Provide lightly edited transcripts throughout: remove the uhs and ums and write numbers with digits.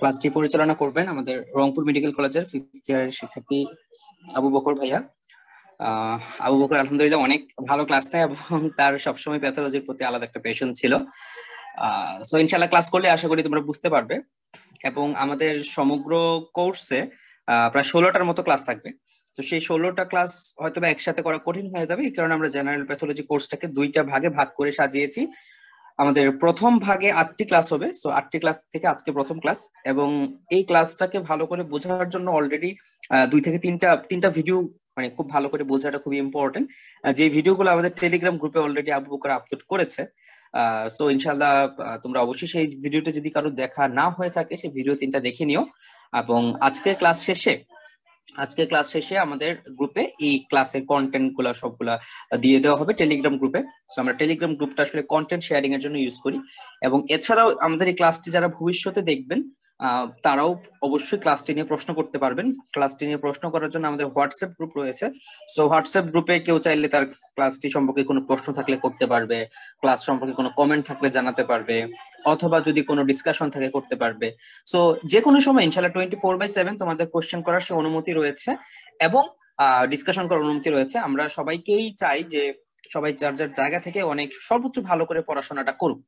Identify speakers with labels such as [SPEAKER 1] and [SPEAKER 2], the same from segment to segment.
[SPEAKER 1] ক্লাসটি পরিচালনা করবেন আমাদের রংপুর মেডিকেল কলেজের 5th ইয়ারের শিক্ষার্থী আবু বকর ভাইয়া। আবু বকর আলহামদুলিল্লাহ অনেক ভালো ক্লাস নেয় এবং তার সবসময় প্যাথোলজির প্রতি আলাদা একটা প্যাশন ছিল। সো ইনশাল্লাহ ক্লাস করলে আশা করি তোমরা বুঝতে পারবে। এবং আমাদের সমগ্র কোর্সে প্রায় 16টার মতো ক্লাস থাকবে। তো সেই 16টা ক্লাস হয়তো বা একসাথে করা কঠিন হয়ে যাবে, এই কারণে আমরা জেনারেল প্যাথোলজি কোর্সটাকে 2টা ভাগে ভাগ করে সাজিয়েছি। আমাদের প্রথম ভাগে 8টি ক্লাস হবে, সো 8টি ক্লাস থেকে আজকে প্রথম ক্লাস। এবং এই ক্লাসটাকে ভালো করে বোঝার জন্য অলরেডি 2 থেকে তিনটা ভিডিও, মানে খুব ভালো করে বোঝাটা খুবই ইম্পর্টেন্ট। যে ভিডিওগুলো আমাদের টেলিগ্রাম গ্রুপে অলরেডি আবু বকর আপলোড করেছে। সো ইনশাল্লাহ তোমরা অবশ্যই সেই ভিডিওটা যদি কারো দেখা না হয়ে থাকে সেই ভিডিও 3টা দেখে নিও। এবং আজকে ক্লাস শেষে আমাদের গ্রুপে এই ক্লাসের কন্টেন্ট গুলা সবগুলা দিয়ে দেওয়া হবে টেলিগ্রাম গ্রুপে। সো আমরা টেলিগ্রাম গ্রুপটা আসলে কন্টেন্ট শেয়ারিং এর জন্য ইউজ করি। এবং এছাড়াও আমাদের এই ক্লাসটি যারা ভবিষ্যতে দেখবেন তারাও অবশ্যই ক্লাসটি নিয়ে প্রশ্ন করতে পারবেন। ক্লাসটি নিয়ে প্রশ্ন করার জন্য আমাদের হোয়াটসঅ্যাপ গ্রুপ রয়েছে। সো হোয়াটসঅ্যাপ গ্রুপে কেউ চাইলে তার ক্লাসটি সম্পর্কে কোনো প্রশ্ন থাকলে করতে পারবে, ক্লাস সম্পর্কে কোনো কমেন্ট থাকলে জানাতে পারবে, অথবা যদি কোনো ডিসকাশন থাকে করতে পারবে। সো যে কোনো সময় ইনশাল্লাহ 24/7 তোমাদের কোশ্চেন করার সে অনুমতি রয়েছে এবং ডিসকাশন করার অনুমতি রয়েছে। আমরা সবাইকেই চাই যে সবাই যার যার জায়গা থেকে অনেক সর্বোচ্চ ভালো করে পড়াশোনাটা করুক,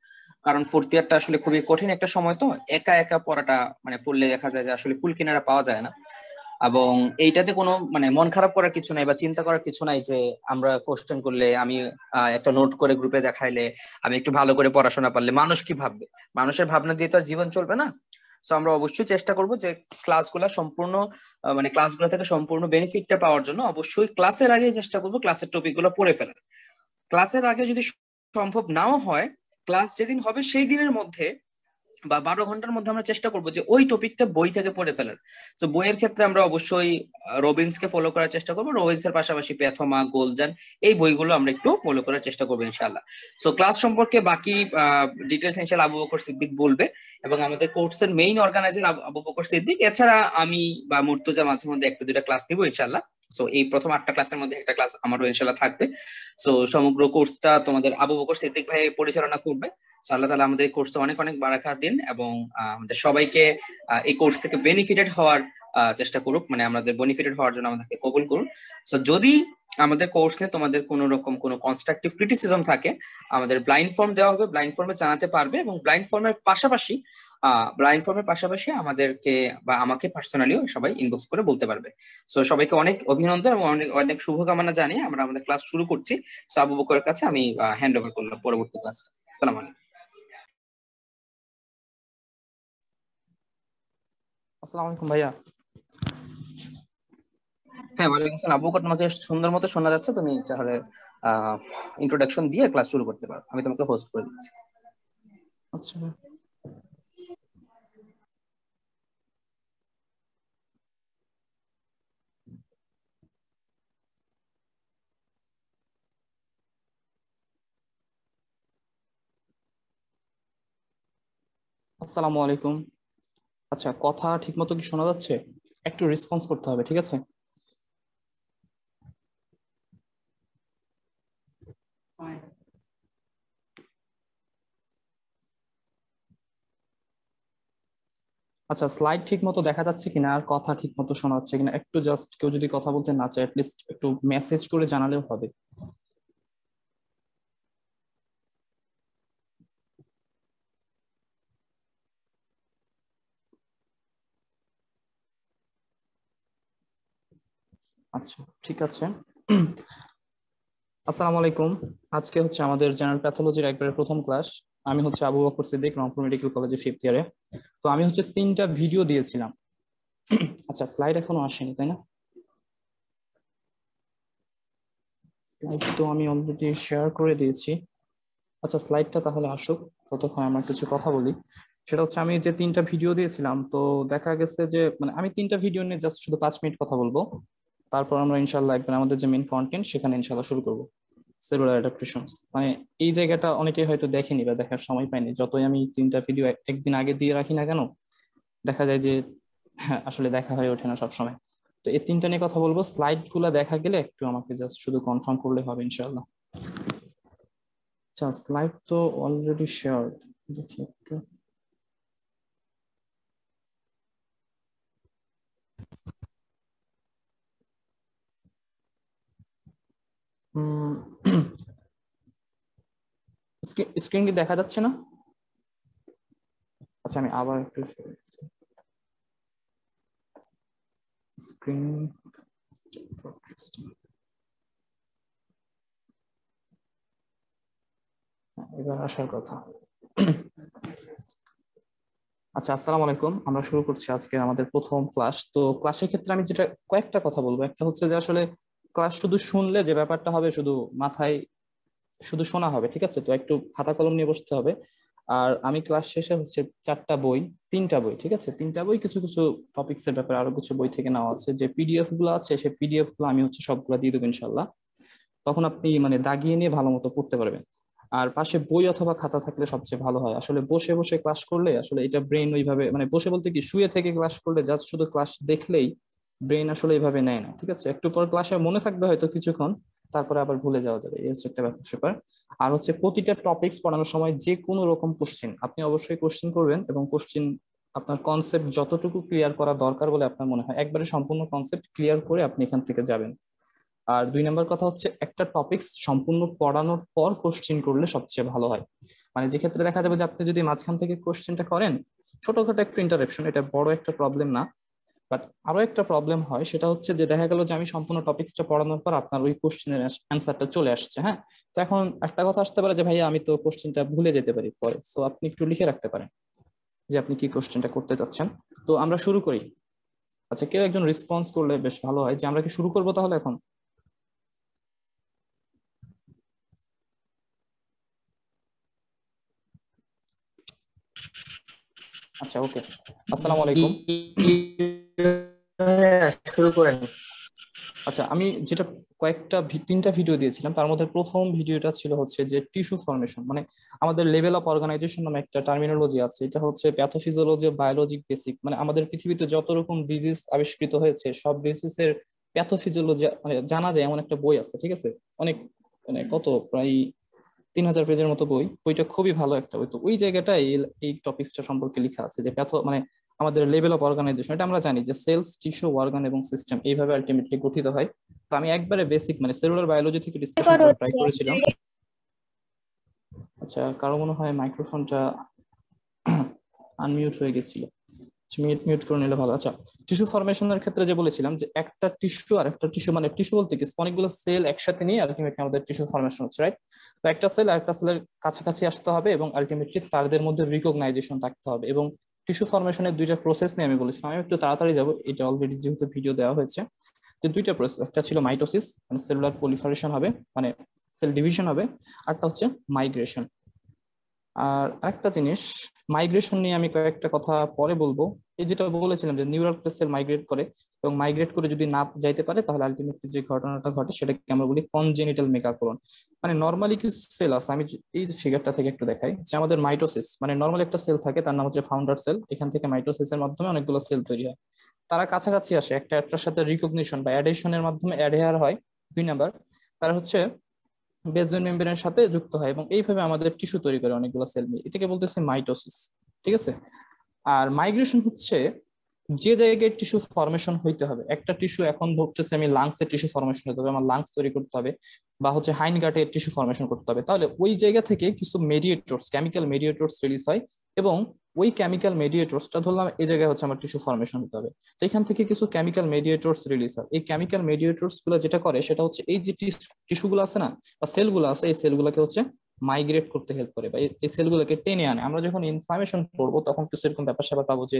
[SPEAKER 1] কারণ 4th ইয়ারটা আসলে খুবই কঠিন একটা সময়। তো একা একা পড়াটা মানে পড়লে দেখা যায় যে আসলে কুল কিনারা পাওয়া যায় না। এবং এইটাতে কোনো মানে মন খারাপ করার কিছু নাই বা চিন্তা করার কিছু নাই যে আমরা কোশ্চেন করলে, আমি একটা নোট করে গ্রুপে দেখাইলে, আমি একটু ভালো করে পড়াশোনা পারলে মানুষ কি ভাববে। মানুষের ভাবনা দিয়ে তো আর জীবন চলবে না। তো আমরা অবশ্যই চেষ্টা করব যে ক্লাসগুলো সম্পূর্ণ মানে ক্লাসগুলো থেকে সম্পূর্ণ বেনিফিটটা পাওয়ার জন্য অবশ্যই ক্লাসের আগে চেষ্টা করব ক্লাসের টপিকগুলো পড়ে ফেলার। ক্লাসের আগে যদি সম্ভব নাও হয়, ক্লাস যেদিন হবে সেই দিনের মধ্যে বা 12 ঘন্টার মধ্যে আমরা চেষ্টা করবো যে ওই টপিকটা বই থেকে পড়ে ফেলার। তো বইয়ের ক্ষেত্রে আমরা অবশ্যই রবিন্সকে ফলো করার চেষ্টা করবো, রবিন্সের পাশাপাশি প্যাথমা, গোলজান, এই বইগুলো আমরা একটু ফলো করার চেষ্টা করবো ইনশাআল্লাহ। সো ক্লাস সম্পর্কে বাকি ডিটেলস ইনশাআল্লাহ আবু বকর সিদ্দিক বলবে। এবং আমাদের কোর্সের মেইন অর্গানাইজার আবু বকর সিদ্দিক, এছাড়া আমি বা মুর্তজা মাঝে মধ্যে 1-2টা ক্লাস নিবো ইনশাআল্লাহ। সো এই প্রথম 8টা ক্লাসের মধ্যে একটা ক্লাস আমারও ইনশাআল্লাহ থাকবে। সো সমগ্র কোর্সটা তোমাদের আবু বকর সিদ্দিক ভাই পরিচালনা করবে। আল্লাহ তাআলা আমাদের কোর্সে অনেক অনেক বারাকাত দিন এবং আমাদের সবাইকে এই কোর্স থেকে বেনিফিটেড হওয়ার চেষ্টা করুক, মানে আমাদের বেনিফিটেড হওয়ার জন্য আমাদেরকে কবুল করুন। সো যদি আমাদের কোর্স নিয়ে তোমাদের কোনো রকম কোনো কনস্ট্রাকটিভ ক্রিটিসিজম থাকে, আমাদের ব্লাইন্ড ফর্ম দেওয়া হবে, ব্লাইন্ড ফর্মে জানাতে পারবে। এবং ব্লাইন্ড ফর্মের পাশাপাশি আমাদেরকে বা আমাকে পার্সোনালিও সবাই ইনবক্স করে বলতে পারবে। সো সবাইকে অনেক অভিনন্দন এবং অনেক অনেক শুভকামনা জানিয়ে আমরা আমাদের ক্লাস শুরু করছি। সো আবু বকরের কাছে আমি হ্যান্ড ওভার করলাম পরবর্তী ক্লাসটা। আসসালামু আলাইকুম।
[SPEAKER 2] আসসালামু আলাইকুম ভাইয়া।
[SPEAKER 1] হ্যাঁ, ওয়ালাইকুম আসসালাম। আবু বকর, তোমাকে সুন্দর মতো শোনা যাচ্ছে, তুমি তাহলে ইন্ট্রোডাকশন দিয়ে ক্লাস শুরু করতে পারো, আমি তোমাকে হোস্ট করে দিচ্ছি।
[SPEAKER 2] আচ্ছা, আসসালামু আলাইকুম। আচ্ছা, কথা ঠিক মতো কি শোনা যাচ্ছে? একটু রেসপন্স করতে হবে, ঠিক আছে? আচ্ছা, স্লাইড ঠিক মতো দেখা যাচ্ছে কিনা আর কথা ঠিক মতো শোনা যাচ্ছে কিনা একটু জাস্ট কেউ যদি কথা বলতে না চায় লিস্ট একটু মেসেজ করে জানালেও হবে। আচ্ছা, ঠিক আছে। আসসালামু আলাইকুম। আজকে হচ্ছে আমাদের জেনারেল প্যাথোলজির একবারে প্রথম ক্লাস। আমি হচ্ছে আবু বকর সিদ্দিক, রংপুর মেডিকেল কলেজে 5th ইয়ারে। তো আমি হচ্ছে 3টা ভিডিও দিয়েছিলাম। আচ্ছা, স্লাইড এখনো আসেনি তাই না? স্লাইড তো আমি অলরেডি শেয়ার করে দিয়েছি। আচ্ছা, স্লাইডটা তাহলে আসুক, ততক্ষণ আমরা কিছু কথা বলি। সেটা হচ্ছে আমি যে 3টা ভিডিও দিয়েছিলাম, তো দেখা গেছে যে মানে আমি 3টা ভিডিও নিয়ে জাস্ট শুধু 5 মিনিট কথা বলবো। তারপর আমরা ইনশাল্লাহ একবার আমাদের যে মেইন কন্টেন্ট সেখানে ইনশাল্লাহ শুরু করবো। সেলুলার অ্যাডাপ্টেশনস মানে এই জায়গাটা অনেকেই হয়তো দেখেনি বা দেখার সময় পায়নি। যতই আমি 3টা ভিডিও একদিন আগে দিয়ে রাখি না কেন, দেখা যায় যে আসলে দেখা হয়ে ওঠে না সবসময়। তো এই 3টা নিয়ে কথা বলবো। স্লাইড গুলা দেখা গেলে একটু আমাকে জাস্ট শুধু কনফার্ম করলে হবে ইনশাল্লাহ। আচ্ছা, স্লাইড তো অলরেডি শেয়ার, দেখি একটু। স্ক্রিন কি দেখা যাচ্ছে না? আচ্ছা আমি আবার একটু স্ক্রিন, এবার আসার কথা। আচ্ছা, আসসালামু আলাইকুম। আমরা শুরু করছি আজকে আমাদের প্রথম ক্লাস। তো ক্লাসের ক্ষেত্রে আমি যেটা কয়েকটা কথা বলবো, একটা হচ্ছে যে আসলে ক্লাস শুধু শুনলে যে ব্যাপারটা হবে, শুধু মাথায় শুধু শোনা হবে, ঠিক আছে? তো একটু খাতা কলম নিয়ে বসতে হবে। আর আমি ক্লাস শেষে হচ্ছে তিনটা বই, ঠিক আছে, তিনটা বই, কিছু কিছু টপিক্স এর ব্যাপারে আরো কিছু বই থেকে নেওয়া আছে, যে পিডিএফ গুলো আছে সেই পিডিএফ গুলো আমি হচ্ছে সবগুলো দিয়ে দেবো ইনশাল্লাহ। তখন আপনি মানে দাগিয়ে নিয়ে ভালো মতো পড়তে পারবেন। আর পাশে বই অথবা খাতা থাকলে সবচেয়ে ভালো হয়। আসলে বসে বসে ক্লাস করলে আসলে এটা ব্রেন ওইভাবে, মানে বসে বলতে কি, শুয়ে থেকে ক্লাস করলে জাস্ট শুধু ক্লাস দেখলেই ব্রেন আসলে এইভাবে নেয় না, ঠিক আছে? একটু পর ক্লাসে মনে থাকবে হয়তো কিছুক্ষণ, তারপরে আবার ভুলে যাওয়া যাবে, এই হচ্ছে একটা ব্যাপার। আর হচ্ছে প্রতিটা টপিকস পড়ানোর সময় যে কোনো রকম কোশ্চেন আপনি অবশ্যই কোশ্চেন করবেন, এবং কোশ্চেন আপনার কনসেপ্ট যতটুকু ক্লিয়ার করা দরকার বলে আপনার মনে হয় একবারে সম্পূর্ণ কনসেপ্ট ক্লিয়ার করে আপনি এখান থেকে যাবেন। আর 2 নম্বর কথা হচ্ছে, একটা টপিকস সম্পূর্ণ পড়ানোর পর কোশ্চেন করলে সবচেয়ে ভালো হয়। মানে যে ক্ষেত্রে দেখা যাবে যে আপনি যদি মাঝখান থেকে কোশ্চেনটা করেন, ছোটখাটো একটু ইন্টারাপশন, এটা বড় একটা প্রবলেম না। বাট আরো একটা প্রবলেম হয়, সেটা হচ্ছে যে দেখা গেল যে আমি সম্পূর্ণ টপিকসটা পড়ানোর পর আপনার ওই কোশ্চেনের অ্যান্সারটা চলে আসছে, হ্যাঁ। তো এখন একটা কথা আসতে পারে যে ভাইয়া আমি তো কোশ্চেনটা ভুলে যেতে পারি পরে, সো আপনি একটু লিখে রাখতে পারেন যে আপনি কি কোশ্চেনটা করতে চাচ্ছেন। তো আমরা শুরু করি। আচ্ছা, কেউ একজন রেসপন্স করলে বেশ ভালো হয়, যে আমরা কি শুরু করবো তাহলে এখন? আচ্ছা, ওকে। আসসালামু
[SPEAKER 3] জি,
[SPEAKER 2] আলাইকুম।
[SPEAKER 3] শুরু করেন।
[SPEAKER 2] আচ্ছা, আমি যেটা তিনটা ভিডিও দিয়েছিলাম, তার মধ্যে প্রথম ভিডিওটা ছিল হচ্ছে যে টিস্যু ফর্মেশন, মানে আমাদের লেভেল অফ অর্গানাইজেশন নামে একটা টার্মিনোলজি আছে। এটা হচ্ছে প্যাথোফিজিওলজি, বায়োলজিক বেসিক, মানে আমাদের পৃথিবীতে যত রকম ডিজিজ আবিষ্কৃত হয়েছে সব ডিজিজের প্যাথোফিজিওলজি মানে জানা যায় এমন একটা বই আছে, ঠিক আছে? অনেক, মানে কত, প্রায় 3000 পেজের মতো বই। বইটা খুবই ভালো একটা বই। তো ওই জায়গাটা এই টপিকসটা সম্পর্কে লেখা আছে, যে মানে আমাদের লেভেল অফ অর্গানাইজেশন, এটা আমরা জানি যে সেলস, টিস্যু, অর্গান এবং সিস্টেম এইভাবে আলটিমেটলি গঠিত হয়। তো আমি একবারে বেসিক মানে সেলুলার বায়োলজি থেকে ডিসকাশন করার ট্রাই করেছিলাম। আচ্ছা, কারো মনে হয় মাইক্রোফোনটা আনমিউট হয়ে গেছিল, মিউট মিউট করে নিলে ভালো। আচ্ছা, টিস্যু ফরমেশনের ক্ষেত্রে যে বলেছিলাম যে একটা টিস্যু আর একটা টিস্যু, মানে টিস্যু বলতে কি, অনেকগুলো সেল একসাথে নিয়ে আলটিমেটলি আমাদের টিস্যু ফরমেশন হচ্ছে, রাইট? তো একটা সেল আর একটা সেলের কাছাকাছি আসতে হবে, এবং আলটিমেটলি তাদের মধ্যে রিকগনাইজেশন থাকতে হবে। এবং টিস্যু ফরমেশনের দুইটা প্রসেস নিয়ে আমি বলেছিলাম, আমি একটু তাড়াতাড়ি যাবো, এটা অলরেডি যেহেতু ভিডিও দেওয়া হয়েছে। যে দুইটা প্রসেস, একটা ছিল মাইটোসিস, মানে সেলুলার পলিফারেশন হবে, মানে সেল ডিভিশন হবে, আরটা হচ্ছে মাইগ্রেশন। আর আরেকটা জিনিস, মাইগ্রেশন নিয়ে আমি কয়েকটা কথা পরে বলবো। এই যেটা বলেছিলাম যে নিউরাল সেল মাইগ্রেট করে, এবং মাইগ্রেট করে যদি না যাইতে পারে তাহলে আলটিমেটলি যে ঘটনাটা ঘটে সেটাকে আমরা বলি কনজেনিটাল মেগাকোলন। মানে নর্মালি কিছু সেল আছে, আমি এই যে ফিগারটা থেকে একটু দেখাই, যে আমাদের মাইটোসিস, মানে নর্মালি একটা সেল থাকে, তার নাম হচ্ছে ফাউন্ডার সেল। এখান থেকে মাইটোসিসের মাধ্যমে অনেকগুলো সেল তৈরি হয়, তারা কাছাকাছি আসে, একটা একটার সাথে রিকগনিশন বা অ্যাডেশনের মাধ্যমে অ্যাডহেয়ার হয়। 2 নাম্বার, তারা হচ্ছে বেসমেন্ট মেমব্রেনের সাথে যুক্ত হয়, এবং এইভাবে আমাদের টিস্যু তৈরি করে অনেকগুলো সেল মিলে, এটাকে বলতেছে মাইটোসিস, ঠিক আছে? আর মাইগ্রেশন হচ্ছে যে জায়গায় টিস্যু ফরমেশন হইতে হবে। একটা টিস্যু এখন ধরতেছে আমি লাংসের টিস্যু ফরমেশন হতে হবে, আমার লাংস তৈরি করতে হবে, বা হচ্ছে হাইন গাটের টিস্যু ফরমেশন করতে হবে, তাহলে ওই জায়গা থেকে কিছু মেডিয়েটরস, কেমিক্যাল মেডিয়েটরস রিলিজ হয়, এবং ওই কেমিক্যাল মেডিয়েটরসটা ধরলাম এই জায়গায় হচ্ছে আমার টিস্যু ফরমেশন হতে হবে। তো এখান থেকে কিছু কেমিক্যাল মেডিয়েটরস রিলিজ হয়। এই কেমিক্যাল মেডিয়েটরস গুলো যেটা করে সেটা হচ্ছে এই যে টিস্যু গুলো আছে না, বা সেলগুলো আছে, এই সেলগুলোকে হচ্ছে মাইগ্রেট করতে হেল্প করে, বা এই সেলগুলোকে টেনে আনে। আমরা যখন ইনফ্লামেশন পড়বো তখন কিছু এরকম ব্যাপার স্যাপার পাবো, যে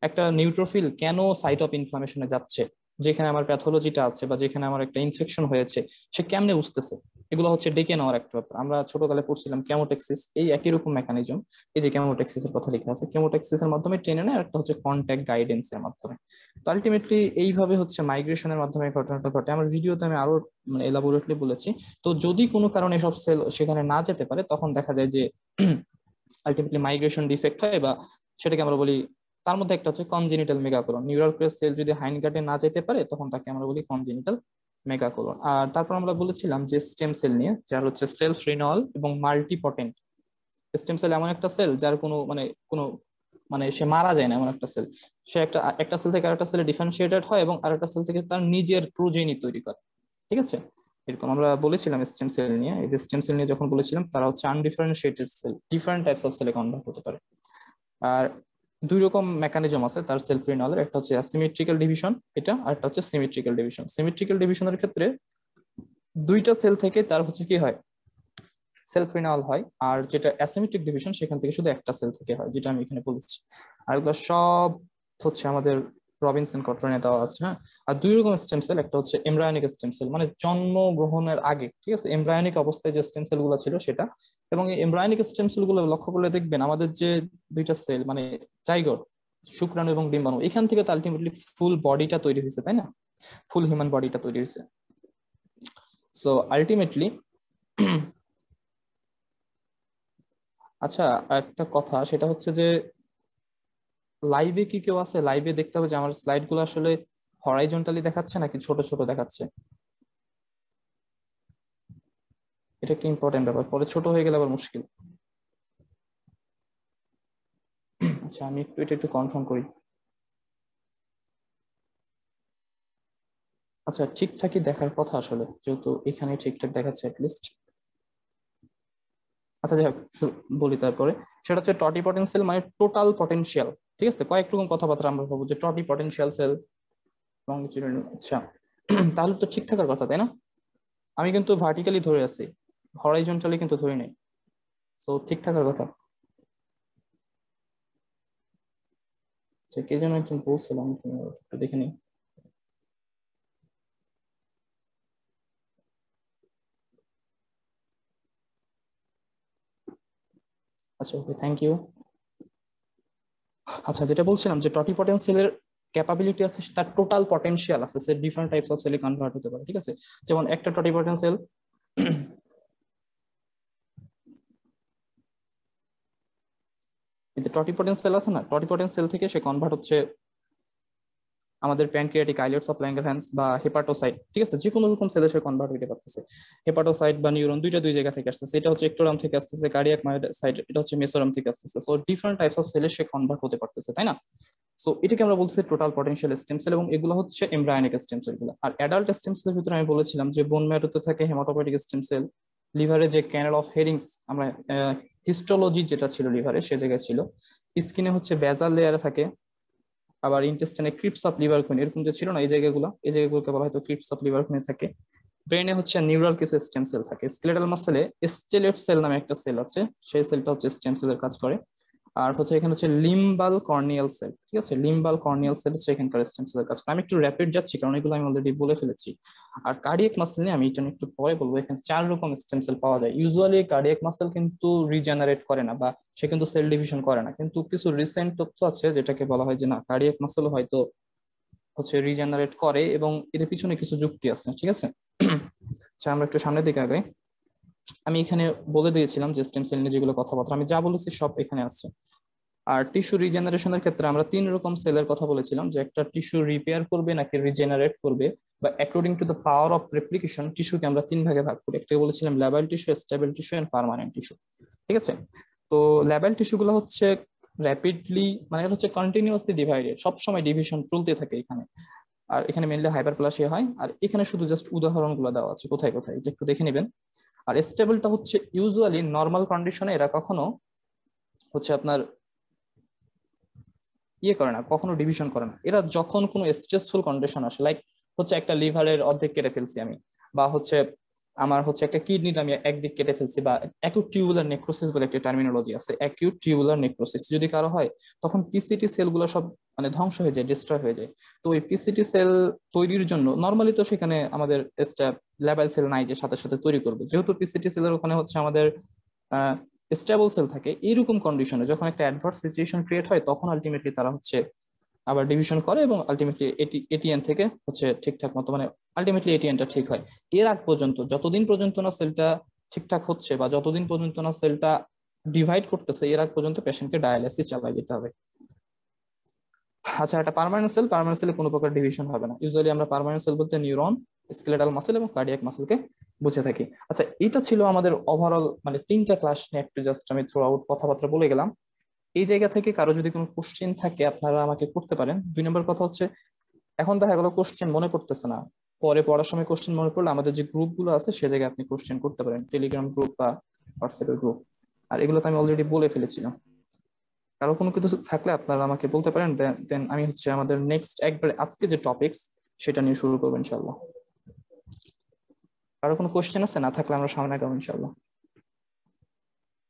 [SPEAKER 2] একটা নিউট্রোফিল কেন সাইট অফ ইনফ্লামেশনে যাচ্ছে, যেখানে আমার প্যাথোলজিটা আছে বা যেখানে আমার একটা ইনফেকশন হয়েছে, সে কেমনে বুঝতেছে, এগুলো হচ্ছে ডেকে নেওয়ার একটা ব্যাপার। আমরা ছোটকালে পড়ছিলাম কেমোটেক্সিস, এই একই রকম মেকানিজম। এই যে কেমোটেক্সিস এর কথা লেখা আছে, কেমোটেক্সিস এর মাধ্যমে টেনে নেয়, একটা হচ্ছে কন্ট্যাক্ট গাইডেন্স এর মাধ্যমে। তো আলটিমেটলি এইভাবে হচ্ছে মাইগ্রেশনের মাধ্যমে ঘটনাটা ঘটে। আমার ভিডিওতে আমি আরো মানে এলাবোরেটলি বলেছি। তো যদি কোনো কারণে এসব সেল সেখানে না যেতে পারে, তখন দেখা যায় যে আলটিমেটলি মাইগ্রেশন ডিফেক্ট হয়, বা সেটাকে আমরা বলি, তার মধ্যে একটা হচ্ছে কনজেনিটাল মেগাকোলন। নিউরাল সেল যদি হাইনগাটে না যেতে পারে তখন তাকে আমরা বলি কনজেনিটাল মেগাকোলন। আর তারপর আমরা বলেছিলাম যে স্টেম সেল নিয়ে, যার হচ্ছে সেলফ রিনল এবং মাল্টিপটেন্ট। স্টেম সেল এমন একটা সেল যার কোনো মানে সে মারা যায় না, এমন একটা সেল। সে একটা সেল থেকে আরেকটা সেলে ডিফারেন্সিয়েটেড হয়, এবং আরেকটা সেল থেকে তার নিজের প্রোজেনি তৈরি করে, ঠিক আছে? এরকম আমরা বলেছিলাম স্টেম সেল নিয়ে, এই যে স্টেম সেল নিয়ে যখন বলেছিলাম তারা হচ্ছে undifferentiated cell, different types of সেলে কনভার্ট হতে পারে। আর দুই রকম মেকানিজম আছে তার সেলফ রিনিউয়ালের, একটা হচ্ছে অ্যাসিমেট্রিক্যাল ডিভিশন এটা, আর একটা হচ্ছে সিমেট্রিক্যাল ডিভিশন। সিমেট্রিক্যাল ডিভিশনের ক্ষেত্রে দুইটা সেল থেকে তার হচ্ছে কি হয়, সেলফ রিনিউয়াল হয়। আর যেটা অ্যাসিমেট্রিক ডিভিশন সেখান থেকে শুধু একটা সেল থেকে হয়, যেটা আমি এখানে বলেছি। আর এগুলো সব হচ্ছে আমাদের রবিনসন কট্রানে দেওয়া আছে। হ্যাঁ, আর দুই রকম স্টেম সেল, একটা হচ্ছে এমব্রায়োনিক স্টেম সেল, মানে জন্মগ্রহণের আগে, ঠিক আছে, এমব্রায়োনিক অবস্থায় যে স্টেম সেল গুলো ছিল সেটা। এবং এই এমব্রায়োনিক স্টেম সেল গুলো লক্ষ্য করলে দেখবেন আমাদের যে দুইটা সেল, মানে জাইগোট, শুক্রাণু এবং ডিম্বাণু, এখান থেকে তো আলটিমেটলি ফুল বডিটা তৈরি হয়েছে, তাই না? ফুল হিউম্যান বডিটা তৈরি হয়েছে। সো আলটিমেটলি আচ্ছা, একটা কথা সেটা হচ্ছে যে লাইভে কি কেউ আছে? লাইভে দেখতে হবে যে আমার স্লাইড গুলো আসলে হরাইজন্টালি দেখাচ্ছে নাকি ছোট ছোট দেখাচ্ছে। এটা একটা ইম্পর্টেন্ট ব্যাপার, পরে ছোট হয়ে গেলে আবার মুশকিল। আচ্ছা, আমি এটা একটু কনফার্ম করি। আচ্ছা, ঠিকঠাকই দেখার কথা আসলে, যেহেতু এখানে ঠিকঠাক দেখাচ্ছে অ্যাটলিস্ট। আচ্ছা যাই হোক, বলি তারপরে। সেটা হচ্ছে টটি পটেনশিয়াল মানে টোটাল পটেনশিয়াল, ঠিক আছে? কয়েক রকম কথাবার্তা আমরা ভাববো যে টটি পটেনশিয়াল সেল লংজিটিউডাল। আচ্ছা, তাহলে তো ঠিক থাকার কথা, তাই না? আমি কিন্তু ভার্টিক্যালি ধরে আছি, হরাইজন্টালি কিন্তু ধরি নাই। সো ঠিক থাকার কথা। আচ্ছা, কে যেন একজন বলছিলাম, একটু দেখে নিই। আচ্ছা, ওকে, থ্যাংক ইউ। আচ্ছা, যেটা বলছিলাম যে টটি পটেনশিয়ালের ক্যাপাবিলিটি আছে, তার টোটাল পটেনশিয়াল আছে, সে ডিফারেন্ট টাইপস অফ সেলে কনভার্ট হতে পারে, ঠিক আছে? যেমন একটা টটি পটেনশিয়াল, এই যে টটি পটেনশিয়াল আছে না, টটি পটেনশিয়াল থেকে সে কনভার্ট হচ্ছে আমাদের প্যানক্রিয়াটিক আইলেটস অফ ল্যাঙ্গারহ্যান্স বা হেপাটোসাইট, ঠিক আছে? যে কোনো রকম সেলে সে কনভার্ট হতে পারতেছে। হেপাটোসাইট বা নিউরন দুইটা দুই জায়গা থেকে আসতেছে, এটা হচ্ছে একটোরাম থেকে আসতেছে, কার্ডিয়াক মায়োসাইট এটা হচ্ছে মেসোরাম থেকে আসতেছে। সো ডিফারেন্ট টাইপস অফ সেলে সে কনভার্ট হতে পারতেছে, তাই না? সো এটাকে আমরা বলছি টোটাল পটেনশিয়াল স্টেম সেল, এবং এগুলো হচ্ছে এমব্রায়োনিক স্টেম সেল গুলো। আর অ্যাডাল্ট স্টেম সেলের ভিতরে আমি বলেছিলাম যে বোন ম্যারোতে থাকে হেমাটোপয়েটিক স্টেম সেল, লিভারে যে ক্যানেল অফ হেরিংস, আমরা হিস্টোলজি যেটা ছিল লিভারে সে জায়গায় ছিল, স্কিনে হচ্ছে বেজাল লেয়ারে থাকে, আবার ইন্টেস্টাইনে ক্রিপস অফ লিভার কুইন এরকম যে ছিল না, এই জায়গাগুলোকে বলা হয়তো ক্রিপস অফ লিভার কুইন থাকে। ব্রেনে হচ্ছে নিউরাল কিছু স্টেম সেল থাকে। স্কেলেটাল মাসেলে স্টেলেট সেল নামে একটা সেল আছে, সেই সেলটা হচ্ছে স্টেম সেলের কাজ করে। আর হচ্ছে এখানে হচ্ছে লিম্বাল কর্নিয়াল সেল, ঠিক আছে? লিম্বাল কর্নিয়াল সেল হচ্ছে এখানকার স্টেম সেলের কাজ করে। আমি একটু র্যাপিড যাচ্ছি কারণ এগুলো আমি অলরেডি বলে ফেলেছি। আর কার্ডিয়াক মাসেল নিয়ে আমি এটা নিয়ে একটু পরে বলবো। এখানে 4 রকম স্টেম সেল পাওয়া যায়। ইউজুয়ালি কার্ডিয়াক মাসেল কিন্তু রিজেনারেট করে না বা সে কিন্তু সেল ডিভিশন করে না, কিন্তু কিছু রিসেন্ট তথ্য আছে যেটাকে বলা হয় যে না, কার্ডিয়াক মাসেল হয়তো হচ্ছে রিজেনারেট করে, এবং এর পিছনে কিছু যুক্তি আছে, ঠিক আছে? আচ্ছা, আমরা একটু সামনের দিকে আগাই। আমি এখানে বলে দিয়েছিলাম যে স্টেম সেল নিয়ে যেগুলো কথাবার্তা আমি যা বলেছি সব এখানে আছে। আর টিস্যু রিজেনারেশনের ক্ষেত্রে আমরা 3 রকম সেলের কথা বলেছিলাম, যে একটা টিস্যু রিপেয়ার করবে নাকি রিজেনারেট করবে, বা according to the power of replication টিস্যুকে আমরা 3 ভাগে ভাগ করি। একটা বলেছিলাম labile tissue, stable tissue and permanent tissue, ঠিক আছে? তো ল্যাবাইল টিস্যু গুলো হচ্ছে র্যাপিডলি, মানে এটা হচ্ছে কন্টিনিউয়াসলি ডিভাইডেড, সবসময় ডিভিশন চলতে থাকে এখানে। আর এখানে মেনলি হাইপারপ্লাসিয়া হয়। আর এখানে শুধু জাস্ট উদাহরণগুলো দেওয়া আছে কোথায় কোথায়, এটা একটু দেখে নেবেন। আর স্টেবলটা হচ্ছে ইউজুয়ালি নর্মাল কন্ডিশনে এরা কখনো হচ্ছে আপনার করে না, কখনো ডিভিশন করে না। এরা যখন কোনো স্ট্রেসফুল কন্ডিশন আসে, লাইক হচ্ছে একটা লিভারের অর্ধেক কেটে ফেলছি আমি, বা হচ্ছে আমার হচ্ছে একটা কিডনির আমি একদিক কেটে ফেলছি, বা অ্যাকিউট টিউবুলার নেক্রোসিস বলে একটা টার্মিনোলজি আছে, অ্যাকিউট টিউবুলার নেক্রোসিস যদি কারো হয়, তখন পিসিটি সেলগুলো সব মানে ধ্বংস হয়ে যায়, ডিস্ট্রয় হয়ে যায়। তো ওই পিসিটি সেল তৈরির জন্য নর্মালি তো সেখানে আমাদের লেবেল সেল নাই যে সাথে সাথে তৈরি করবে, যেহেতু পিসিটি সেলের ওখানে হচ্ছে আমাদের স্টেবল সেল থাকে। এইরকম কন্ডিশনে যখন একটা অ্যাডভার্স সিচুয়েশন ক্রিয়েট হয়, তখন আলটিমেটলি তারা হচ্ছে আবার ডিভিশন করে, এবং আলটিমেটলি এটিএন থেকে হচ্ছে ঠিকঠাক মতো, মানে আলটিমেটলি এটিএনটা ঠিক হয়। এর আগ পর্যন্ত, যতদিন পর্যন্ত না সেলটা ঠিকঠাক হচ্ছে বা যতদিন পর্যন্ত না সেলটা ডিভাইড করতেছে, এর আগ পর্যন্ত পেশেন্টকে ডায়ালাইসিস চালাই যেতে হবে। আচ্ছা, একটা পার্মানেন্ট সেলে কোনো প্রকার ডিভিশন হবে না। ইউজুয়ালি আমরা পার্মানেন্ট সেল বলতে নিউরন, স্কেলেটাল মাসেল এবং কার্ডিয়াক মাসেলকে বুঝে থাকি। আচ্ছা, এটা ছিল আমাদের ওভারঅল, মানে 3টা ক্লাস নিয়ে একটু জাস্ট আমি থ্রু আউট কথাবার্তা বলে গেলাম। এই জায়গা থেকে কারো যদি কোনো কোশ্চেন থাকে আপনারা আমাকে করতে পারেন। 2 নম্বর কথা হচ্ছে, এখন দেখা গেলো কোশ্চেন মনে পড়তেছে না, পরে পড়ার সময় কোশ্চেন মনে পড়লে আমাদের যে গ্রুপগুলো আছে সে জায়গায় আপনি কোশ্চেন করতে পারেন, টেলিগ্রাম গ্রুপ বা হোয়াটসঅ্যাপের গ্রুপ। আর এগুলো তো আমি অলরেডি বলে ফেলেছিলাম। কারো কোনো কিছু থাকলে আপনারা আমাকে বলতে পারেন, দেন আমি হচ্ছে আমাদের নেক্সট একবারে আজকে যে টপিকস সেটা নিয়ে শুরু করবো ইনশাল্লাহ। কারো কোনো কোশ্চেন আছে? না থাকলে আমরা সামনে আগাবো ইনশাল্লাহ।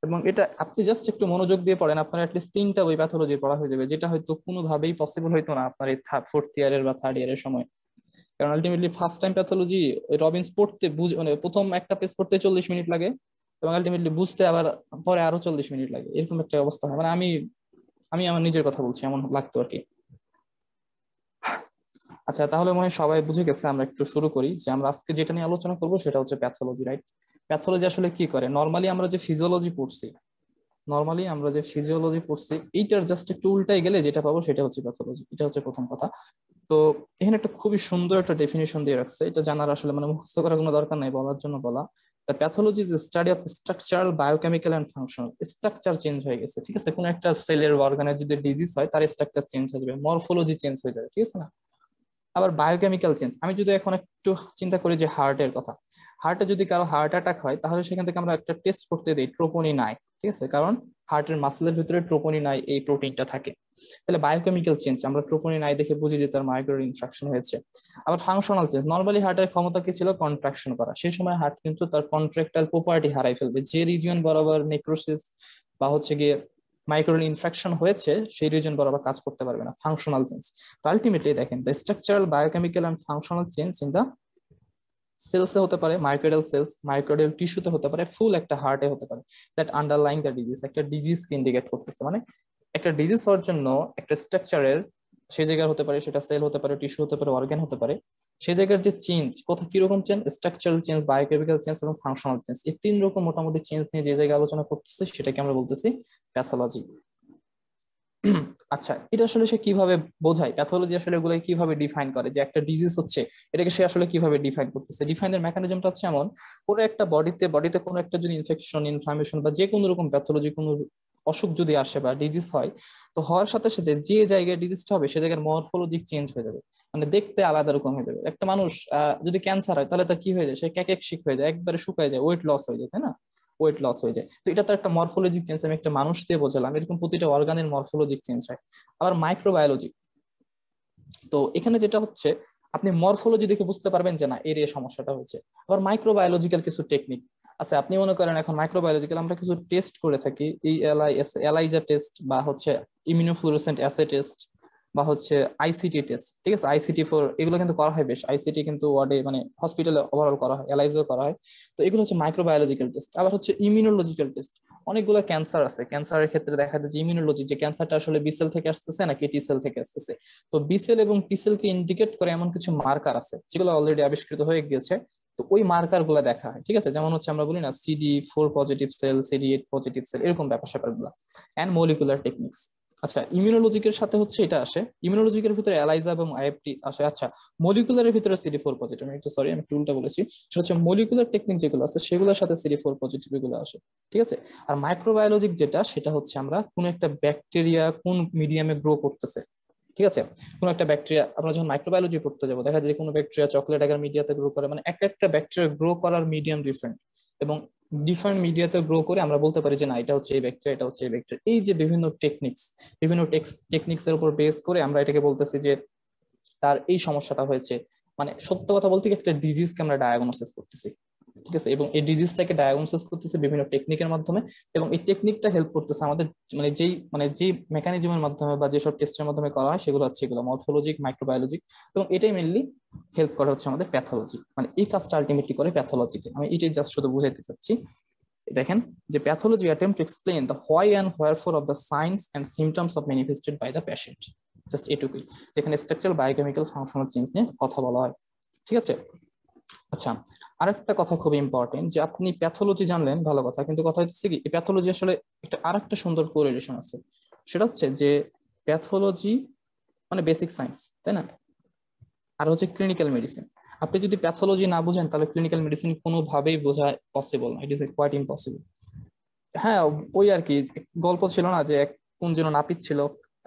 [SPEAKER 2] এবং এটা আপনি জাস্ট একটু মনোযোগ দিয়ে পড়েন, আপনার অ্যাটলিস্ট 3টা বই প্যাথোলজি পড়া হয়ে যাবে, যেটা হয়তো কোনোভাবেই পসিবল হইতো না আপনার এই 4th ইয়ারের বা 3rd ইয়ারের সময়। কারণ ultimately first time pathology Robbins পড়তে মানে প্রথম একটা পেজ পড়তে 40 মিনিট লাগে, এবং আলটিমেটলি বুঝতে আবার পরে আরো 40 মিনিট লাগে, এরকম একটা অবস্থা হয়। মানে আমি আমি আমার নিজের কথা বলছি, এমন লাগতো আর কি। আচ্ছা, তাহলে মনে হয় সবাই বুঝে গেছে, আমরা একটু শুরু করি। যে আমরা আজকে যেটা নিয়ে আলোচনা করবো সেটা হচ্ছে প্যাথোলজি, রাইট? প্যাথোলজি আসলে কি করে? নর্মালি আমরা যে ফিজিওলজি পড়ছি এইটার জাস্ট একটু উল্টাই গেলে যেটা পাবো সেটা হচ্ছে প্যাথোলজি। এটা হচ্ছে প্রথম কথা। তো এখানে একটা খুবই সুন্দর একটা ডেফিনিশন দিয়ে রাখছে, এটা জানার আসলে মানে মুখস্থ করার কোনো দরকার নাই, বলার জন্য বলা। The pathology is study of structural, biochemical and functional. Structure change হয়ে গেছে, ঠিক আছে? কোনো একটা সেলের অর্গানের যদি ডিজিজ হয় তার স্ট্রাকচার চেঞ্জ হয়ে যাবে, মরফোলজি চেঞ্জ হয়ে যাবে, ঠিক আছে না? আবার বায়োকেমিক্যাল চেঞ্জ, আমি যদি এখন একটু চিন্তা করি যে হার্টের কথা, হার্টে যদি কারো হার্ট অ্যাটাক হয় তাহলে সেখান থেকে আমরা একটা টেস্ট করতে দিই ট্রোপোনিন আই, ঠিক আছে? কারণ হার্টের মাসেলের ভিতরে ট্রোপোনিন আই এই প্রোটিনটা থাকে। তাহলে বায়োকেমিক্যাল চেঞ্জ, আমরা ট্রোপোনিন আই দেখে বুঝি যে তার মাইক্রো ইনফ্রাকশন হয়েছে। আবার ফাংশনাল চেঞ্জ, নর্মালি হার্টের ক্ষমতা কি ছিল? কন্ট্রাকশন করা। সেই সময় হার্ট কিন্তু তার কন্ট্রাক্টাইল প্রপার্টি হারাই ফেলবে, যে রিজিয়ন বরাবর নেক্রোসিস বা হচ্ছে গিয়ে মাইক্রো ইনফ্রাকশন হয়েছে সেই রিজন বরাবর কাজ করতে পারবে না। Functional change. তো আলটিমেটলি দেখেন, the structural, biochemical and functional change in the সেলসে হতে পারে, মাইক্রোডিয়াল সেলস, মাইক্রোডিয়াল টিস্যুতে হতে পারে, ফুল একটা হার্টে হতে পারে, দ্যাট আন্ডারলাইং দ্য ডিজিজ, একটা ডিজিজকে ইন্ডিকেট করতেছে। মানে একটা ডিজিজ হওয়ার জন্য একটা স্ট্রাকচারের, সেই জায়গার হতে পারে, সেটা সেল হতে পারে, টিস্যু হতে পারে, অর্গান হতে পারে, সেই জায়গার যে চেঞ্জ, কোথাও কিরকম change, structural change, biochemical change এবং ফাংশনাল চেঞ্জ, এই 3 রকম মোটামুটি চেঞ্জ নিয়ে যে জায়গায় আলোচনা করতেছে সেটাকে আমরা বলতেছি প্যাথোলজি। আচ্ছা, এটা আসলে সে কিভাবে বোঝায়? প্যাথোলজি আসলে এগুলো কিভাবে ডিফাইন করে যে একটা ডিজিজ হচ্ছে, এটাকে সে আসলে কিভাবে ডিফাইন করতেছে? ডিফাইনের মেকানিজমটা হচ্ছে এমন, কোনো একটা বডিতে কোনো একটা যদি ইনফেকশন, ইনফ্লামেশন বা যে কোনো রকম প্যাথোলজি, কোনো অসুখ যদি আসে বা ডিজিজ হয়, তো হওয়ার সাথে সাথে যে জায়গায় ডিজিজটা হবে সে জায়গার মরফোলজিক চেঞ্জ হয়ে যাবে, মানে দেখতে আলাদা রকম হয়ে যাবে। একটা মানুষ যদি ক্যান্সার হয় তাহলে তার কি হয়ে যায়? সে ক্যাকেকশিক হয়ে যায়, একবারে শুকায় যায়, ওয়েট লস হয়ে যায়, তাই না? ওয়েট লস হয়ে যায়। তো এটা তো একটা মরফোলজিক চেঞ্জ, আমি একটা মানুষ দিয়ে বোঝালাম, এরকম প্রতিটা অর্গানের মরফোলজিক চেঞ্জ হয়। আবার মাইক্রোবায়োলজি, তো এখানে যেটা হচ্ছে, আপনি মরফোলজি দেখে বুঝতে পারবেন যে না এর এই সমস্যাটা হচ্ছে। আবার মাইক্রোবায়োলজিক্যাল কিছু টেকনিক আচ্ছা, আপনি মনে করেন এখন মাইক্রোবায়োলজিক্যাল আমরা কিছু টেস্ট করে থাকি, এই এলাইজা টেস্ট বা হচ্ছে ইমিউনোফ্লুorescent অ্যাসে টেস্ট বা হচ্ছে আইসিটি টেস্ট, ঠিক আছে? আইসিটি ফর এগুলো কিন্তু করা হয় বেশ, আইসিটি কিন্তু ওয়ার্ডে মানে হসপিটালে ওভারঅল করা হয়, এলাইজাও করা হয়। তো এগুলো হচ্ছে মাইক্রোবায়োলজিক্যাল টেস্ট। আবার হচ্ছে ইমিউনোলজিক্যাল টেস্ট, অনেকগুলো ক্যান্সার আছে, ক্যান্সারের ক্ষেত্রে দেখা যায় যে ইমিউনোলজি, যে ক্যান্সারটা আসলে বি সেল থেকে আসতেছে নাকি টি সেল থেকে আসতেছে। তো বি সেল এবং টি সেলকে ইন্ডিকেট করে এমন কিছু মার্কার আছে যেগুলো অলরেডি আবিষ্কৃত হয়ে গিয়েছে। তো ওই মার্কার গুলা দেখা হয়, ঠিক আছে? যেমন হচ্ছে আমরা বলি না CD4 positive sell, CD8 positive sell, এরকম ব্যাপার স্যাপার গুলা। And molecular techniques. আচ্ছা, ইমিউনোলজিকের সাথে হচ্ছে এটা আসে, ইমিউনোলজিকের ভিতরে এলাইজা এবং আইএফটি আসে। আচ্ছা, মলিকুলারের ভিতরে CD4 পজিটিভ, আমি একটু সরি আমি টুলটা বলেছি, সেটা হচ্ছে মলিকুলার টেকনিক যেগুলো আছে সেগুলোর সাথে CD4 পজিটিভ এগুলো আসে, ঠিক আছে? আর মাইক্রোবায়োলজিক যেটা, সেটা হচ্ছে আমরা কোনো একটা ব্যাকটেরিয়া কোন মিডিয়ামে গ্রো করতেছে, ঠিক আছে? কোন একটা ব্যাকটেরিয়া, আমরা যখন মাইক্রোবায়োলজি পড়তে যাবো দেখা যায় যে কোনো ব্যাকটেরিয়া চকলেট আগার মিডিয়াতে গ্রো করে, মানে একটা ব্যাকটেরিয়া গ্রো করার মিডিয়াম ডিফারেন্ট, এবং ডিফারেন্ট মিডিয়াতে গ্রো করে আমরা বলতে পারি যে না এটা হচ্ছে এই ব্যাকটেরিয়া, এটা হচ্ছে এই ব্যাকটেরিয়া। এই যে বিভিন্ন টেকনিক্স এর উপর বেস করে আমরা এটাকে বলতেছি যে তার এই সমস্যাটা হয়েছে। মানে সত্য কথা বলতে কি, একটা ডিজিজকে আমরা ডায়াগনোসিস করতেছি, ঠিক আছে? এবং এই ডিজিজটাকে ডায়াগনোসিস করতেছে বিভিন্ন টেকনিকের মাধ্যমে, এবং এই টেকনিকটা হেল্প করতেছে আমাদের, যেই মেকানিজমের মাধ্যমে বা যেসব টেস্টের মাধ্যমে করা হয় সেগুলো হচ্ছে এগুলো মরফোলজিক, মাইক্রোবায়োলজিক, এবং এটাই মেনলি হেল্প করা হচ্ছে আমাদের প্যাথোলজি। মানে এই কাজটা আলটিমেটলি করে প্যাথোলজিতে, আমি এটাই জাস্ট শুধু বুঝাইতে চাচ্ছি। দেখেন যে pathology attempt to explain the why and wherefore of the signs and symptoms of manifested by the patient. Just এটুকুই, যেখানে স্ট্রাকচারাল, বায়োকেমিক্যাল, ফাংশনাল চেঞ্জ নিয়ে কথা বলা হয়, ঠিক আছে? আচ্ছা, আরেকটা কথা খুব ইম্পর্টেন্ট, যে আপনি প্যাথোলজি জানলেন ভালো কথা, কিন্তু কথা হচ্ছে কি, প্যাথোলজি আসলে একটা আরেকটা সুন্দর কোরিলেশন আছে, সেটা হচ্ছে যে প্যাথোলজি মানে বেসিক সায়েন্স, তাই না? আর হচ্ছে ক্লিনিক্যাল মেডিসিন। আপনি যদি প্যাথোলজি না বুঝেন তাহলে ক্লিনিক্যাল মেডিসিন কোনোভাবেই বোঝা পসিবল না, ইট ইজ কোয়াইট ইম্পসিবল। হ্যাঁ, ওই আর কি, গল্প ছিল না যে কোন যেন নাপিত ছিল,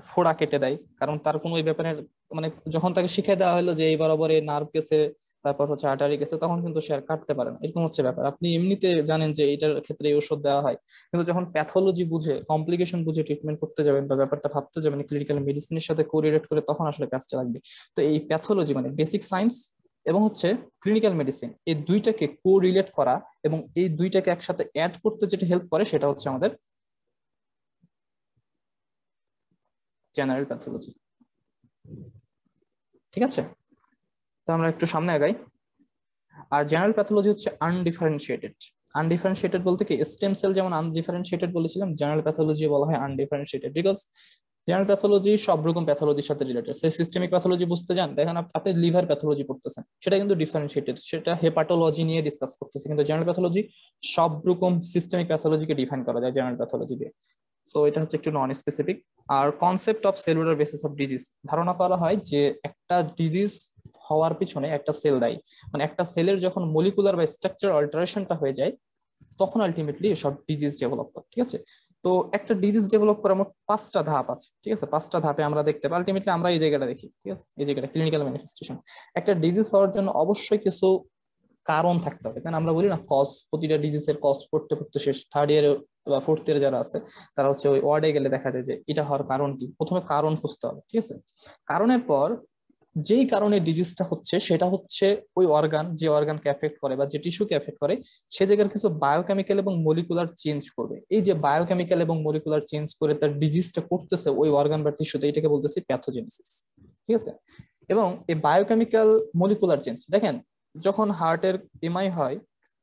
[SPEAKER 2] ফোড়া কেটে দেয়, কারণ তার কোনো ওই ব্যাপারে মানে যখন তাকে শিখে দেওয়া হলো যে এই বরাবর নার্ভ গেছে তারপর হচ্ছে আর্টারি গেছে, তখন কিন্তু সে আর কাটতে পারে না। এরকম হচ্ছে ব্যাপার। আপনি এমনিতে জানেন যে এটার ক্ষেত্রে এই ওষুধ দেওয়া হয়, কিন্তু যখন প্যাথোলজি বুঝে, কমপ্লিকেশন বুঝে ট্রিটমেন্ট করতে যাবেন বা ব্যাপারটা ভাবতে যাবেন ক্লিনিক্যাল মেডিসিনের সাথে কোরিলেট করে, তখন আসলে কাজটা লাগবে। তো এই প্যাথোলজি মানে বেসিক সায়েন্স এবং হচ্ছে ক্লিনিক্যাল মেডিসিন, এই দুইটাকে কোরিলেট করা এবং এই দুইটাকে একসাথে অ্যাড করতে যেটা হেল্প করে সেটা হচ্ছে আমাদের জেনারেল প্যাথোলজি। ঠিক আছে, তো আমরা একটু সামনে আগাই। আর জেনারেল প্যাথোলজি হচ্ছে আনডিফারেন্সিয়েটেড। আনডিফারেন্সিয়েটেড বলতে কি, স্টেম সেল যেমন আনডিফারেন্সিয়েটেড বলেছিলাম, জেনারেল প্যাথোলজি বলা হয় আনডিফারেন্সিয়েটেড, বিকজ জেনারেল প্যাথোলজি সব রকম প্যাথোলজির সাথে রিলেটেড। সেই সিস্টেমিক প্যাথোলজি বুঝতে যান, দেখেন আপনি লিভার প্যাথোলজি পড়তেছেন, সেটা কিন্তু ডিফারেন্সিয়েটেড, সেটা হেপাটোলজি নিয়ে ডিসকাস করতেছে। কিন্তু জেনারেল প্যাথোলজি সব রকম সিস্টেমিক প্যাথোলজিকে ডিফাইন করা যায় জেনারেল প্যাথোলজি দিয়ে। সো এটা হচ্ছে একটু নন স্পেসিফিক। আর concept of cellular basis of disease, ধারণা করা হয় যে একটা ডিজিজ হওয়ার পিছনে একটা সেল দায়ী। মানে একটা সেলের যখন মলিকুলার বা স্ট্রাকচার অল্টারেশনটা হয়ে যায়, তখন আলটিমেটলি এসব ডিজিজ ডেভেলপ করে। ঠিক আছে, তো একটা ডিজিজ ডেভেলপ করার মোট 5টা ধাপ আছে। ঠিক আছে, 5টা ধাপে আমরা দেখতে পাই, আলটিমেটলি আমরা এই জায়গাটা দেখি। ঠিক আছে, এই জায়গাটা ক্লিনিক্যাল ম্যানিফেস্টেশন। একটা ডিজিজ হওয়ার জন্য অবশ্যই কিছু কারণ থাকতে হবে, কারণ আমরা বলি না কজ, প্রতিটা ডিজিজের কজ পড়তে পড়তে শেষ। থার্ড ইয়ার বা ফোর্থ ইয়ারে যারা আছে তারা হচ্ছে ওই ওয়ার্ডে গেলে দেখা যায় যে এটা হওয়ার কারণ কি, প্রথমে কারণ খুঁজতে হবে। ঠিক আছে, কারণের পর যেই কারণে ডিজিজটা হচ্ছে সেটা হচ্ছে ওই অর্গান, যে অর্গানকে এফেক্ট করে বা যে টিস্যুকে এফেক্ট করে, সে জায়গার কিছু বায়োকেমিক্যাল এবং মলিকুলার চেঞ্জ করবে। এই যে বায়োকেমিক্যাল এবং মলিকুলার চেঞ্জ করে তার ডিজিজটা করতেছে ওই অর্গান বা টিস্যুতে, এটাকে বলতেছি প্যাথোজেনেসিস। ঠিক আছে, এবং এই বায়োকেমিক্যাল মলিকুলার চেঞ্জ দেখেন, যখন হার্টের এমআই হয়,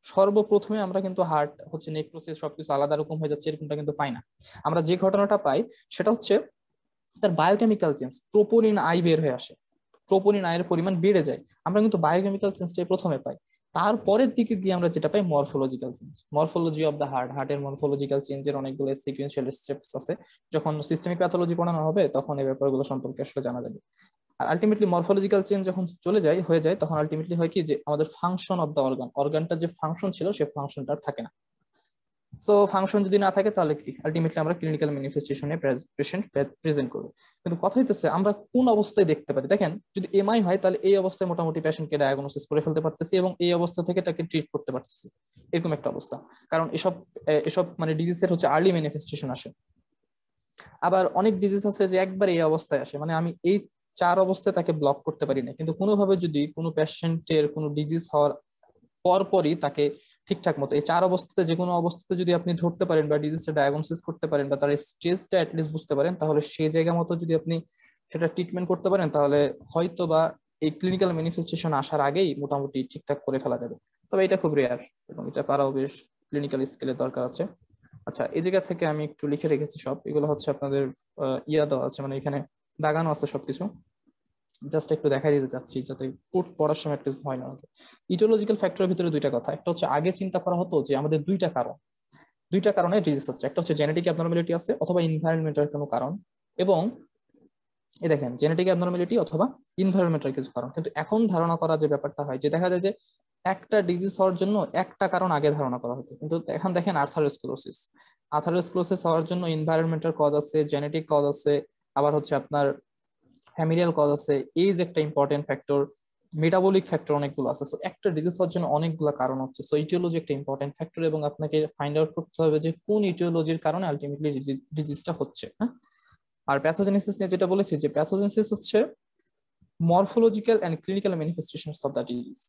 [SPEAKER 2] সর্বপ্রথমে আমরা কিন্তু হার্ট হচ্ছে নেক্রোসিস সবকিছু আলাদা রকম হয়ে যাচ্ছে এরকমটা কিন্তু পাই না। আমরা যে ঘটনাটা পাই সেটা হচ্ছে তার বায়োকেমিক্যাল চেঞ্জ, ট্রোপোনিন আই বের হয়ে আসে, ট্রোপোনিন আয়ের পরিমাণ বেড়ে যায়। আমরা কিন্তু বায়োকেমিক্যাল চেঞ্জটাই প্রথমে পাই। তারপরের দিকে গিয়ে আমরা যেটা পাই morphological change, morphology of the heart, হার্টের মরফোলজিক্যাল চেঞ্জের অনেকগুলো সিকুয়েন্সিয়াল স্টেপস আছে। যখন সিস্টেমিক প্যাথোলজি পড়ানো হবে তখন এই ব্যাপারগুলো সম্পর্কে আসলে জানা যাবে। আর আলটিমেটলি মরফোলজিক্যাল চেঞ্জ যখন চলে যায়, হয়ে যায়, তখন আলটিমেটলি হয় কি যে আমাদের ফাংশন অফ দ্য অর্গান, অর্গানটার যে ফাংশন ছিল সে ফাংশনটা থাকে না। সো ফাংশন যদি না থাকে তাহলে কি আলটিমেটলি আমরা ক্লিনিক্যাল ম্যানিফেস্টেশনে পেশেন্ট প্রেজেন্ট করবো। কিন্তু কথা হইতেছে আমরা কোন অবস্থায় দেখতে পারি। দেখেন, যদি এমআই হয় তাহলে এই অবস্থায় মোটামুটি পেশেন্টকে ডায়াগনোসিস করে ফেলতে পারতেছি এবং এই অবস্থা থেকে তাকে ট্রিট করতে পারতেছি, এরকম একটা অবস্থা। কারণ এসব এসব মানে ডিজিজের হচ্ছে আর্লি ম্যানিফেস্টেশন আসে। আবার অনেক ডিজিজ আছে যে একবার এই অবস্থায় আসে, মানে আমি এই 4 অবস্থায় তাকে ব্লক করতে পারি না, কিন্তু কোনোভাবে যদি কোনো পেশেন্টের কোনো ডিজিজ হওয়ার পরপরই তাকে ঠিকঠাক মতো এই 4 অবস্থাতে যে কোনো অবস্থাতে যদি আপনি ধরতে পারেন বা ডিজিজটা ডায়াগনোসিস করতে পারেন বা তার স্টেজটা অ্যাটলিস্ট বুঝতে পারেন, তাহলে সেই জায়গা মতো যদি আপনি সেটা ট্রিটমেন্ট করতে পারেন, তাহলে হয়তো বা এই ক্লিনিক্যাল ম্যানিফেস্টেশন আসার আগেই মোটামুটি ঠিকঠাক করে ফেলা যাবে। তবে এটা খুব রেয়ার এবং এটা পারাও বেশ ক্লিনিক্যাল স্কেলের দরকার আছে। আচ্ছা, এই জায়গা থেকে আমি একটু লিখে রেখেছি সব, এগুলো হচ্ছে আপনাদের ইয়া দেওয়া আছে, মানে এখানে দাগানো আছে সবকিছু। জাস্ট একটু দেখাই দিতে চাচ্ছি যাতে কোড পড়ার সময় একটু ভয় না লাগে। ইটিওলজিক্যাল ফ্যাক্টরের ভিতরে দুইটা কথা, একটা হচ্ছে আগে চিন্তা করা হতো যে আমাদের দুইটা কারণে ডিজিজ হচ্ছে, একটা হচ্ছে জেনেটিক অ্যাবনর্মালিটি আছে অথবা ইনভায়রনমেন্টাল কোনো কারণ, এবং এই দেখেন জেনেটিক অ্যাবনর্মালিটি অথবা ইনভায়রনমেন্টাল কিছু কারণ। কিন্তু এখন ধারণা করা যে ব্যাপারটা হয় যে দেখা যায় যে একটা ডিজিজ হওয়ার জন্য একটা কারণ আগে ধারণা করা হতো, কিন্তু এখন দেখেন আর্থারোস্ক্লেরোসিস, আর্থারোস্ক্লেরোসিস হওয়ার জন্য ইনভায়রনমেন্টাল কজ আছে, জেনেটিক কজ আছে, আবার হচ্ছে আপনার ফ্যামিলিয়াল কজ আছে, এইজ একটা ইম্পর্টেন্ট ফ্যাক্টর, মেটাবলিক ফ্যাক্টর অনেকগুলো আছে। সো একটা ডিজিজ হওয়ার জন্য অনেকগুলো কারণ হচ্ছে। সো ইটিওলজি একটা ইম্পর্টেন্ট ফ্যাক্টর এবং আপনাকে ফাইন্ড আউট করতে হবে যে কোন ইটিওলজির কারণে আলটিমেটলি ডিজিজটা হচ্ছে। হ্যাঁ, আর প্যাথোজেনেসিস নিয়ে যেটা বলেছি যে প্যাথোজেনেসিস হচ্ছে morphological and clinical manifestations of the disease,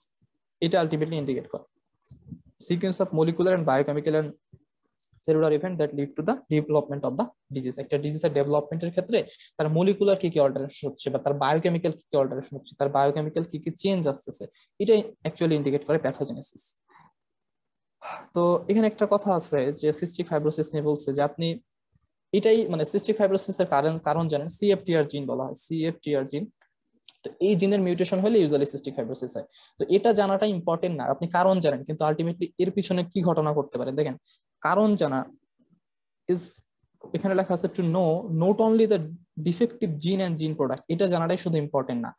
[SPEAKER 2] এটা আলটিমেটলি ইন্ডিকেট করে sequence of molecular and biochemical and cellular event that lead to the development of the disease. একটা ডিজিজের ডেভেলপমেন্টের ক্ষেত্রে তার মলিকুলার কি কি অল্টারেশন হচ্ছে বা তার বায়োকেমিক্যাল কি কি অল্টারেশন হচ্ছে, তার বায়োকেমিক্যাল কি কি চেঞ্জ আসতেছে, এটাই অ্যাকচুয়ালি ইন্ডিকেট করে প্যাথোজেনেসিস। তো এখানে একটা কথা আছে যে সিস্টিক ফাইব্রোসিস নিয়ে বলছে যে আপনি এটাই মানে সিস্টিক ফাইব্রোসিসের কারণ কারণ জানেন, সিএফটিআর জিন বলা হয়, সিএফটিআর জিন। তো এই জিনের মিউটেশন হলে ইউজুয়ালি সিস্টিক ফাইব্রোসিস হয়। তো এটা জানাটা ইম্পর্টেন্ট না, আপনি কারণ জানেন কিন্তু আলটিমেটলি এর পিছনে কি ঘটনা করতে পারে। দেখেন, কারণ জানা ইজ, এখানে লেখা আছে to know not only the defective জিন অ্যান্ড জিন প্রোডাক্ট, এটা জানাটাই শুধু ইম্পর্টেন্ট না,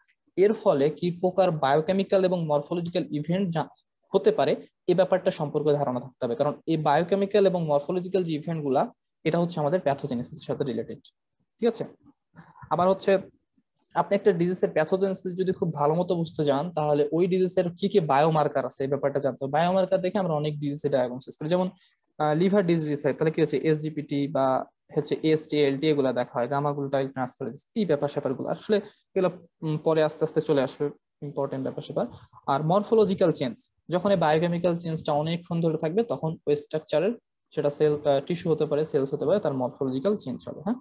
[SPEAKER 2] এর ফলে কি প্রকার বায়োকেমিক্যাল এবং মরফোলজিক্যাল ইভেন্ট হতে পারে এই ব্যাপারটা সম্পর্কে ধারণা থাকতে হবে। কারণ এই বায়োকেমিক্যাল এবং মরফোলজিক্যাল যে ইভেন্ট গুলা, এটা হচ্ছে আমাদের প্যাথোজেনেসিসের সাথে রিলেটেড। ঠিক আছে, আবার হচ্ছে আপনি একটা ডিজিজের প্যাথোজেনেসিস যদি খুব ভালো মতো বুঝতে যান, তাহলে ওই ডিজিজের কি কি বায়োমার্কার আছে এই ব্যাপারটা জানতে হবে। বায়োমার্কার দেখে আমরা অনেক ডিজিজের ডায়াগনোসিস করি। যেমন লিভার ডিজিজ হয়, তাহলে কি হচ্ছে এসজিপিটি বা হচ্ছে এসটি এলটি এগুলো দেখা হয়, গামা গ্লুটাইল ট্রান্সফারেজ, এই ব্যাপার স্যাপারগুলো আসলে এগুলো পরে আস্তে আস্তে চলে আসবে, ইম্পর্টেন্ট ব্যাপার স্যাপার। আর মরফোলজিক্যাল চেঞ্জ, যখন এই বায়োকেমিক্যাল চেঞ্জটা অনেকক্ষণ ধরে থাকবে তখন ওই স্ট্রাকচারের, সেটা সেল টিস্যু হতে পারে, সেলস হতে পারে, তার মরফোলজিক্যাল চেঞ্জ হবে। হ্যাঁ,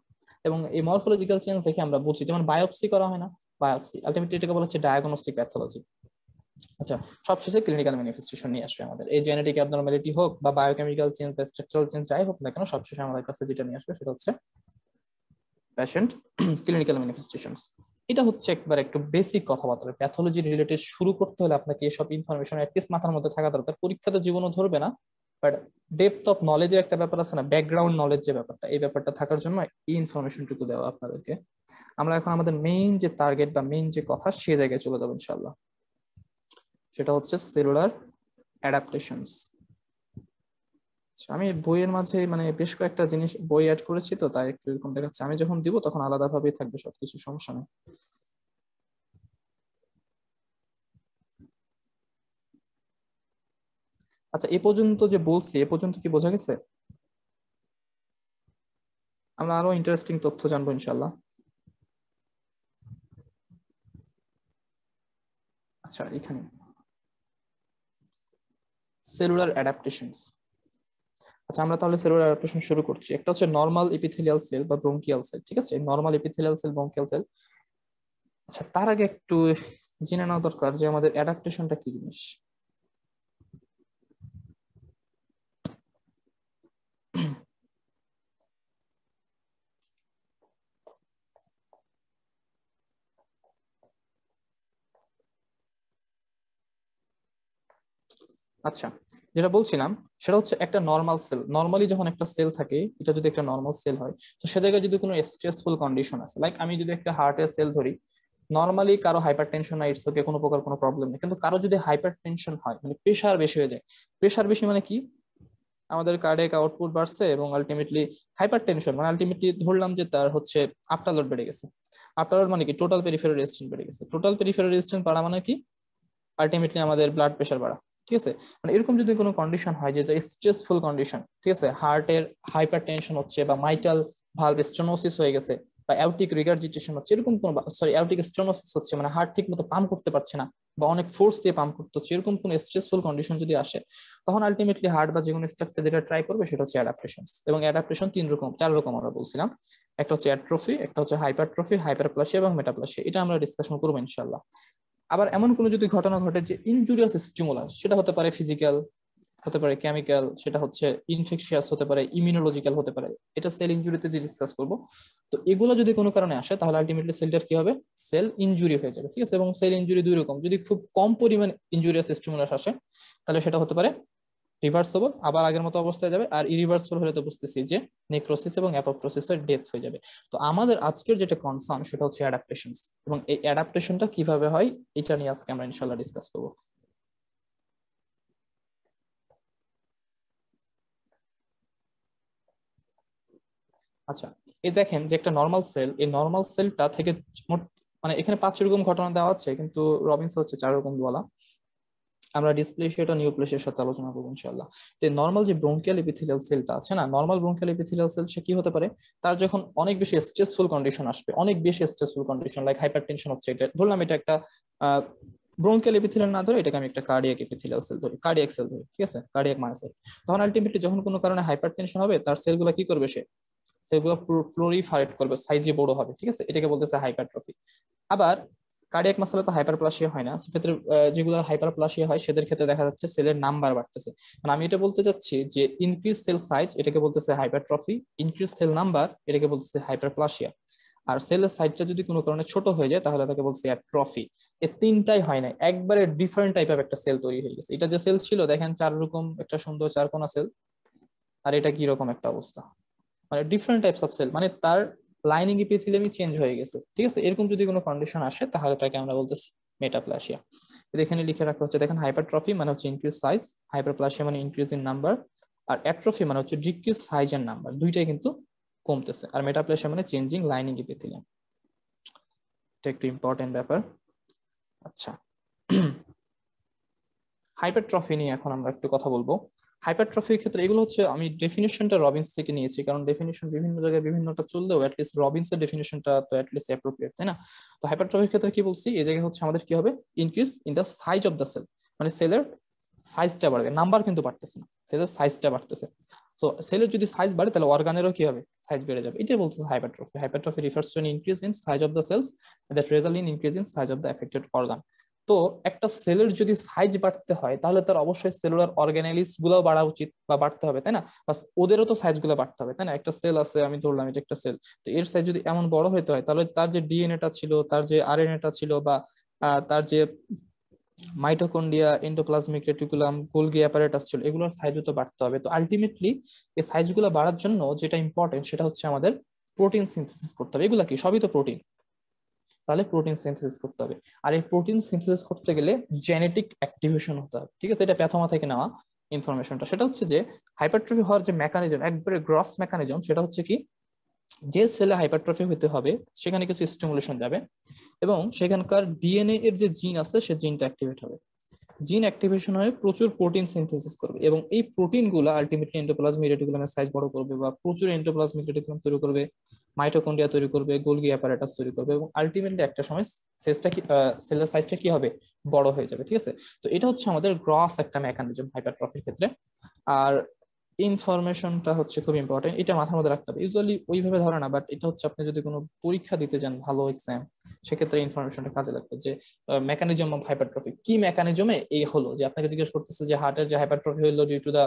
[SPEAKER 2] এবং এই মরফোলজিক্যাল চেঞ্জ দেখে আমরা বুঝি, যেমন বায়োপসি করা হয় না, বায়োপসি আলটিমেটলি এটাকে বলা হচ্ছে ডায়াগনস্টিক প্যাথোলজি। আচ্ছা, সবশেষে ক্লিনিক্যাল ম্যানিফেস্টেশন নিয়ে আসবে আমাদের, এই জেনেটিক অ্যাবনরমালিটি হোক বা বায়োকেমিক্যাল চেঞ্জ বা স্ট্রাকচারাল চেঞ্জ যাই হোক না কেন, সবশেষে আমাদের কাছে যেটা নিয়ে আসবে সেটা হচ্ছে পেশেন্ট ক্লিনিক্যাল ম্যানিফেস্টেশনস। এটা হচ্ছে একবার একটু বেসিক কথাবার্তা। প্যাথোলজি রিলেটেড শুরু করতে হলে আপনাকে এসব ইনফরমেশন অ্যাটলিস্ট মাথার মধ্যে থাকা দরকার। পরীক্ষাতে জীবনও ধরবে না, বাট ডেপথ অফ নলেজের একটা ব্যাপার আছে না, ব্যাকগ্রাউন্ড নলেজ যে ব্যাপারটা, এই ব্যাপারটা থাকার জন্য এই ইনফরমেশনটুকু দেওয়া আপনাদেরকে। আমরা এখন আমাদের মেইন যে টার্গেট বা মেইন যে কথা সে জায়গায় চলে যাবো ইনশাআল্লাহ, সেটা হচ্ছে সেলুলার অ্যাডাপ্টেশনস। আমি বইয়ের মাঝে মানে বেশ কয়েকটা জিনিস বই অ্যাড করেছি, তো তাই একটু এরকম দেখাচ্ছে। আমি যখন দিব তখন আলাদাভাবেই থাকবে সবকিছু, সমস্যা নেই। আচ্ছা, এ পর্যন্ত যে বলছি, এ পর্যন্ত কি বোঝা গেছে? আমরা আরো ইন্টারেস্টিং তথ্য জানবো ইনশাল্লাহ। আচ্ছা, এখানে সেলুলার অ্যাডাপ্টেশনস। আচ্ছা, আমরা তাহলে সেলুলার অ্যাডাপ্টেশন শুরু করছি। একটা হচ্ছে নর্মাল এপিথেলিয়াল সেল বা ব্রোঙ্কিয়াল সেল, ঠিক আছে? Normal epithelial cell, bronchial cell. আচ্ছা, তার আগে একটু জেনে নেওয়া দরকার যে আমাদের অ্যাডাপ্টেশনটা কি জিনিস। আচ্ছা, যেটা বলছিলাম সেটা হচ্ছে একটা নর্মাল সেল, নর্মালি যখন একটা সেল থাকে, এটা যদি একটা নর্মাল সেল হয়, তো সে জায়গায় যদি কোনো স্ট্রেসফুল কন্ডিশন আছে, লাইক আমি যদি একটা হার্টের সেল ধরি, নর্মালি কারো হাইপার টেনশন নাই, ইটস ওকে, কোনো প্রকার কোনো প্রবলেম নেই। কিন্তু কারো যদি হাইপার টেনশন হয়, মানে প্রেশার বেশি হয়ে যায়, প্রেশার বেশি মানে কি, আমাদের কার্ডিয়াক আউটপুট বাড়ছে এবং আলটিমেটলি হাইপার টেনশন মানে আলটিমেটলি ধরলাম যে তার হচ্ছে আফটার লোড বেড়ে গেছে। আফটার লোড মানে কি, টোটাল পেরিফেরাল রেজিস্ট্যান্স বেড়ে গেছে। টোটাল পেরিফেরাল রেজিস্ট্যান্স বাড়া মানে কি, আলটিমেটলি আমাদের ব্লাড প্রেশার বাড়া। ঠিক আছে, মানে এরকম যদি কোনো কন্ডিশন হয় যে স্ট্রেসফুল কন্ডিশন, ঠিক আছে, হার্টের হাইপার টেনশন হচ্ছে বা মাইটাল ভালভ স্টেনোসিস হয়ে গেছে বা অ্যাওটিক রিগার্জিটেশন হচ্ছে, এরকম কোনো, সরি অ্যাওটিক স্টেনোসিস হচ্ছে, মানে হার্ট ঠিক মতো পাম্প করতে পারছে না বা অনেক ফোর্স দিয়ে পাম্প করতে হচ্ছে, এরকম কোনো স্ট্রেসফুল কন্ডিশন যদি আসে, তখন আলটিমেটলি হার্ট বা যে কোনো স্ট্রাকচার যেটা ট্রাই করবে সেটা হচ্ছে অ্যাডাপ্টেশন। এবং অ্যাডাপ্টেশন চার রকম আমরা বলছিলাম। একটা হচ্ছে অ্যাট্রফি, একটা হচ্ছে হাইপারট্রফি, হাইপারপ্লাসিয়া এবং মেটাপ্লাসিয়া। এটা আমরা ডিসকাশন করবো ইনশাল্লাহ। আবার এমন কোনো যদি ঘটনা ঘটে যে ইনজুরিয়াস স্টিমুলাস, সেটা হতে পারে ফিজিক্যাল, হতে পারে কেমিক্যাল, সেটা হচ্ছে ইনফেকশিয়াস হতে পারে, ইমিউনোলজিক্যাল হতে পারে, এটা সেল ইনজুরিতে যে ডিসকাস করবো। তো এগুলো যদি কোনো কারণে আসে তাহলে আলটিমেটলি সেলটার কি হবে, সেল ইনজুরি হয়ে যাবে। ঠিক আছে, এবং সেল ইনজুরি দুই রকম, যদি খুব কম পরিমাণ ইনজুরিয়াস স্টিমুলাস আসে তাহলে সেটা হতে পারে রিভার্সেবল, আবার আগের মতো অবস্থায় যাবে। আর ইরিভার্সেবল হলে তো বুঝতেছি যে নেক্রোসিস এবং অ্যাপোপ্টোসিসের ডেথ হয়ে যাবে। তো আমাদের আজকের যেটা কনসার্ন সেটা হচ্ছে অ্যাডাপ্টেশনস, এবং এই অ্যাডাপ্টেশনটা কিভাবে হয় এটা নিয়ে আজকে আমরা ইনশাআল্লাহ ডিসকাস করবো। আচ্ছা, এই দেখেন যে একটা নর্মাল সেল, এই নর্মাল সেলটা থেকে মোট, মানে এখানে 5 রকম ঘটনা দেওয়া আছে, কিন্তু রবিনস হচ্ছে 4 রকম বলা। আমরা ডিসপ্লেসিয়াটা নিউপ্লেসিয়ার সাথে আলোচনা করবো ইনশাআল্লাহ। তো নর্মাল যে ব্রোঙ্কিয়াল এপিথেলিয়াল সেলটা আছে না, নর্মাল ব্রোঙ্কিয়াল এপিথেলিয়াল সেল সে কি হতে পারে, তার যখন অনেক বেশি স্ট্রেসফুল কন্ডিশন আসবে, অনেক বেশি stressful condition like hyper tension হচ্ছে, এটা ধরলাম এটা একটা ব্রোঙ্কিয়াল এপিথেলিয়াল না ধরে এটাকে আমি একটা কার্ডিয়াক এপিথেলিয়াল সেল ধরি, কার্ডিয়াক সেল ধরি, ঠিক আছে, কার্ডিয়াক মায়োসাইট। তখন আলটিমেটলি যখন কোনো কারণে হাইপার টেনশন হবে, তার সেলগুলো কি করবে, সেগুলো প্রলিফারেট করবে, সাইজে বড় হবে। ঠিক আছে, এটাকে বলতেছে হাইপারট্রফি। আবার কার্ডিয়াক মাসলে তো হাইপারপ্লাসিয়া হয় না, সেক্ষেত্রে যেগুলো হাইপারপ্লাসিয়া হয় সেদের ক্ষেত্রে দেখা যাচ্ছে সেলের নাম্বার বাড়তেছে। মানে আমি এটা বলতে চাচ্ছি যে ইনক্রিজ সেল সাইজ এটাকে বলতেছে হাইপারট্রফি, ইনক্রিজ সেল নাম্বার এটাকে বলতেছে হাইপারপ্লাসিয়া। আর সেলের সাইজটা যদি কোনো কারণে ছোট হয়ে যায় তাহলে তাকে বলছে অ্যাট্রফি। এই তিনটাই হয় না, একবারে ডিফারেন্ট টাইপ অফ একটা সেল তৈরি হয়ে গেছে। এটা যে সেল ছিল দেখেন 4 রকম একটা সুন্দর 4 কোনা সেল, আর এটা কি রকম একটা অবস্থা, মানে ডিফারেন্ট টাইপস অফ সেল, মানে তার লাইনিং এপিথেলিয়ামই চেঞ্জ হয়ে গেছে। ঠিক আছে, এরকম যদি কোনো কন্ডিশন আসে তাহলে তাকে আমরা বলতেছি মেটাপ্লাসিয়া। এখানে লিখে রাখা হচ্ছে, দেখেন হাইপারট্রফি মানে হচ্ছে ইনক্রিজ সাইজ, হাইপারপ্লাসিয়া মানে ইনক্রিজ ইন নাম্বার, আর অ্যাট্রফি মানে হচ্ছে ডিক্রিজ সাইজ এন্ড নাম্বার, দুইটাই কিন্তু কমতেছে। আর মেটাপ্লাসিয়া মানে চেঞ্জিং লাইনিং এপিথেলিয়াম। এটা একটু ইম্পর্টেন্ট ব্যাপার। আচ্ছা, হাইপারট্রফি নিয়ে এখন আমরা একটু কথা বলবো। হাইপারট্রফির ক্ষেত্রে এগুলো হচ্ছে আমি ডেফিনিশনটা রবিন্স থেকে নিয়েছি, কারণ ডেফিনিশন বিভিন্ন জায়গায় বিভিন্নটা চললেও অ্যাটলিস্ট রবিন্সের ডেফিনিশনটা তো অ্যাটলিস্ট অ্যাপ্রোপ্রিয়েট, তাই না? তো হাইপারট্রফির ক্ষেত্রে কি বলছি, এই জায়গায় হচ্ছে আমাদের কি হবে, increase in the size of the cell, মানে সেলের সাইজটা বাড়বে, নাম্বার কিন্তু বাড়তেছে না, সেলের সাইজটা বাড়তেছে। তো সেলের যদি সাইজ বাড়ে তাহলে অর্গানেরও কি হবে, সাইজ বেড়ে যাবে, এটাই বলতেছে hypertrophy. Hypertrophy refers to an increase in size of the cells that result in increase in size of the affected organ। তো একটা সেলের যদি সাইজ বাড়তে হয় তাহলে তার অবশ্যই সেলুলার অর্গানেলিস গুলো বাড়া উচিত বা বাড়তে হবে, তাই না? বাস ওদেরও তো সাইজ গুলো বাড়তে হবে, তাই না? একটা সেল আছে, আমি ধরলাম এটা একটা সেল, তো এর সাইজ যদি এমন বড় হতে হয় তাহলে তার যে ডিএনএটা ছিল, তার যে আরএনএটা ছিল, বা তার যে mitochondria, endoplasmic reticulum, Golgi apparatus ছিল, এগুলোর সাইজও তো বাড়তে হবে। তো আলটিমেটলি এই সাইজগুলো বাড়ার জন্য যেটা ইম্পর্টেন্ট সেটা হচ্ছে আমাদের প্রোটিন সিনথেসিস করতে হবে। এগুলা কি, সবই তো প্রোটিন, তাহলে প্রোটিন সিনথেসিস করতে হবে। আর এই প্রোটিন সিনথেসিস করতে গেলে জেনেটিক অ্যাক্টিভেশন হতে হবে, ঠিক আছে? এটা প্যাথোমা থেকে নেওয়া ইনফরমেশনটা। সেটা হচ্ছে যে হাইপারট্রফি হওয়ার যে মেকানিজম, একবারে গ্রস মেকানিজম, সেটা হচ্ছে কি, যে সেলে হাইপারট্রফি হতে হবে সেখানে কিছু স্টিমুলেশন যাবে এবং সেখানকার ডিএনএ এর যে জিন আছে সে জিনটা অ্যাক্টিভেট হবে। জিন অ্যাক্টিভেশন হয়ে প্রচুর প্রোটিন সিনথেসিস করবে এবং এই প্রোটিনগুলো আলটিমেটলি এন্ডোপ্লাজমিক রেটিকুলামের সাইজ বড় করবে বা প্রচুর এন্ডোপ্লাজমিক রেটিকুলাম তৈরি করবে, মাইটোকন্ড্রিয়া তৈরি করবে, গোলগি অ্যাপারেটাস তৈরি করবে এবং আলটিমেটলি একটা সময় সেলটা কি, সেলের সাইজটা কি হবে, বড় হয়ে যাবে, ঠিক আছে? তো এটা হচ্ছে আমাদের গ্রস একটা মেকানিজম হাইপারট্রফির ক্ষেত্রে। আর ইনফরমেশনটা হচ্ছে খুব ইম্পর্টেন্ট, এটা মাথার মধ্যে রাখতে হবে। ইউজুয়ালি ওইভাবে ধরে না, বাট এটা হচ্ছে আপনি যদি কোনো পরীক্ষা দিতে যান, ভালো এক্সাম, সেক্ষেত্রে ইনফরমেশনটা কাজে লাগবে। যে মেকানিজম অফ হাইপারট্রফি, কি মেকানিজমে এই হলো, যে আপনাকে জিজ্ঞেস করতেছে যে হার্টের যে হাইপারট্রফি হলো ডিউ টু দা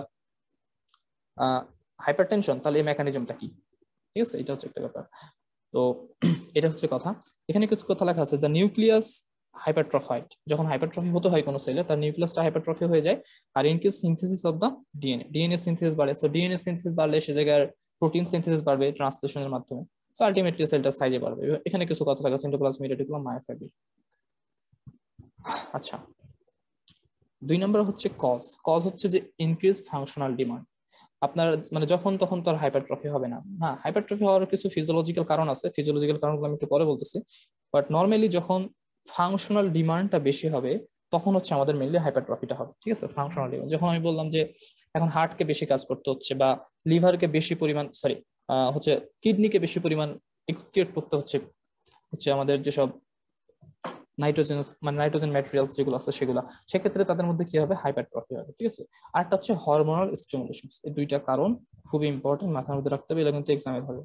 [SPEAKER 2] হাইপারটেনশন, তাহলে এই মেকানিজমটা কি, ঠিক আছে? এটা হচ্ছে একটা ব্যাপার। তো এটা হচ্ছে কথা। এখানে কিছু কথা লেখা আছে, দ্য নিউক্লিয়াস হাইপারট্রফাইড, যখন হাইপারট্রফি হতে হয় কোনো সেলে, তার নিউক্লিয়াসটা হাইপারট্রফি হয়ে যায় আর increase synthesis of the DNA, DNA synthesis বাড়ে। সো ডিএনএ সিনথেসিস বাড়লে সে জায়গার প্রোটিন সিনথেসিস বাড়বে ট্রান্সলেশনের মাধ্যমে। সো আলটিমেটলি সেলটা সাইজে বাড়বে। এখানে কিছু কথা লেখা আছে, এন্ডোপ্লাজমিক রেটিকুলাম, মায়োফাইব্রিল। আচ্ছা, 2 নম্বর হচ্ছে কজ। কজ হচ্ছে যে ইনক্রিজ ফাংশনাল ডিমান্ড। আপনার মানে যখন তখন তো আর হাইপারট্রফি হবে না। হ্যাঁ, হাইপারট্রফি হওয়ার কিছু ফিজিওলজিক্যাল কারণ আছে, ফিজিওলজিক্যাল কারণগুলো আমি একটু পরে বলতেছি। বাট নর্মালি যখন ফাংশনাল ডিমান্ডটা বেশি হবে তখন হচ্ছে আমাদের মেইনলি হাইপারট্রফিটা হবে, ঠিক আছে? ফাংশনাল ডিমান্ড, যখন আমি বললাম যে এখন হার্টকে বেশি কাজ করতে হচ্ছে বা লিভারকে বেশি পরিমাণ, সরি হচ্ছে কিডনিকে বেশি পরিমাণ এক্সক্রিয়েট করতে হচ্ছে, হচ্ছে আমাদের যেসব নাইট্রোজেন, মানে নাইট্রোজেন ম্যাটেরিয়ালস যেগুলো আছে সেগুলো, সেক্ষেত্রে তাদের মধ্যে কি হবে, হাইপারট্রফি হবে, ঠিক আছে? আরেকটা হচ্ছে হরমোনাল স্টিমুলেশন। এই দুইটা কারণ খুবই ইম্পর্টেন্ট, মাথার মধ্যে রাখতে হবে, এটা কিন্তু এক্সামে ধরে,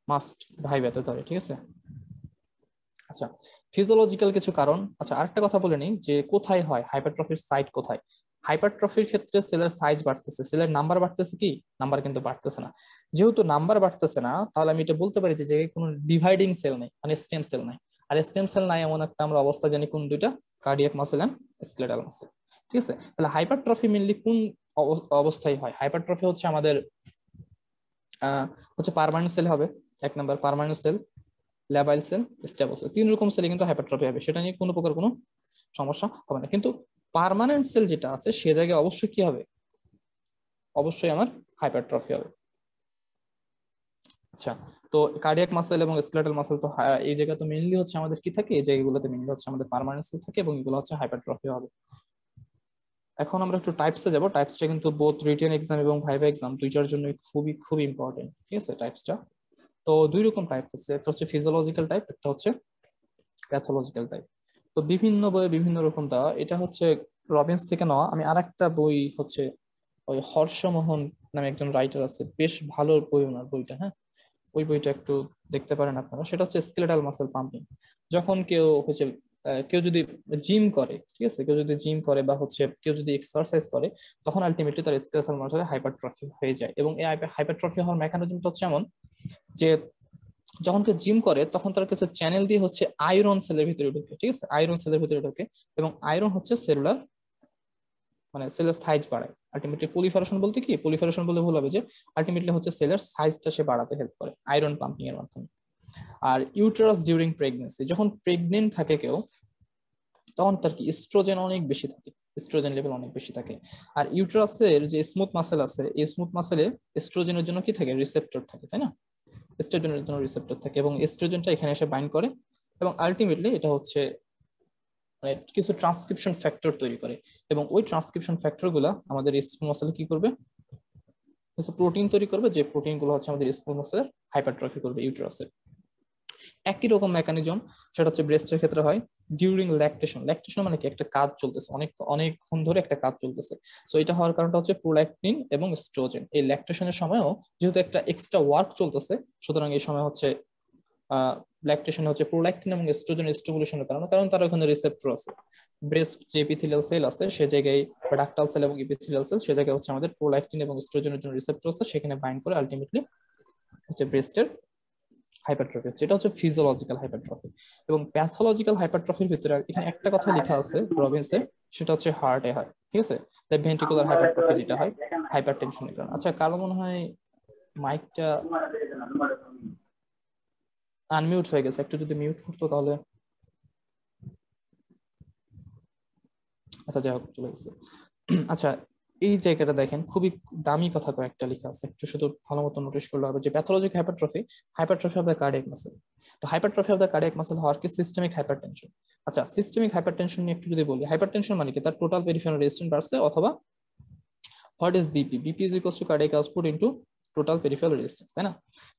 [SPEAKER 2] মাস্ট ভাইভাতে ধরে, ঠিক আছে? আচ্ছা, ফিজিওলজিক্যাল কিছু কারণ। আচ্ছা, আরেকটা কথা বলে নিই যে কোথায় হয় হাইপারট্রফির সাইট কোথায়। হাইপারট্রফির ক্ষেত্রে সেলের সাইজ বাড়তেছে, সেলের নাম্বার বাড়তেছে, কি নাম্বার কিন্তু বাড়তেছে না। যেহেতু নাম্বার বাড়তেছে না, তাহলে আমি এটা বলতে পারি যে জায়গায় কোনো ডিভাইডিং সেল নেই, মানে স্টেম সেল নাই। আর স্টেম সেল নাই এমন একটা আমরা অবস্থা জানি কোন দুইটা, cardiac muscle and skeletal muscle, ঠিক আছে? তাহলে হাইপারট্রফি মেইনলি কোন অবস্থায় হয়? হাইপারট্রফি হচ্ছে আমাদের হচ্ছে পার্মানেন্ট সেল হবে, 1 number permanent cell, labile cell, stable cell, 3 রকম সেলে কিন্তু হাইপারট্রফি হবে, সেটা নিয়ে কোনো প্রকার কোনো সমস্যা হবে না। কিন্তু পার্মানেন্ট সেল যেটা আছে সে জায়গায় অবশ্যই কি হবে, অবশ্যই আমার হাইপারট্রফি হবে। আচ্ছা, তো কার্ডিয়াক মাসেল এবং স্কেলেটাল মাসেল তো এই জায়গা তো মেইনলি হচ্ছে আমাদের কি থাকে, এই জায়গাগুলোতে মেইনলি হচ্ছে আমাদের পার্মানেন্ট সেল থাকে এবং এগুলো হচ্ছে হাইপারট্রফি হবে। এখন আমরা একটু টাইপসে যাব। টাইপসটা কিন্তু বোথ রিটেন এক্সাম এবং ভাইভা এক্সাম দুইটার জন্য খুবই খুবই ইম্পর্টেন্ট, ঠিক আছে? টাইপসটা তো 2 রকম টাইপস আছে, একটা হচ্ছে ফিজিওলজিক্যাল টাইপ, একটা হচ্ছে প্যাথোলজিক্যাল টাইপ। তো বিভিন্ন বইয়ে বিভিন্ন রকম দেওয়া, এটা হচ্ছে রবিন্স থেকে নেওয়া। আমি আরেকটা বই হচ্ছে, ওই হর্ষমোহন নামে একজন রাইটার আছে, বেশ ভালো বই ওনার বইটা, হ্যাঁ, ওই বইটা একটু দেখতে পারেন আপনারা। সেটা হচ্ছে স্কেলেটাল মাসেল পাম্পিং। যখন কেউ হচ্ছে কেউ যদি জিম করে, ঠিক আছে, কেউ যদি জিম করে বা হচ্ছে কেউ যদি এক্সারসাইজ করে, তখন আলটিমেটলি তার স্কেলেটাল মাসেল হাইপারট্রফি হয়ে যায়। এবং এই হাইপারট্রফি হওয়ার মেকানিজমটা হচ্ছে এমন যে যখন কেউ জিম করে তখন তার কিছু চ্যানেল দিয়ে হচ্ছে আয়রন সেলের ভিতরে ঢুকে, ঠিক আছে? আয়রন সেলের ভিতরে ঢুকে এবং আয়রন হচ্ছে সেলুলার, মানে সেলের সাইজ বাড়ায়। আলটিমেটলি পলিফারেশন বলতে কি, পলিফারেশন বলে ভুল হবে, যে আলটিমেটলি হচ্ছে সেলের সাইজটা সে বাড়াতে হেল্প করে আয়রন পাম্পিং এর মাধ্যমে। আর ইউটেরাস ডিউরিং প্রেগনেন্সি, যখন প্রেগনেন্ট থাকে কেউ তখন তার কি ইস্ট্রোজেন অনেক বেশি থাকে, ইস্ট্রোজেন লেভেল অনেক বেশি থাকে। আর ইউটেরাসের যে স্মুথ মাসেল আছে, এই স্মুথ মাসেলে এস্ট্রোজেনের জন্য কি থাকে, রিসেপ্টর থাকে, তাই না? এস্ট্রোজেনের জন্য রিসেপ্টর থাকে এবং এস্ট্রোজেনটা এখানে এসে বাইন্ড করে এবং আলটিমেটলি এটা হচ্ছে মানে কিছু ট্রান্সক্রিপশন ফ্যাক্টর তৈরি করে, এবং ওই ট্রান্সক্রিপশন ফ্যাক্টর গুলা আমাদের স্মুথ মাসেল কি করবে, কিছু প্রোটিন তৈরি করবে, যে প্রোটিন গুলো হচ্ছে আমাদের স্মুথ মাসেলের হাইপারট্রফি করবে ইউটেরাসের। একই রকম মেকানিজম সেটা হচ্ছে ব্রেস্টের ক্ষেত্রে হয় ডিউরিং ল্যাকটেশন। ল্যাকটেশন মানে কি, একটা কাজ চলতেছে, অনেকক্ষণ ধরে একটা কাজ চলতেছে। সো এটা হওয়ার কারণটা হচ্ছে প্রোল্যাকটিন এবং এস্ট্রোজেন, এই ল্যাকটেশনের সময়ও যেহেতু একটা এক্সট্রা ওয়ার্ক চলতেছে, সুতরাং এই সময় হচ্ছে ল্যাকটেশন হচ্ছে প্রোল্যাকটিন এবং এস্ট্রোজেন স্টিমুলেশনের কারণে, কারণ তার ওখানে রিসেপ্টর আছে। ব্রেস্ট যে এপিথেলিয়াল সেল আছে সে জায়গায়, ডাক্টাল সেল এবং এপিথেলিয়াল সেল সে জায়গায় হচ্ছে আমাদের প্রোল্যাকটিন এবং এস্ট্রোজেনের জন্য রিসেপ্টর আছে, সেখানে বাইন্ড করে আলটিমেটলি হচ্ছে ব্রেস্টের হাইপারট্রফি হচ্ছে। এটা হচ্ছে ফিজিওলজিক্যাল হাইপারট্রফি। এবং প্যাথোলজিক্যাল হাইপারট্রফির ভিতরে এখানে একটা কথা লেখা আছে রবিনসে, সেটা হচ্ছে হার্টে হয়, ঠিক আছে। ভেন্ট্রিকুলার হাইপারট্রফি যেটা হয় হাইপারটেনশনের কারণে। আচ্ছা, কারো মনে হয় মাইকটা আনমিউট হয়ে গেছে, একটু যদি মিউট করতো তাহলে। আচ্ছা, যাই হোক, চলে গেছে। আচ্ছা, এই জায়গাটা দেখেন, খুবই দামি কথা কয়েকটা লেখা আছে, একটু শুধু ভালো মতো নোটিস করলে হবে যে pathologic hypertrophy, hypertrophy of the cardiac muscle. তো hypertrophy of the cardiac muscle হওয়ার কি সিস্টেমিক হাইপারটেনশন। আচ্ছা, সিস্টেমিক হাইপারটেনশন নিয়ে একটু যদি বলি, হাইপারটেনশন মানে কি, তার টোটাল পেরিফেরাল রেজিস্ট্যান্স বাড়ছে, অথবা what is BP, BP is equals to cardiac output into total peripheral resistance, তাই না।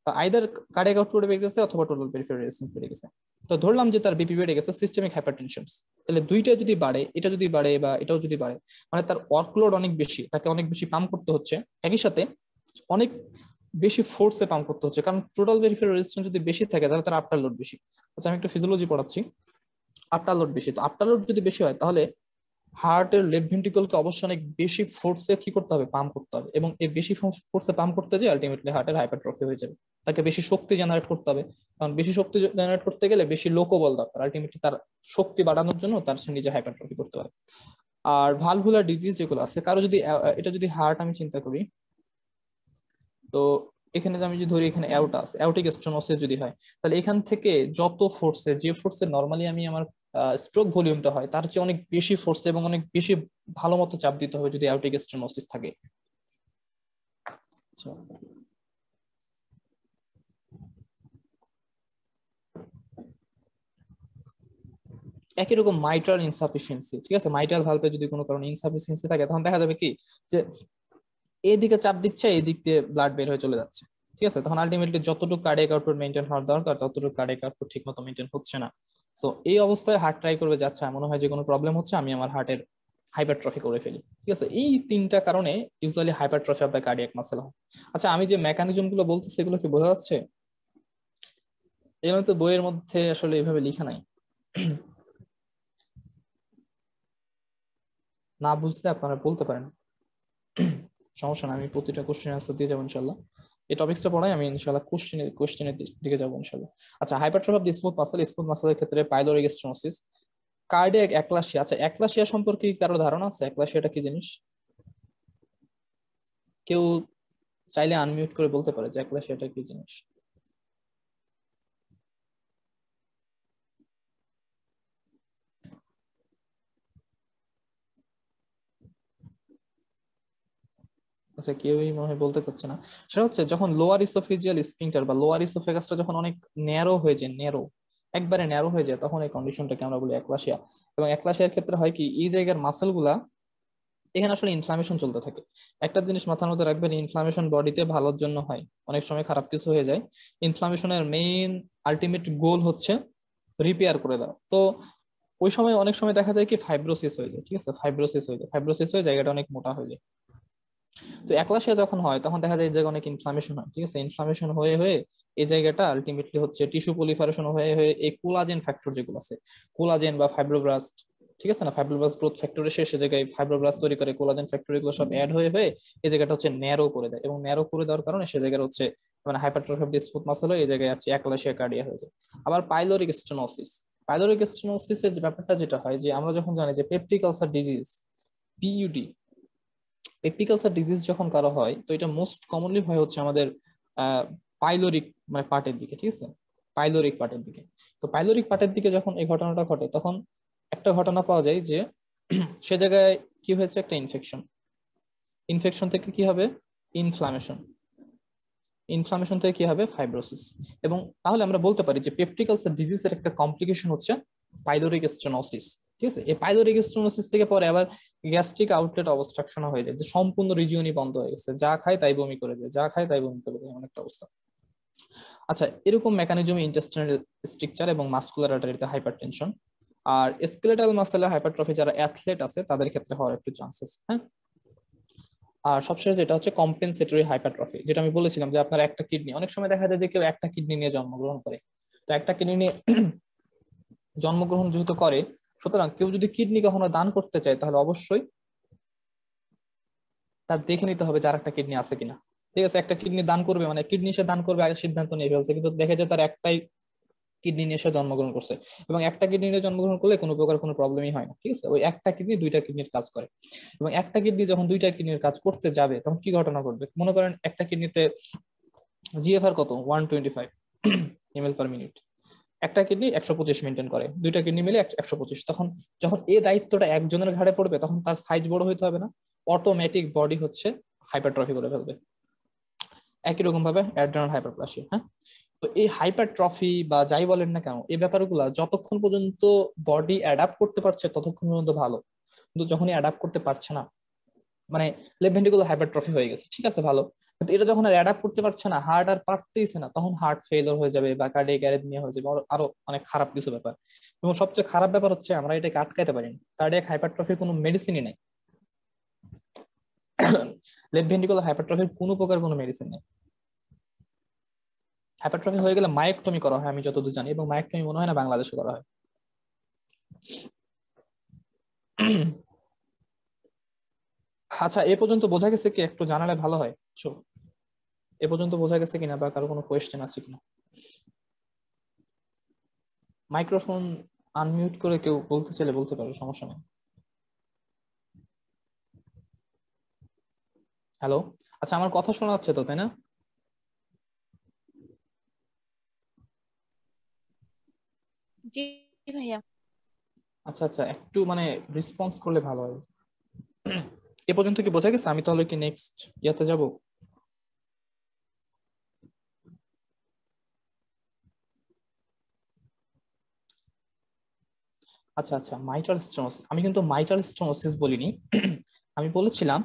[SPEAKER 2] তো আইদার কার্ডিয়াক আউটপুট বেড়ে গেছে অথবা টোটাল পেরিফেরাল রেজিস্ট্যান্স বেড়ে গেছে। তো ধরলাম যে তার বিপি বেড়ে গেছে, সিস্টেমিক হাইপারটেনশন। তাহলে দুইটা যদি বাড়ে, এটা যদি বাড়ে বা এটাও যদি বাড়ে, মানে তার ওয়ার্কলোড অনেক বেশি, তাকে অনেক বেশি পাম্প করতে হচ্ছে, একই সাথে অনেক বেশি ফোর্সে পাম্প করতে হচ্ছে, কারণ টোটাল পেরিফেরাল রেজিস্ট্যান্স যদি বেশি থাকে তাহলে তার আফটার লোড বেশি। আচ্ছা, আমি একটু ফিজিওলজি পড়াচ্ছি। আফটার লোড বেশি, তো আফটার লোড যদি বেশি হয় তাহলে হার্টের লেফট ভেন্ট্রিকলকে অবশ্যই অনেক বেশি ফোর্সে কি করতে হবে, পাম্প করতে হবে, এবং এই বেশি ফোর্সে পাম্প করতে যে আলটিমেটলি হার্টের হাইপারট্রফি হয়ে যাবে। তাকে বেশি শক্তি জেনারেট করতে হবে, কারণ বেশি শক্তি জেনারেট করতে গেলে বেশি লোকবল দরকার, আলটিমেটলি তার শক্তি বাড়ানোর জন্য তার সে নিজে হাইপারট্রফি করতে পারে। আর ভালভুলার ডিজিজ যেগুলো আছে, কারো যদি এটা যদি হার্ট আমি চিন্তা করি, তো এখানে আমি যদি ধরি এখানে অ্যাওটা আছে, অ্যাওটিক স্টেনোসিস যদি হয়, তাহলে এখান থেকে যত ফোর্সে, যে ফোর্সে নর্মালি আমি আমার স্ট্রোক ভলিউমটা হয় তার চেয়ে অনেক বেশি ফোর্সে এবং অনেক বেশি ভালো মতো চাপ দিতে হবে যদি অ্যাওটিক স্টেনোসিস থাকে। আচ্ছা, একই রকম মাইট্রাল ইনসাফিসিয়েন্সি, ঠিক আছে, মাইট্রাল ভালভে যদি কোনো কারণে ইনসাফিসিয়েন্সি থাকে, তখন দেখা যাবে কি যে এদিকে চাপ দিচ্ছে, এদিক দিয়ে ব্লাড বের হয়ে চলে যাচ্ছে, ঠিক আছে। তখন আলটিমেটলি যতটুকু কার্ডিয়াক আউটপুট মেইনটেইন হওয়ার দরকার ততটুকু কার্ডিয়াক আউটপুট ঠিক মতো মেইনটেইন হচ্ছে না। সো এই অবস্থায় হার্ট ট্রাই করবে, যাচ্ছে মনে হয় যে কোনো প্রবলেম হচ্ছে, আমি আমার হার্টের হাইপারট্রফি করে ফেলি, ঠিক আছে। এই তিনটা কারণে usually hypertrophy of the cardiac muscle হয়। আচ্ছা, আমি যে মেকানিজম গুলো বলতেছি এগুলো কি বোঝা যাচ্ছে? এগুলো তো বইয়ের মধ্যে আসলে এইভাবে লেখা নাই। না বুঝলে আপনারা বলতে পারেন, সমস্যা না, আমি প্রতিটা কোশ্চেন আনসার দিয়ে যাবো ইনশাল্লাহ। এই টপিকসটা পড়াই আমি ইনশাল্লাহ কোশ্চেনের দিকে যাবো ইনশাল্লাহ। আচ্ছা, hypertrophy of the smooth muscle, smooth মাসেলের ক্ষেত্রে পাইলোরিক স্টেনোসিস, কার্ডিয়াক অ্যাক্লাসিয়া। আচ্ছা, অ্যাক্লাসিয়া সম্পর্কে কারো ধারণা আছে? অ্যাক্লাসিয়াটা কি জিনিস? কেউ চাইলে আনমিউট করে বলতে পারে যে অ্যাক্লাসিয়াটা কি জিনিস। আচ্ছা, কেউই মনে হয় বলতে চাচ্ছে না। সেটা হচ্ছে যখন লোয়ার ইসোফেজিয়াল স্ফিংটার বা লোয়ার ইসোফেগাসটা যখন অনেক ন্যারো হয়ে যায়, একবারে ন্যারো হয়ে যায়, তখন এই কন্ডিশনটাকে আমরা বলি অ্যাক্লাসিয়া। এবং অ্যাক্লাসিয়ার ক্ষেত্রে হয় কি, এই জায়গার মাসেল গুলা এখানে আসলে ইনফ্লামেশন চলতে থাকে। একটা জিনিস মাথার মধ্যে রাখবেন, ইনফ্লামেশন বডিতে ভালোর জন্য হয়, অনেক সময় খারাপ কিছু হয়ে যায়। ইনফ্লামেশনের মেইন আলটিমেট গোল হচ্ছে রিপেয়ার করে দেওয়া। তো ওই সময় অনেক সময় দেখা যায় কি ফাইব্রোসিস হয়ে যায়, ঠিক আছে, ফাইব্রোসিস হয়ে জায়গাটা অনেক মোটা হয়ে যায়। তো একলাশিয়া যখন হয় তখন দেখা যায় যে অনেক ইনফ্লামেশন হয়, ঠিক আছে, ইনফ্লামেশন হয়ে হয়ে এই জায়গাটা আলটিমেটলি হচ্ছে টিস্যু পলিফারেশন হয়ে হয়ে এই কোলাজেন ফ্যাক্টর যেগুলো আছে, কোলাজেন বা ফাইব্রোব্লাস্ট, ঠিক আছে না, ফাইব্রোব্লাস্ট গ্রোথ ফ্যাক্টরের শেষে জায়গায় ফাইব্রোব্লাস্ট তৈরি করে, কোলাজেন ফ্যাক্টর এগুলো সব অ্যাড হয়ে হয়ে এই জায়গাটা হচ্ছে ন্যারো করে দেয়, এবং ন্যারো করে দেওয়ার কারণে সে জায়গায় হচ্ছে মানে hypertrophy of the smooth muscle এই জায়গায় আছে একলাশিয়া কার্ডিয়া হয়ে যায়। আবার পাইলোরিক স্টেনোসিস, পাইলোরিক স্টেনোসিসের যে ব্যাপারটা যেটা হয় যে আমরা যখন জানি যে peptic ulcer disease, PUD, peptic ulcer disease যখন কারো হয়, তো এটা মোস্ট কমনলি হয় হচ্ছে আমাদের পাইলোরিক মানে পার্টের দিকে, ঠিক আছে, পাইলোরিক পার্টের দিকে। তো পাইলোরিক পার্টের দিকে যখন এই ঘটনাটা ঘটে, তখন একটা ঘটনা পাওয়া যায় যে সে জায়গায় কি হয়েছে, একটা ইনফেকশন, ইনফেকশন থেকে কি হবে, ইনফ্লামেশন, ইনফ্লামেশন থেকে কি হবে, ফাইব্রোসিস। এবং তাহলে আমরা বলতে পারি যে পেপটিক আলসার ডিজিজের একটা কমপ্লিকেশন হচ্ছে পাইলোরিক স্টেনোসিস। ঠিক আছে, এই পাইলোরিক স্টেনোসিস থেকে পরে আবার গ্যাস্ট্রিক আউটলেট অবস্ট্রাকশন হয়ে যায়, যে সম্পূর্ণ রিজিয়নই বন্ধ হয়ে গেছে, যা খায় তাই বমি করে দেয়, যা খায় তাই বমি করে দেয়, এমন একটা অবস্থা। আচ্ছা, এরকম মেকানিজম ইন্টেস্টাইনাল স্ট্রাকচার এবং মাসকুলার আর্টারিতে হাইপারটেনশন আর স্কেলেটাল মাসেলে হাইপারট্রফি যারা অ্যাথলেট আছে তাদের ক্ষেত্রে হওয়ার একটু চান্সেস। হ্যাঁ, আর সবশেষে যেটা হচ্ছে কম্পেনসেটরি হাইপারট্রফি, যেটা আমি বলেছিলাম যে আপনার একটা কিডনি, অনেক সময় দেখা যায় যে কেউ একটা কিডনি নিয়ে জন্মগ্রহণ করে, তো একটা কিডনি নিয়ে জন্মগ্রহণ যেহেতু করে, সুতরাং কেউ যদি কিডনি কখনো দান করতে চায় তাহলে অবশ্যই তার দেখে নিতে হবে যে আর একটা কিডনি আছে কিনা। ঠিক আছে, একটা কিডনি দান করবে মানে কিডনি সে দান করবে আগে সিদ্ধান্ত নিয়ে ফেলছে, কিন্তু দেখে যে তার একটাই কিডনি নিয়ে সে জন্মগ্রহণ করছে, এবং একটা কিডনি নিয়ে জন্মগ্রহণ করলে কোনো প্রকার কোনো প্রবলেমই হয় না। ঠিক আছে, ওই একটা কিডনি দুইটা কিডনির কাজ করে, এবং একটা কিডনি যখন দুইটা কিডনির কাজ করতে যাবে তখন কি ঘটনা ঘটবে, মনে করেন একটা কিডনিতে জিএফআর কত 125 ml/min, একটা কিডনি 125 মেনটেন করে, দুইটা কিডনি মিলে 125, তখন যখন এই দায়িত্বটা একজনের ঘাড়ে পড়বে তখন তার সাইজ বড় হইতে হবে না, অটোমেটিক বডি হচ্ছে হাইপারট্রফি করে ফেলবে। একই রকম ভাবে অ্যাড্রেনাল হাইপারপ্লাসিয়া। হ্যাঁ, তো এই হাইপারট্রফি বা যাই বলেন না কেন, এই ব্যাপারগুলো যতক্ষণ পর্যন্ত বডি অ্যাডাপ্ট করতে পারছে ততক্ষণ পর্যন্ত ভালো, কিন্তু যখনই অ্যাডাপ্ট করতে পারছে না, মানে লেফট ভেন্ট্রিকুলার হাইপারট্রফি হয়ে গেছে, ঠিক আছে ভালো, কিন্তু এটা যখন আর অ্যাডাপ্ট করতে পারছে না, হার্ট আর পারতেইছে না, তখন হার্ট ফেলিওর হয়ে যাবে বা কার্ডিয়াক অ্যারিথমিয়া হয়ে যাবে, আরো অনেক খারাপ কিছু ব্যাপার। এবং সবচেয়ে খারাপ ব্যাপার হচ্ছে আমরা এটাকে আটকাইতে পারি না, কার্ডিয়াক হাইপারট্রফির কোনো মেডিসিনই নেই, লেফট ভেন্ট্রিকুলার হাইপারট্রফির কোনো প্রকার কোনো মেডিসিন নেই। হাইপারট্রফি হয়ে গেলে মায়োক্টমি করা হয় আমি যতদূর জানি, এবং মায়োক্টমি মনে হয় না বাংলাদেশে করা হয়। আচ্ছা, এ পর্যন্ত বোঝা গেছে কি, একটু জানালে ভালো হয়। এ পর্যন্ত বোঝা গেছে কিনা বা কারো কোনো কোয়েশ্চেন আছে কিনা? মাইক্রোফোন আনমিউট করে কেউ বলতে চাইলে বলতে পারো, সমস্যা নেই। হ্যালো, আচ্ছা আমার কথা শোনা যাচ্ছে তো, তাই না?
[SPEAKER 3] জি ভাইয়া।
[SPEAKER 2] আচ্ছা আচ্ছা, একটু মানে রেসপন্স করলে ভালো হয়। এ পর্যন্ত কি বোঝা গেছে? আমি তাহলে কি নেক্সট ইয়াতে যাব? আচ্ছা আচ্ছা, মাইটাল স্টেনোসিস, আমি কিন্তু মাইটাল স্টেনোসিস বলিনি। আমি বলেছিলাম,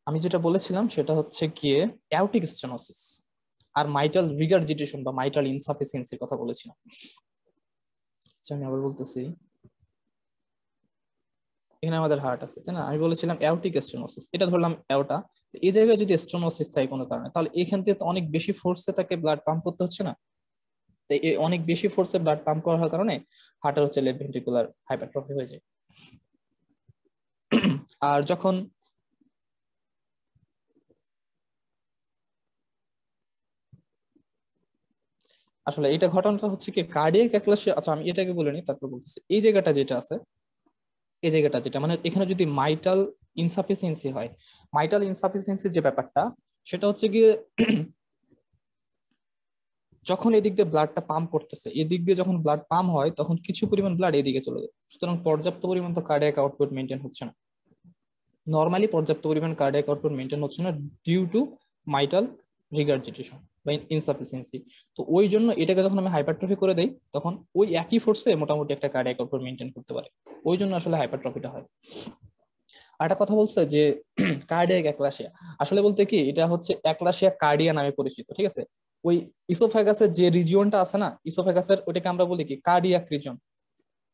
[SPEAKER 2] আমি যেটা বলেছিলাম সেটা হচ্ছে গিয়ে অ্যাওর্টিক স্টেনোসিস আর মাইটাল রিগারজিটেশন বা মাইটাল ইনসাফিসিয়েন্সির কথা বলেছিলাম। আচ্ছা আমি আবার বলতেছি, এখানে আমাদের হার্ট আছে তাই না, আমি বলেছিলাম অ্যাওর্টিক স্টেনোসিস, এটা ধরলাম অ্যাওটা, এই জায়গায় যদি স্টেনোসিস থাকে কোনো কারণে, তাহলে এখান থেকে তো অনেক বেশি ফোর্সে তাকে ব্লাড পাম্প করতে হচ্ছে না, তো এই অনেক বেশি ফোর্সে ব্লাড পাম্প করার কারণে হার্টের হচ্ছে লেফট ভেন্ট্রিকুলার হাইপারট্রফি হয়ে যায়। আর যখন আসলে এটা ঘটনাটা হচ্ছে কি কার্ডিয়াক অ্যাক্লাসিয়া, আচ্ছা আমি এটাকে বলে নিই তারপর বলতেছি, এই জায়গাটা যেটা আছে, এই জায়গাটা যেটা মানে এখানে যদি মাইটাল ইনসাফিসিয়েন্সি হয়, মাইটাল ইনসাফিসিয়েন্সি যে ব্যাপারটা সেটা হচ্ছে গিয়ে যখন এদিক দিয়ে ব্লাডটা পাম্প করতেছে, এদিক দিয়ে যখন ব্লাড পাম্প হয় তখন কিছু পরিমাণ ব্লাড এদিকে চলে যায়, সুতরাং পর্যাপ্ত পরিমাণ তো কার্ডিয়াক আউটপুট মেনটেন হচ্ছে না, নর্মালি পর্যাপ্ত পরিমাণ কার্ডিয়াক আউটপুট মেনটেন হচ্ছে না ডিউ টু মাইটাল রিগারজিটেশন বা ইনসাফিসিয়েন্সি। তো ওই জন্য এটাকে যখন আমি হাইপারট্রফি করে দেই তখন ওই একই ফোর্সে মোটামুটি একটা কার্ডিয়াক আউটপুট মেনটেন করতে পারে, ওই জন্য আসলে হাইপারট্রফিটা হয়। আর একটা কথা বলছে যে কার্ডিয়াক অ্যাক্লাসিয়া, আসলে বলতে কি এটা হচ্ছে অ্যাক্লাসিয়া কার্ডিয়া নামে পরিচিত, ঠিক আছে, ওই ইসোফেগাসের যে রিজিয়নটা আছে না, ইসোফেগাসের ওটাকে আমরা বলি কি কার্ডিয়াক রিজন,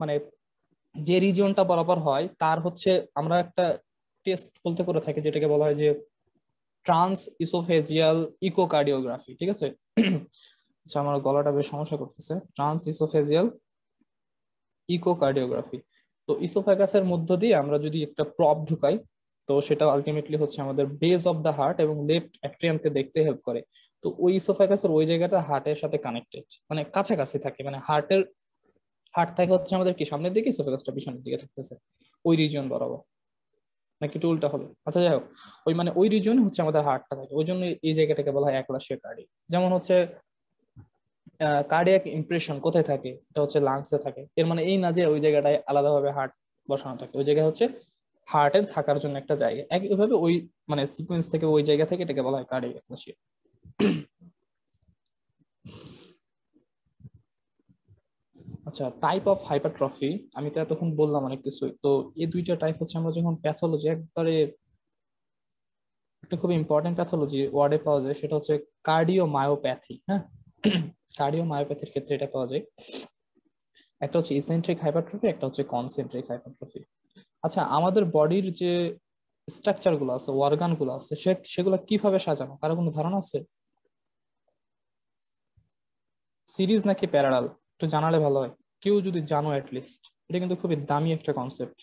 [SPEAKER 2] মানে যে রিজিয়নটা বরাবর হয় তার হচ্ছে আমরা একটা টেস্ট বলতে করে থাকি যেটাকে বলা হয় যে ট্রান্স ইসোফেজিয়াল ইকোকার্ডিওগ্রাফি, ঠিক আছে। আচ্ছা আমার গলাটা বেশ সমস্যা করতেছে, ট্রান্স ইসোফেজিয়াল ইকোকার্ডিওগ্রাফি। তো ইসোফেগাসের মধ্য দিয়ে আমরা যদি একটা প্রব ঢুকাই, তো সেটা আলটিমেটলি হচ্ছে আমাদের বেস অফ দ্য হার্ট এবং লেফট অ্যাট্রিয়ামকে দেখতে হেল্প করে। তো ওই ইসোফেগাসের ওই জায়গাটা হার্টের সাথে কানেক্টেড, মানে কাছাকাছি থাকে, মানে হার্ট থাকে হচ্ছে আমাদের কি সামনের দিকে, ইসোফেগাসটা পিছনের দিকে থাকতেছে ওই রিজিয়ন বরাবর, নাকি একটু উল্টা হবে। আচ্ছা যাই হোক, ওই মানে ওই রিজন হচ্ছে আমাদের হার্টটা থাকে, ওই জন্য এই জায়গাটাকে বলা হয় অ্যাক্লাসিয়া কার্ডি। যেমন হচ্ছে কার্ডিয়াক ইমপ্রেশন কোথায় থাকে, এটা হচ্ছে লাংসে থাকে, এর মানে এই না যে ওই জায়গাটায় আলাদাভাবে হার্ট বসানো থাকে, ওই জায়গায় হচ্ছে হার্টের থাকার জন্য একটা জায়গা, একইভাবে ওই মানে সিকোয়েন্স থেকে ওই জায়গা থেকে এটাকে বলা হয় কার্ডিয়াক অ্যাপ্লাসিয়া। আচ্ছা, টাইপ অফ হাইপারট্রফি, আমি তো এতক্ষণ বললাম অনেক কিছু। তো এই দুইটা টাইপ হচ্ছে আমরা যখন প্যাথোলজি একবারে একটা খুব ইম্পর্টেন্ট প্যাথোলজি ওয়ার্ডে পাওয়া যায়, সেটা হচ্ছে কার্ডিওমায়োপ্যাথি। হ্যাঁ, কার্ডিওমায়োপ্যাথির ক্ষেত্রে এটা পাওয়া যায়। একটা হচ্ছে ইসেন্ট্রিক হাইপারট্রফি, একটা হচ্ছে কনসেন্ট্রিক হাইপারট্রফি। আচ্ছা, আমাদের বডির যে স্ট্রাকচার গুলো আছে, অর্গান গুলো আছে, সেগুলো কিভাবে সাজানো, কারো কোনো ধারণা আছে? সিরিজ নাকি প্যারালাল, একটু জানালে ভালো হয়, কেউ যদি জানো লিস্ট। এটা কিন্তু খুবই দামি একটা কনসেপ্ট।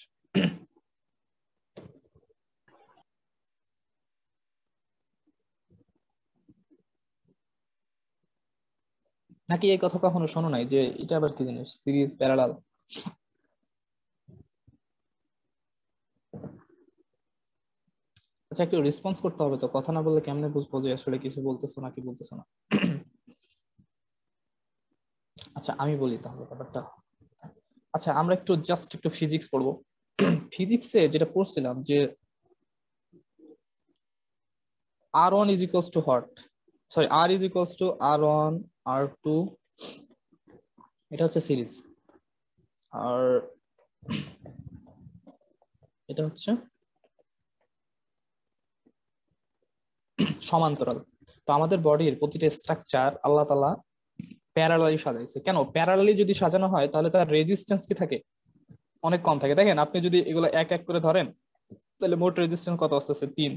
[SPEAKER 2] নাকি এই কথা কখনো শোনো নাই যে এটা আবার কি জিনিস সিরিজ প্যারালাল? আচ্ছা, একটু রেসপন্স করতে হবে তো, কথা না বললে কেমনে বুঝবো যে আসলে কিছু বলতেছো নাকি বলতেছো না? আচ্ছা, আমি বলি তাহলে ব্যাপারটা। আচ্ছা, আমরা একটু জাস্ট একটু ফিজিক্স পড়বো। ফিজিক্সে যেটা পড়ছিলাম যে R1 is equals to what, sorry, R is equals to R1 R2, এটা হচ্ছে সিরিজ, আর এটা হচ্ছে সমান্তরাল। তো আমাদের বডির প্রতিটা স্ট্রাকচার আল্লাহ তাআলা প্যারালালি সাজাইছে। কেন প্যারালালি যদি সাজানো হয় তাহলে তার রেজিস্ট্যান্স কি থাকে? অনেক কম থাকে। দেখেন, আপনি যদি এগুলো এক এক করে ধরেন তাহলে মোট রেজিস্ট্যান্স কত আসতেছে? 3।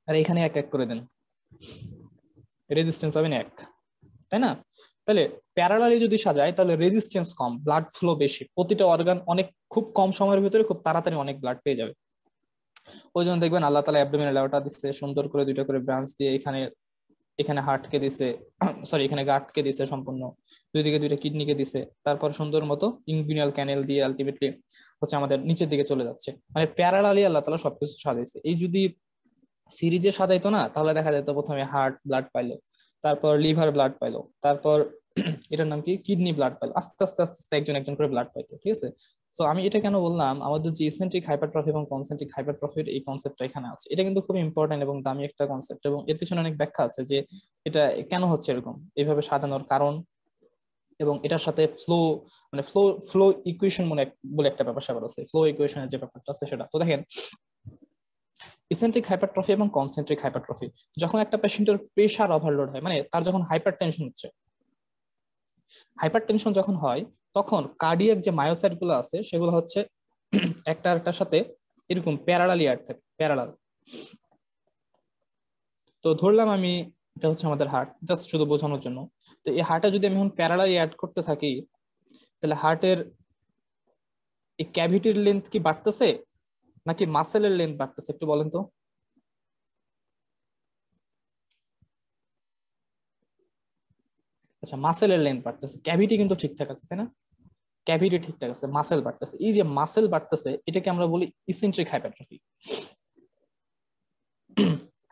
[SPEAKER 2] আর এখানে এক এক করে দেন, রেজিস্ট্যান্স পাবেন 1, তাই না? তাহলে প্যারালালি যদি সাজায় তাহলে রেজিস্ট্যান্স কম, ব্লাড ফ্লো বেশি, প্রতিটা অর্গান অনেক খুব কম সময়ের ভিতরে খুব তাড়াতাড়ি অনেক ব্লাড পেয়ে যাবে। ওই জন্য দেখবেন আল্লাহ তাআলা অ্যাবডোমিনাল এওয়ার্টা দিচ্ছে সুন্দর করে, দুইটা করে ব্রাঞ্চ দিয়ে, এখানে এখানে হার্টকে দিছে, সরি এখানে গাটকে দিছে সম্পূর্ণ, দুই দিকে দুইটা কিডনিকে দিছে, তারপর সুন্দর মতো ইনগুইনাল ক্যানেল দিয়ে আলটিমেটলি হচ্ছে আমাদের নিচের দিকে চলে যাচ্ছে। মানে প্যারালালি আল্লাহ তাআলা সবকিছু সাজাইছে। এই যদি সিরিজে সাজাইতো না তাহলে দেখা যেত প্রথমে হার্ট ব্লাড পাইলো, তারপর লিভার ব্লাড পাইলো, তারপর এটার নাম কি কিডনি ব্লাড পাইলো, আস্তে আস্তে আস্তে আস্তে একজন একজন করে ব্লাড পাইতো। ঠিক আছে? সো আমি এটা কেন বললাম, আমাদের যে ইসেন্ট্রিক হাইপারট্রফি এবং কনসেন্ট্রিক হাইপারট্রফির এই কনসেপ্টটা এখানে আছে, এটা কিন্তু খুব ইম্পর্টেন্ট এবং দামি একটা কনসেপ্ট, এবং এর পিছনে অনেক ব্যাখ্যা আছে যে এটা কেন হচ্ছে এরকম, এইভাবে সাজানোর কারণ, এবং এটার সাথে ফ্লো, মানে ফ্লো ফ্লো ইকুয়েশন মনে বলে একটা ব্যাপার স্যাপার আছে, ফ্লো ইকুয়েশনের যে ব্যাপারটা আছে সেটা। তো দেখেন, ইসেন্ট্রিক হাইপারট্রফি এবং কনসেন্ট্রিক হাইপারট্রফি, যখন একটা পেশেন্টের প্রেশার ওভারলোড হয়, মানে তার যখন হাইপার টেনশন হচ্ছে, হাইপার টেনশন যখন হয় তখন কার্ডিয়াক যে মায়োসাইট গুলো আছে সেগুলো হচ্ছে একটা আরেকটার সাথে এরকম প্যারালালি অ্যাড থাকে, প্যারালাল। তো ধরলাম আমি এটা হচ্ছে আমাদের হার্ট, জাস্ট শুধু বোঝানোর জন্য। তো এই হার্টে যদি আমি এখন প্যারালালি অ্যাড করতে থাকি তাহলে হার্টের এই ক্যাভিটির লেন্থ কি বাড়তেছে নাকি মাসেলের লেন্থ বাড়তেছে, একটু বলেন তো? আচ্ছা, মাসেলের লেন্থ বাড়তেছে, ক্যাভিটি কিন্তু ঠিকঠাক আছে, তাই না? ক্যাভিটি ঠিকঠাক আছে, মাসেল বাড়তেছে। এই যে মাসেল বাড়তেছে এটাকে আমরা বলি ইসেন্ট্রিক হাইপারট্রফি।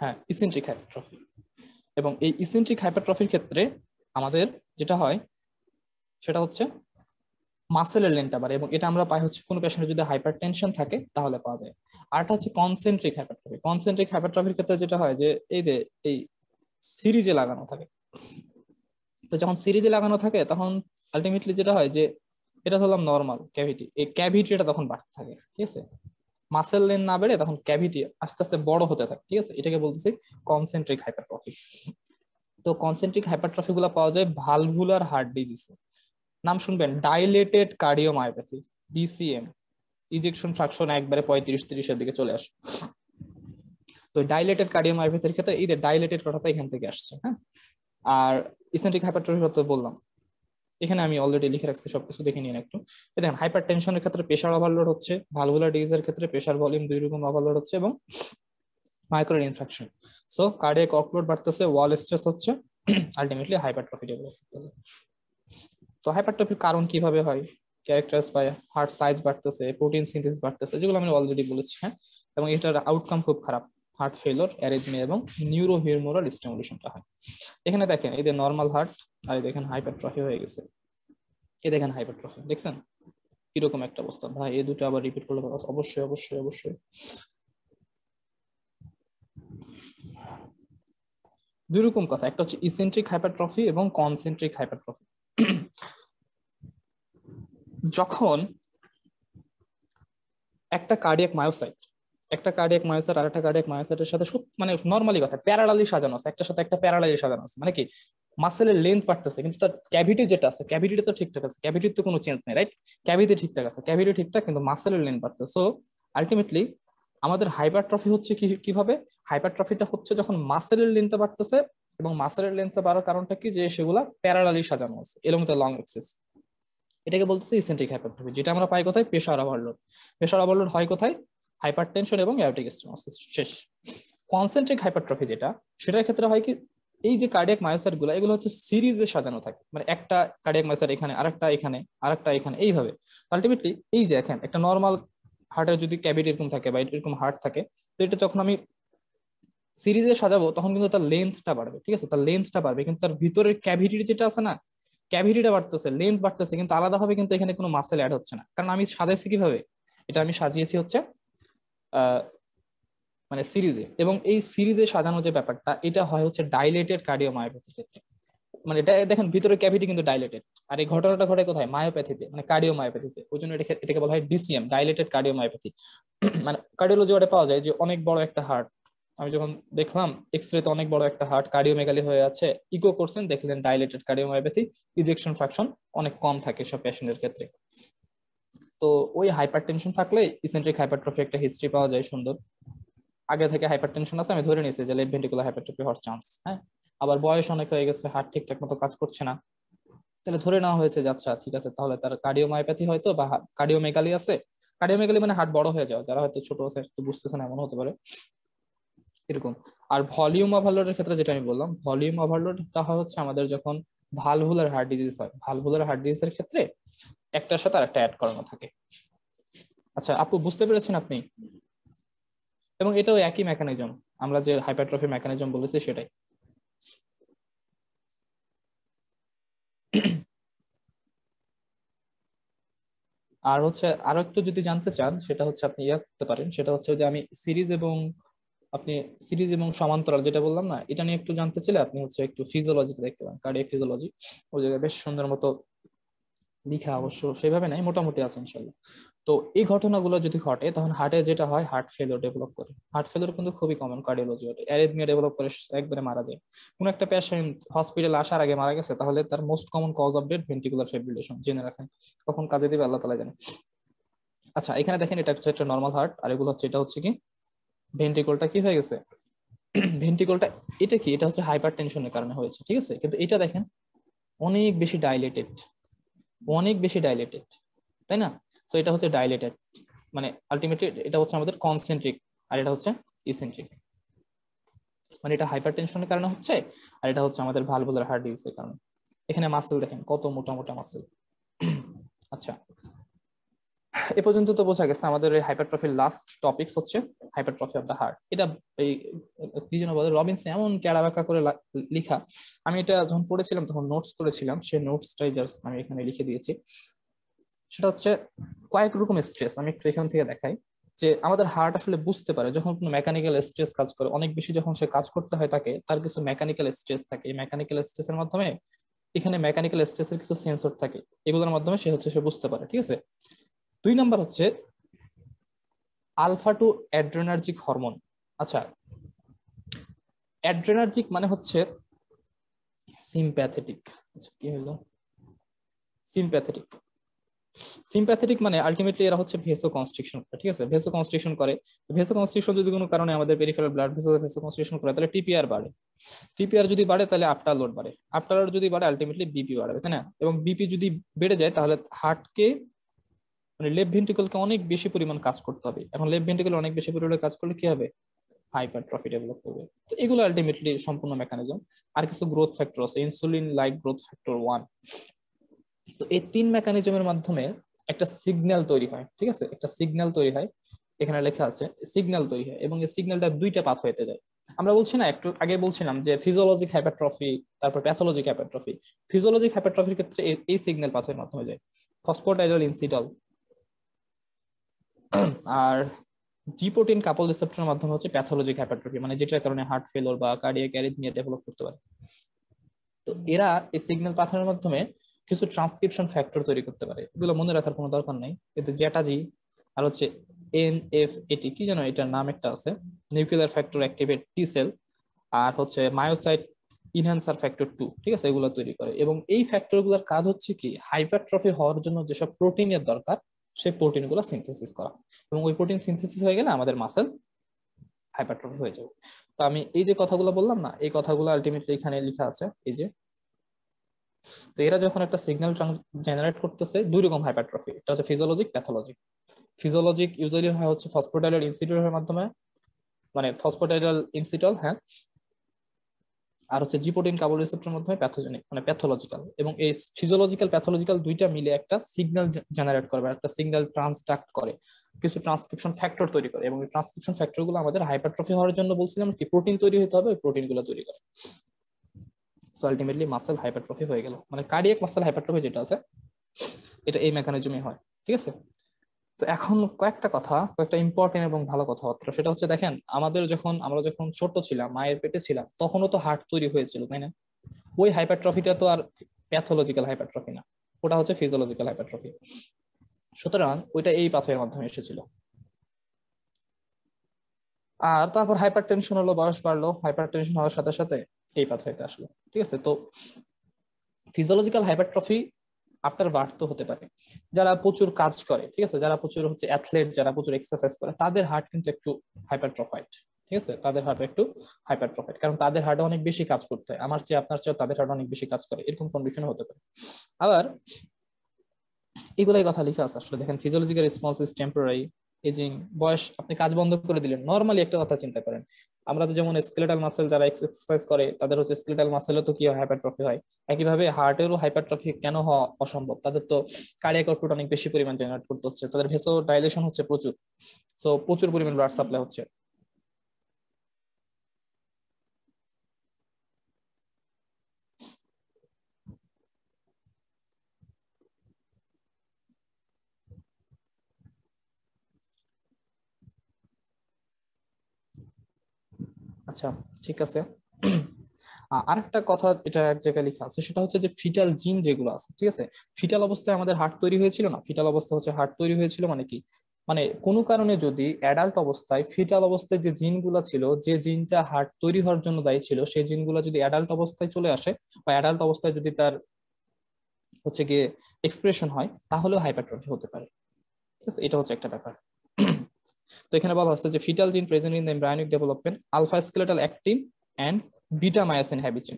[SPEAKER 2] হ্যাঁ, ইসেন্ট্রিক হাইপারট্রফি। এবং এই ইসেন্ট্রিক হাইপারট্রফির ক্ষেত্রে আমাদের যেটা হয় সেটা হচ্ছে মাসেলের লেন্থটা বাড়ে, এবং এটা আমরা পাই হচ্ছে কোনো পেশেন্টের যদি হাইপার টেনশন থাকে তাহলে পাওয়া যায়। আরটা হচ্ছে কনসেন্ট্রিক হাইপারট্রফি। কনসেন্ট্রিক হাইপারট্রফির ক্ষেত্রে যেটা হয় যে এই যে এই সিরিজে লাগানো থাকে, তো যখন সিরিজে লাগানো থাকে তখন আলটিমেটলি যেটা হয় যে এটা হলাম নর্মাল ক্যাভিটি, এই ক্যাভিটিটা তখন বাড়তে থাকে। ঠিক আছে? মাসেল লেন না বেড়ে তখন ক্যাভিটি আস্তে আস্তে বড় হতে থাকে। ঠিক আছে? এটাকে বলতেছি কনসেন্ট্রিক হাইপারট্রফি। তো কনসেন্ট্রিক হাইপারট্রফি গুলো পাওয়া যায় ভালভুলার হার্ট ডিজিজে। নাম শুনবেন, dilated cardiomyopathy, DCM, ejection fraction একবারে 35-30-এর দিকে চলে আসে। তো ডাইলেটেড কার্ডিওমায়োপ্যাথির ক্ষেত্রে এই যে ডাইলেটেড কথাটা এখান থেকে আসছে। হ্যাঁ, আর ইসেন্ট্রিক হাইপারট্রফির কথা বললাম, এখানে আমি অলরেডি লিখে রাখছি, সবকিছু দেখে নিন একটু। দেখেন, হাইপার টেনশনের ক্ষেত্রে প্রেশার ওভারলোড হচ্ছে, ভালভুলার ডিজিজের ক্ষেত্রে প্রেশার ভলিউম দুই রকম ওভারলোড হচ্ছে, এবং micro infraction. So cardiac offload বাড়তেছে, ওয়াল স্ট্রেস হচ্ছে, আলটিমেটলি হাইপারট্রফি ডেভেলপ করতেছে। তো হাইপারট্রফির কারণ কিভাবে হয়, ক্যারেক্টারাইজ বাই হার্ট সাইজ বাড়তেছে, প্রোটিন সিনথেসিস বাড়তেছে, যেগুলো আমি অলরেডি বলেছি। হ্যাঁ, এবং এটার আউটকাম খুব খারাপ, হার্ট ফেলিওর, অ্যারিথমিয়া এবং নিউরোহিউমারাল স্টিমুলেশনটা হয়। এখানে দেখেন এই যে নর্মাল হার্ট, আর দেখেন হাইপারট্রফি হয়ে গেছে, এই দেখেন হাইপারট্রফি, দেখছেন? এরকম একটা অবস্থা। ভাই এই দুটো আবার রিপিট করলে অবশ্যই অবশ্যই অবশ্যই। দুই রকম কথা, একটা হচ্ছে ইসেন্ট্রিক হাইপারট্রফি এবং কনসেন্ট্রিক হাইপারট্রফি। যখন একটা কার্ডিয়াক মায়োসাইট আর একটা কার্ডিয়াক মায়োসাইটের সাথে মানে নর্মালি কথা প্যারালালি সাজানো আছে, একটার সাথে একটা প্যারালালি সাজানো আছে, মানে কি মাসেলের লেন্থ বাড়তেছে কিন্তু তার ক্যাভিটি যেটা আছে ক্যাভিটিটা তো ঠিকঠাক আছে, ক্যাভিটির তো কোনো চেঞ্জ নেই, রাইট? ক্যাভিটি ঠিকঠাক আছে, ক্যাভিটি ঠিকঠাক, কিন্তু মাসেলের লেন্থ বাড়তেছে। সো আলটিমেটলি আমাদের হাইপারট্রফি হচ্ছে কিভাবে? হাইপারট্রফিটা হচ্ছে যখন মাসেলের লেন্থটা বাড়তেছে, এবং মাসেলের লেন্থটা বাড়ার কারণটা কি, যে সেগুলা প্যারালালি সাজানো আছে এলং দ্য লং এক্সিস। এটাকে বলতেছে ইসেন্ট্রিক হাইপারট্রফি, যেটা আমরা পাই কোথায়? Pressure overload. প্রেসার ওভারলোড হয় কোথায়? হাইপারটেনশন এবং অ্যাওর্টিক স্টেনোসিস। শেষ। কনসেন্ট্রিক হাইপারট্রফি যেটা, সেটার ক্ষেত্রে হয় কি, এই যে কার্ডিয়াক মায়োসাইট গুলো এগুলো হচ্ছে সিরিজে সাজানো থাকে, মানে একটা কার্ডিয়াক মায়োসাইট এখানে, আরেকটা এখানে, আরেকটা এখানে, এইভাবে। আলটিমেটলি এই যে এখন একটা নর্মাল হার্টের যদি ক্যাভিটি এরকম থাকে বা এরকম হার্ট থাকে, তো এটা যখন আমি সিরিজে সাজাবো তখন কিন্তু তার লেন্থটা বাড়বে, ঠিক আছে? তার লেন্থটা বাড়বে, কিন্তু তার ভিতরের ক্যাভিটি যেটা আছে না, ক্যাভিটিটা বাড়তেছে, লেন্থ বাড়তেছে, কিন্তু আলাদাভাবে কিন্তু এখানে কোনো মাসেল অ্যাড হচ্ছে না। কারণ আমি সাজাইছি কিভাবে? এটা আমি সাজিয়েছি হচ্ছে মানে সিরিজে, এবং এই সিরিজে সাজানো যে ব্যাপারটা, এটা হয় হচ্ছে ডাইলেটেড কার্ডিওমায়োপ্যাথির ক্ষেত্রে। মানে এটা দেখেন ভিতরে ক্যাভিটি কিন্তু ডাইলেটেড, আর এই ঘটনাটা ঘটে কোথায়? মায়োপ্যাথিতে, মানে কার্ডিওমায়োপ্যাথিতে। ওই জন্য এটাকে বলা হয় ডিসিএম, ডাইলেটেড কার্ডিওমায়োপ্যাথি। মানে কার্ডিওলজি ওটা পাওয়া যায় যে অনেক বড় একটা হার্ট, আমি যখন দেখলাম এক্সরে তে অনেক বড় একটা হার্ট কার্ডিওমেগালি হয়ে আছে, ইকো করছেন দেখলেন ডাইলেটেড কার্ডিওমায়োপ্যাথি, ইজেকশন ফ্র্যাকশন অনেক কম থাকে সব পেশেন্টের ক্ষেত্রে। তো ওই হাইপারটেনশন থাকলে ইসেন্ট্রিক হাইপারট্রফি একটা হিস্ট্রি পাওয়া যায় সুন্দর। আগে থেকে হাইপারটেনশন আছে, আমি ধরে নিয়েছি যে লেফট ভেন্ট্রিকুলার হাইপারট্রফি হওয়ার চান্স। হ্যাঁ, আবার বয়স অনেক হয়ে গেছে, হার্ট ঠিকঠাক মতো কাজ করছে না, তাহলে ধরে নেওয়া হয়েছে যে আচ্ছা ঠিক আছে, তাহলে তার কার্ডিওমায়োপ্যাথি হয়তো বা কার্ডিওমেগালি আছে। কার্ডিওমেগালি মানে হার্ট বড় হয়ে যাওয়া, যারা হয়তো ছোট আছে একটু বুঝতেছে না, এমন হতে পারে এরকম। আর ভলিউম ওভারলোডের ক্ষেত্রে যেটা আমি বললাম, ভলিউম ওভারলোডটা হয় হচ্ছে আমাদের যখন ভালভুলার হার্ট ডিজিজ হয়। ভালভুলার হার্ট ডিজিজের ক্ষেত্রে একটার সাথে আরেকটা অ্যাড করানো থাকে। আচ্ছা আপু, বুঝতে পেরেছেন আপনি? এবং এটাও একই মেকানিজম, আমরা যে হাইপারট্রফি মেকানিজম বলেছি সেটাই। আর হচ্ছে আরো একটু যদি জানতে চান, সেটা হচ্ছে আপনি ইয়া করতে পারেন, সেটা হচ্ছে যে আমি আপনি সিরিজ এবং সমান্তরাল যেটা বললাম না, এটা নিয়ে একটু জানতে চাইলে আপনি হচ্ছে একটু ফিজিওলজিটা দেখতে পারেন, কার্ডিয়াক ফিজিওলজি। ওই জায়গায় বেশ সুন্দর মতো লিখা, অবশ্য সেভাবে নাই, মোটামুটি আছে ইনশাল্লাহ। তো এই ঘটনাগুলো যদি ঘটে তখন হার্টে যেটা হয়, হার্ট ফেলিওর ডেভেলপ করে। হার্ট ফেলিওর কিন্তু খুবই কমন কার্ডিওলজি, অ্যারিথমিয়া ডেভেলপ করে একবারে মারা যায়। কোন একটা পেশেন্ট হসপিটালে আসার আগে মারা গেছে, তাহলে তার most common cause of death ventricular fibrillation, জেনে রাখেন। কখন কাজে দিবে আল্লাহ তাআলা জানে। আচ্ছা এখানে দেখেন, এটা হচ্ছে একটা নর্মাল হার্ট, আর এগুলো হচ্ছে, এটা হচ্ছে কি ভেন্ট্রিকলটা কি হয়ে গেছে, ভেন্ট্রিকলটা এটা কি, এটা হচ্ছে হাইপার টেনশনের কারণে হয়েছে, ঠিক আছে? কিন্তু এটা দেখেন অনেক বেশি ডাইলেটেড, অনেক বেশি ডাইলেটেড, তাই না? সো এটা হচ্ছে ডাইলেটেড, মানে আলটিমেটলি এটা হচ্ছে আমাদের কনসেন্ট্রিক, আর এটা হচ্ছে ইসেন্ট্রিক। মানে এটা হাইপার টেনশনের কারণে হচ্ছে, আর এটা হচ্ছে আমাদের ভালভুলার হার্ট ডিজিজের কারণে। এখানে মাসেল দেখেন কত মোটা মোটা মাসেল। আচ্ছা এ পর্যন্ত তো বোঝা গেছে আমাদের এই হাইপারট্রফির লাস্ট টপিকস হচ্ছে হাইপারট্রফি অফ দ্য হার্ট। এটা এই কি যেন বলে, রবিনসন এমন টেরা বাঁকা করে লিখা, আমি এটা যখন পড়েছিলাম তখন নোটস করেছিলাম, সেই নোটসটাই জাস্ট আমি এখানে লিখে দিয়েছি। সেটা হচ্ছে কয়েক রকম স্ট্রেস, আমি একটু এখান থেকে দেখাই যে আমাদের হার্ট আসলে বুঝতে পারে যখন কোনো মেকানিক্যাল স্ট্রেস কাজ করে, অনেক বেশি যখন সে কাজ করতে হয় তাকে, তার কিছু মেকানিক্যাল স্ট্রেস থাকে। এই মেকানিক্যাল স্ট্রেসের মাধ্যমে, এখানে মেকানিক্যাল স্ট্রেসের কিছু সেন্সর থাকে, এগুলোর মাধ্যমে সে বুঝতে পারে, ঠিক আছে? 2 নাম্বার হচ্ছে আলফা টু অ্যাড্রেনার্জিক হরমোন। আচ্ছা অ্যাড্রেনার্জিক মানে হচ্ছে সিম্প্যাথেটিক। আচ্ছা কি হলো সিম্প্যাথেটিক? সিম্প্যাথেটিক মানে আলটিমেটলি এরা হচ্ছে ভেসো কনস্ট্রিকশন করে, ঠিক আছে? ভেসো কনস্ট্রিকশন করে। ভেসো কনস্ট্রিকশন যদি কোনো কারণে আমাদের পেরিফেরাল ব্লাড ভেসেলে ভেসো কনস্ট্রিকশন করে, তাহলে টিপিআর বাড়ে। টিপিআর যদি বাড়ে তাহলে আফটার লোড বাড়ে, আফটার লোড যদি বাড়ে আলটিমেটলি বিপি বাড়বে, তাই না? এবং বিপি যদি বেড়ে যায় তাহলে হার্টকে, মানে লেফট ভেন্ট্রিকলকে অনেক বেশি পরিমাণ কাজ করতে হবে। এখন লেফট ভেন্ট্রিকল অনেক বেশি পরিমাণে কাজ করলে কি হবে? হাইপারট্রফি ডেভেলপ করবে। তো এগুলো আলটিমেটলি সম্পূর্ণ মেকানিজম। আর কিছু গ্রোথ ফ্যাক্টর আছে, ইনসুলিন লাইক গ্রোথ ফ্যাক্টর 1। তো এই 3 মেকানিজমের মাধ্যমে একটা সিগন্যাল তৈরি হয়, ঠিক আছে? একটা সিগন্যাল তৈরি হয়, এখানে লেখা আছে সিগন্যাল তৈরি হয়, এবং এই সিগন্যালটা 2টা পাথ হইতে যায়। আমরা বলছি না, একটু আগে বলছিলাম যে ফিজিওলজিক হাইপারট্রফি, তারপর প্যাথোলজিক হাইপারট্রফি। ফিজিওলজিক হাইপারট্রফির ক্ষেত্রে এই সিগন্যাল পাথের মাধ্যমে যায়, ফসফোডাইডাল ইনসিডল, আর জি প্রোটিন কাপল রিসেপ্টরের মাধ্যমে হচ্ছে প্যাথোলজিক হাইপারট্রফি, মানে যেটার কারণে হার্ট ফেলিওর বা কার্ডিয়াক অ্যারিথমিয়া ডেভেলপ করতে পারে। তো এরা এই সিগন্যাল পাঠানোর মাধ্যমে কিছু ট্রান্সক্রিপশন ফ্যাক্টর তৈরি করতে পারে, এগুলো মনে রাখার কোনো দরকার নাই। এতে জেটা জি আর হচ্ছে NF-AT, কি যেন এটার নাম একটা আছে, nuclear factor activated T cell, আর হচ্ছে মায়োসাইট ইনহ্যান্সার ফ্যাক্টর 2, ঠিক আছে, এগুলো তৈরি করে। এবং এই ফ্যাক্টরগুলোর কাজ হচ্ছে কি, হাইপারট্রফি হওয়ার জন্য যেসব প্রোটিনের দরকার সেই প্রোটিনগুলো সিনথেসিস করা, এবং ওই প্রোটিন সিনথেসিস হয়ে গেলে আমাদের মাসেল হাইপারট্রফি হয়ে যাবে। তো আমি এই যে কথাগুলো বললাম না, এই কথাগুলো আলটিমেটলি এখানে লেখা আছে, এই যে। তো এরা যখন একটা সিগন্যাল জেনারেট করতেছে, দুই রকম হাইপারট্রফি, এটা হচ্ছে ফিজিওলজিক, প্যাথোলজিক। ফিজিওলজিক ইউজুয়ালি হয় হচ্ছে ফসফোডাইলার ইনসিডিউলের মাধ্যমে, মানে ফসফোডাইলাল ইনসিটল, হ্যাঁ। আর হচ্ছে জি প্রোটিন কাবল রিসেপ্টরের মাধ্যমে প্যাথোজেনিক, মানে প্যাথোলজিক্যাল। এবং এই ফিজিওলজিক্যাল প্যাথোলজিক্যাল দুইটা মিলে একটা সিগন্যাল জেনারেট করে, একটা সিগন্যাল ট্রান্সডাক্ট করে, কিছু ট্রান্সক্রিপশন ফ্যাক্টর তৈরি করে। এবং এই ট্রান্সক্রিপশন ফ্যাক্টর গুলো আমাদের হাইপারট্রফি হওয়ার জন্য বলছিলাম কি, প্রোটিন তৈরি হতে হবে, ওই প্রোটিন গুলো তৈরি করে। সো আলটিমেটলি মাসেল হাইপারট্রফি হয়ে গেল, মানে কার্ডিয়াক মাসেল হাইপারট্রফি যেটা আছে এটা এই মেকানিজমে হয়, ঠিক আছে। তো এখন কয়েকটা ইম্পর্টেন্ট এবং ভালো কথাবার্তা, সেটা হচ্ছে দেখেন, আমরা যখন ছোট ছিলাম, মায়ের পেটে ছিলাম, তখনও তো হার্ট তৈরি হয়েছিল, তাই না? ওই হাইপারট্রফিটা তো আর প্যাথোলজিক্যাল হাইপারট্রফি না, ওটা হচ্ছে ফিজিওলজিক্যাল হাইপারট্রফি। সুতরাং ওইটা এই পাথওয়ের মাধ্যমে এসেছিল। আর তারপর হাইপারটেনশন হলো, বয়স বাড়লো, হাইপারটেনশন হওয়ার সাথে সাথে এই পাথওয়েতে আসলো, ঠিক আছে। তো ফিজিওলজিক্যাল হাইপারট্রফি আপনার বাড়তে হতে পারে যারা প্রচুর কাজ করে, ঠিক আছে, যারা প্রচুর হচ্ছে অ্যাথলেট, যারা প্রচুর এক্সারসাইজ করে, তাদের হার্ট কিন্তু একটু হাইপারট্রফাইড, ঠিক আছে, তাদের হার্ট একটু হাইপারট্রফাইড, কারণ তাদের হার্টে অনেক বেশি কাজ করতে হয়, আমার চেয়ে আপনার চেয়ে তাদের হার্ট অনেক বেশি কাজ করে, এরকম কন্ডিশন হতে পারে। আবার এগুলাই কথা লেখা আছে আসলে, দেখেন physiological response is temporary, aging, বয়স, আপনি কাজ বন্ধ করে দিলেন, নর্মালি একটা কথা চিন্তা করেন, আমরা তো যেমন স্কেলেটাল মাসেল যারা এক্সারসাইজ করে তাদের হচ্ছে স্কেলেটাল মাসেলও তো কি হয়, হাইপারট্রফি হয়। একইভাবে হার্টেরও হাইপারট্রফি কেন হওয়া অসম্ভব, তাদের তো কার্ডিয়াক আউটপুট অনেক বেশি পরিমাণ জেনারেট করতে হচ্ছে, তাদের ভেসো ডাইলেশন হচ্ছে প্রচুর, সো প্রচুর পরিমাণ ব্লাড সাপ্লাই হচ্ছে। আচ্ছা, ঠিক আছে। আরেকটা কথা এটা এক জায়গায় লেখা আছে, সেটা হচ্ছে যে ফিটাল জিন যেগুলো আছে, ঠিক আছে, ফিটাল অবস্থায় আমাদের হার্ট তৈরি হয়েছিল না, ফিটাল অবস্থা হচ্ছে হার্ট তৈরি হয়েছিল মানে কি, মানে কোনো কারণে যদি অ্যাডাল্ট অবস্থায়, ফিটাল অবস্থায় যে জিনগুলো ছিল, যে জিনটা হার্ট তৈরি হওয়ার জন্য দায়ী ছিল, সেই জিনগুলো যদি অ্যাডাল্ট অবস্থায় চলে আসে, বা অ্যাডাল্ট অবস্থায় যদি তার হচ্ছে গিয়ে এক্সপ্রেশন হয়, তাহলেও হাইপারট্রফি হতে পারে, ঠিক আছে, এটা হচ্ছে একটা ব্যাপার। তো এখানে বলা হচ্ছে যে fetal gene present in the embryonic development, alpha skeletal actin and beta myosin heavy chain,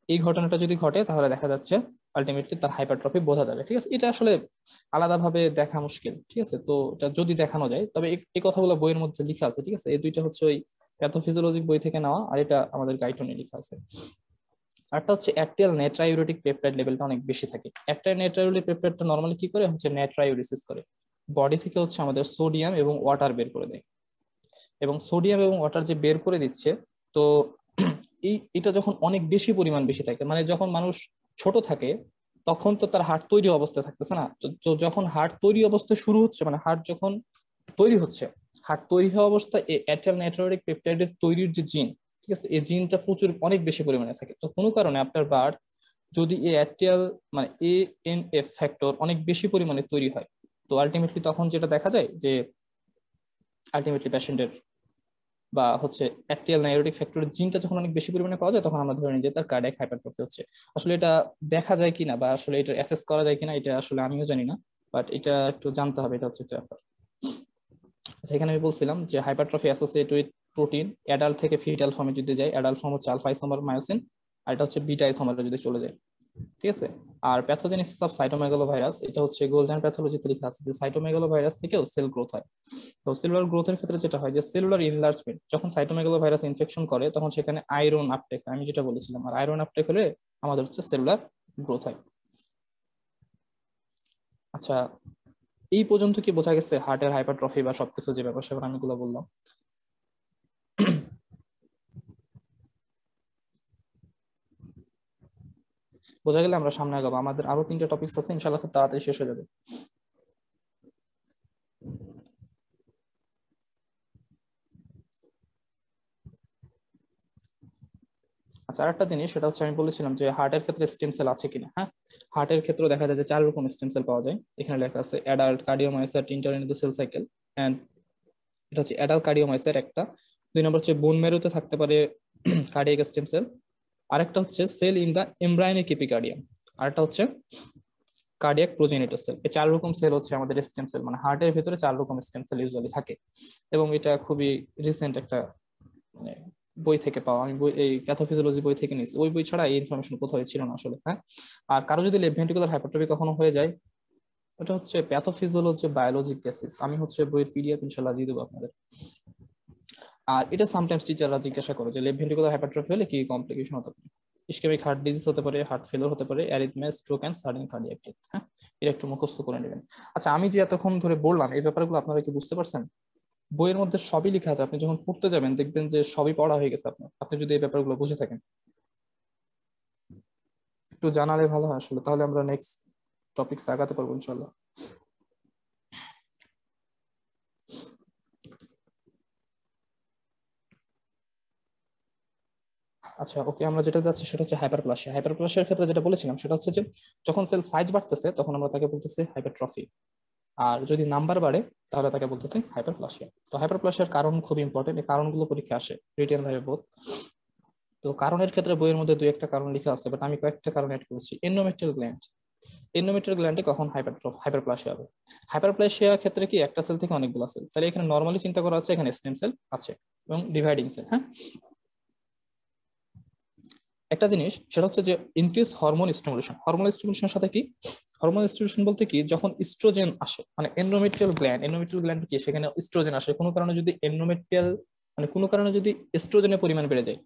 [SPEAKER 2] এই ঘটনাটা যদি ঘটে তাহলে দেখা যাচ্ছে আলটিমেটলি তার হাইপারট্রফি বোঝা যাবে, ঠিক আছে। এটা আসলে আলাদাভাবে দেখা মুশকিল, ঠিক আছে, তো এটা যদি দেখানো যায়, তবে এই কথাগুলো বইয়ের মধ্যে লেখা আছে, ঠিক আছে, এই দুইটা হচ্ছে ওই প্যাথোফিজিওলজিক বই থেকে নেওয়া, আর এটা আমাদের গাইডনে লেখা আছে। আরটা হচ্ছে অ্যাক্টিয়াল নেট্রাইউরেটিক পেপটাইড লেভেলটা অনেক বেশি থাকে। একটা নেট্রাইউরেটিক পেপটাইডটা নরমালি কি করে, হচ্ছে নেট্রাইউরিসিস করে, বডি থেকে হচ্ছে আমাদের সোডিয়াম এবং ওয়াটার বের করে দেয়, এবং সোডিয়াম এবং ওয়াটার যে বের করে দিচ্ছে, তো এটা যখন অনেক বেশি পরিমাণ বেশি থাকে, মানে যখন মানুষ ছোট থাকে তখন তো তার হার্ট তৈরি অবস্থায় থাকতেছে না, তো যখন হার্ট তৈরি অবস্থায় শুরু হচ্ছে, মানে হার্ট যখন তৈরি হচ্ছে, হার্ট তৈরি হওয়া অবস্থায় এই অ্যাট্রিয়াল নাইট্রিক পেপটাইডের তৈরির যে জিন, ঠিক আছে, এই জিনটা প্রচুর অনেক বেশি পরিমাণে থাকে। তো কোনো কারণে আপনার বার্থ যদি এই অ্যাট্রিয়াল মানে ANF ফ্যাক্টর অনেক বেশি পরিমাণে তৈরি হয়, তো আলটিমেটলি তখন যেটা দেখা যায় যে আলটিমেটলি প্যাশেন্টের বা হচ্ছে অ্যাক্টিয়াল নাইরোটিক ফ্যাক্টরের জিনটা যখন অনেক বেশি পরিমাণে পাওয়া যায়, তখন আমরা ধরে নিই যে তার কার্ডিয়াক হাইপারট্রফি হচ্ছে। আসলে এটা দেখা যায় কিনা বা আসলে এটা অ্যাসেস করা যায় কিনা, এটা আসলে আমিও জানি না, বাট এটা একটু জানতে হবে, এটা হচ্ছে একটা ব্যাপার। আচ্ছা, এখানে আমি বলছিলাম যে hypertrophy associate with protein, adult থেকে ফিটাল ফর্মে যদি যায়, অ্যাডাল্ট ফর্ম হচ্ছে আলফা আইসোমার মায়োসিন, আর এটা হচ্ছে বিটা আইসোমারে যদি চলে যায়, ঠিক আছে। আর প্যাথোজেনেসিস অফ সাইটোমেগালোভাইরাস, এটা হচ্ছে গোল্ডেন প্যাথোলজিতে লেখা আছে যে সাইটোমেগালোভাইরাস থেকেও সেল গ্রোথ হয়। তো সেলুলার গ্রোথের ক্ষেত্রে যেটা হয় যে সেলুলার ইনলার্জমেন্ট, যখন সাইটোমেগালোভাইরাস ইনফেকশন করে তখন সেখানে আয়রন আপটেক হয়, আমি যেটা বলেছিলাম, আর আয়রন আপটেক হলে আমাদের হচ্ছে সেলুলার গ্রোথ হয়। আচ্ছা, এই পর্যন্ত কি বোঝা গেছে হার্টের হাইপারট্রফি বা সবকিছু যে ব্যাপার স্যাপার আমি গুলো বললাম? বোঝা গেলে আমরা সামনে আগাবো, আমাদের আরো 3টা টপিকস আছে, ইনশাআল্লাহ খুব তাড়াতাড়ি শেষ হয়ে যাবে। আচ্ছা, আরেকটা জিনিস সেটা হচ্ছে আমি বলেছিলাম যে হার্টের ক্ষেত্রে স্টেম সেল আছে কিনা। হ্যাঁ, হার্টের ক্ষেত্রে দেখা যায় যে 4 রকম স্টেম সেল পাওয়া যায়। এখানে লেখা আছে অ্যাডাল্ট কার্ডিওমায়োসাইট ইন্টারএন্ডোথেলিয়াল সাইকেল, এন্ড এটা হচ্ছে অ্যাডাল্ট কার্ডিওমায়োসাইট একটা। 2 নম্বর হচ্ছে বোন ম্যারোতে থাকতে পারে কার্ডিয়াক স্টেম সেল। আরেকটা হচ্ছে cell in the embryonic epicardium. আরেকটা হচ্ছে কার্ডিয়াক প্রোজেনিটর সেল। এই 4 রকম সেল হচ্ছে আমাদের স্টেম সেল, মানে হার্টের ভিতরে 4 রকম স্টেম সেল ইউজুয়ালি থাকে। এবং এটা খুবই রিসেন্ট একটা মানে বই থেকে পাওয়া, আমি বই এই প্যাথোফিজিওলজি বই থেকে নিয়েছি, ওই বই ছাড়া এই ইনফরমেশন কোথাও ছিল না আসলে। হ্যাঁ, আর কারো যদি লেফট ভেন্ট্রিকুলার হাইপারট্রফি কখনো হয়ে যায়, ওটা হচ্ছে প্যাথোফিজিওলজি বায়োলজিক কেসিস, আমি হচ্ছে বইয়ের পিডিএফ ইনশাআল্লাহ দিয়ে দেবো আপনাদের। আর এটা সামটাইমস টিচাররা জিজ্ঞাসা করে যে লেফট ভেন্ট্রিকুলার হাইপারট্রফি হলে কি কমপ্লিকেশন হতে পারে। ইসকেমিক হার্ট ডিজিজ হতে পারে, হার্ট ফেলিওর হতে পারে, arrhythmia, stroke and sudden cardiac death. হ্যাঁ, এটা একটু মুখস্থ করে নেবেন। আচ্ছা, আমি যে এতক্ষণ ধরে বললাম এই ব্যাপারগুলো আপনারা কি বুঝতে পারছেন? বইয়ের মধ্যে সবই লেখা আছে, আপনি যখন পড়তে যাবেন দেখবেন যে সবই পড়া হয়ে গেছে আপনার, আপনি যদি এই ব্যাপারগুলো বুঝে থাকেন। একটু জানালে ভালো হয় আসলে, তাহলে আমরা নেক্সট টপিকস আগাতে পারবো ইনশাআল্লাহ। আচ্ছা ওকে, আমরা যেটা যাচ্ছি সেটা হচ্ছে হাইপারপ্লাসিয়া। হাইপারপ্লাসিয়ার ক্ষেত্রে যেটা বলেছিলাম সেটা হচ্ছে যে যখন সেল সাইজ বাড়তেছে তখন আমরা তাকে বলতেছি হাইপারট্রফি, আর যদি নাম্বার বাড়ে তাহলে তাকে বলতেছি হাইপারপ্লাসিয়া। তো হাইপারপ্লাসিয়ার কারণ খুব ইম্পর্টেন্ট, এই কারণগুলো পরীক্ষা আসে রিটেন ভাবে বোধ। তো কারণের ক্ষেত্রে বইয়ের মধ্যে 2-1টা কারণ লেখা আছে, বাট আমি কয়েকটা কারণ অ্যাড করেছি। এন্ডোমেট্রিয়াল গ্ল্যান্ড, এন্ডোমেট্রিয়াল গ্ল্যান্ডে কখন হাইপারপ্লাসিয়া হবে? হাইপারপ্লাসিয়া ক্ষেত্রে কি একটা সেল থেকে অনেকগুলো সেল, তাহলে এখানে নর্মালি চিন্তা করা আছে এখানে স্টেম সেল আছে এবং ডিভাইডিং সেল। হ্যাঁ, একটা জিনিস সেটা হচ্ছে যে ইনক্রিজ হরমোন স্টিমুলেশন। হরমোন স্টিমুলেশনের সাথে কি, হরমোন স্টিমুলেশন বলতে কি, যখন ইস্ট্রোজেন আসে, মানে এন্ডোমেট্রিয়াল গ্ল্যান্ড, এন্ডোমেট্রিয়াল গ্ল্যান্ড কি, সেখানে ইস্ট্রোজেন আসে কোনো কারণে, যদি এন্ডোমেট্রিয়াল মানে কোনো কারণে যদি এস্ট্রোজেনের পরিমাণ বেড়ে যায়,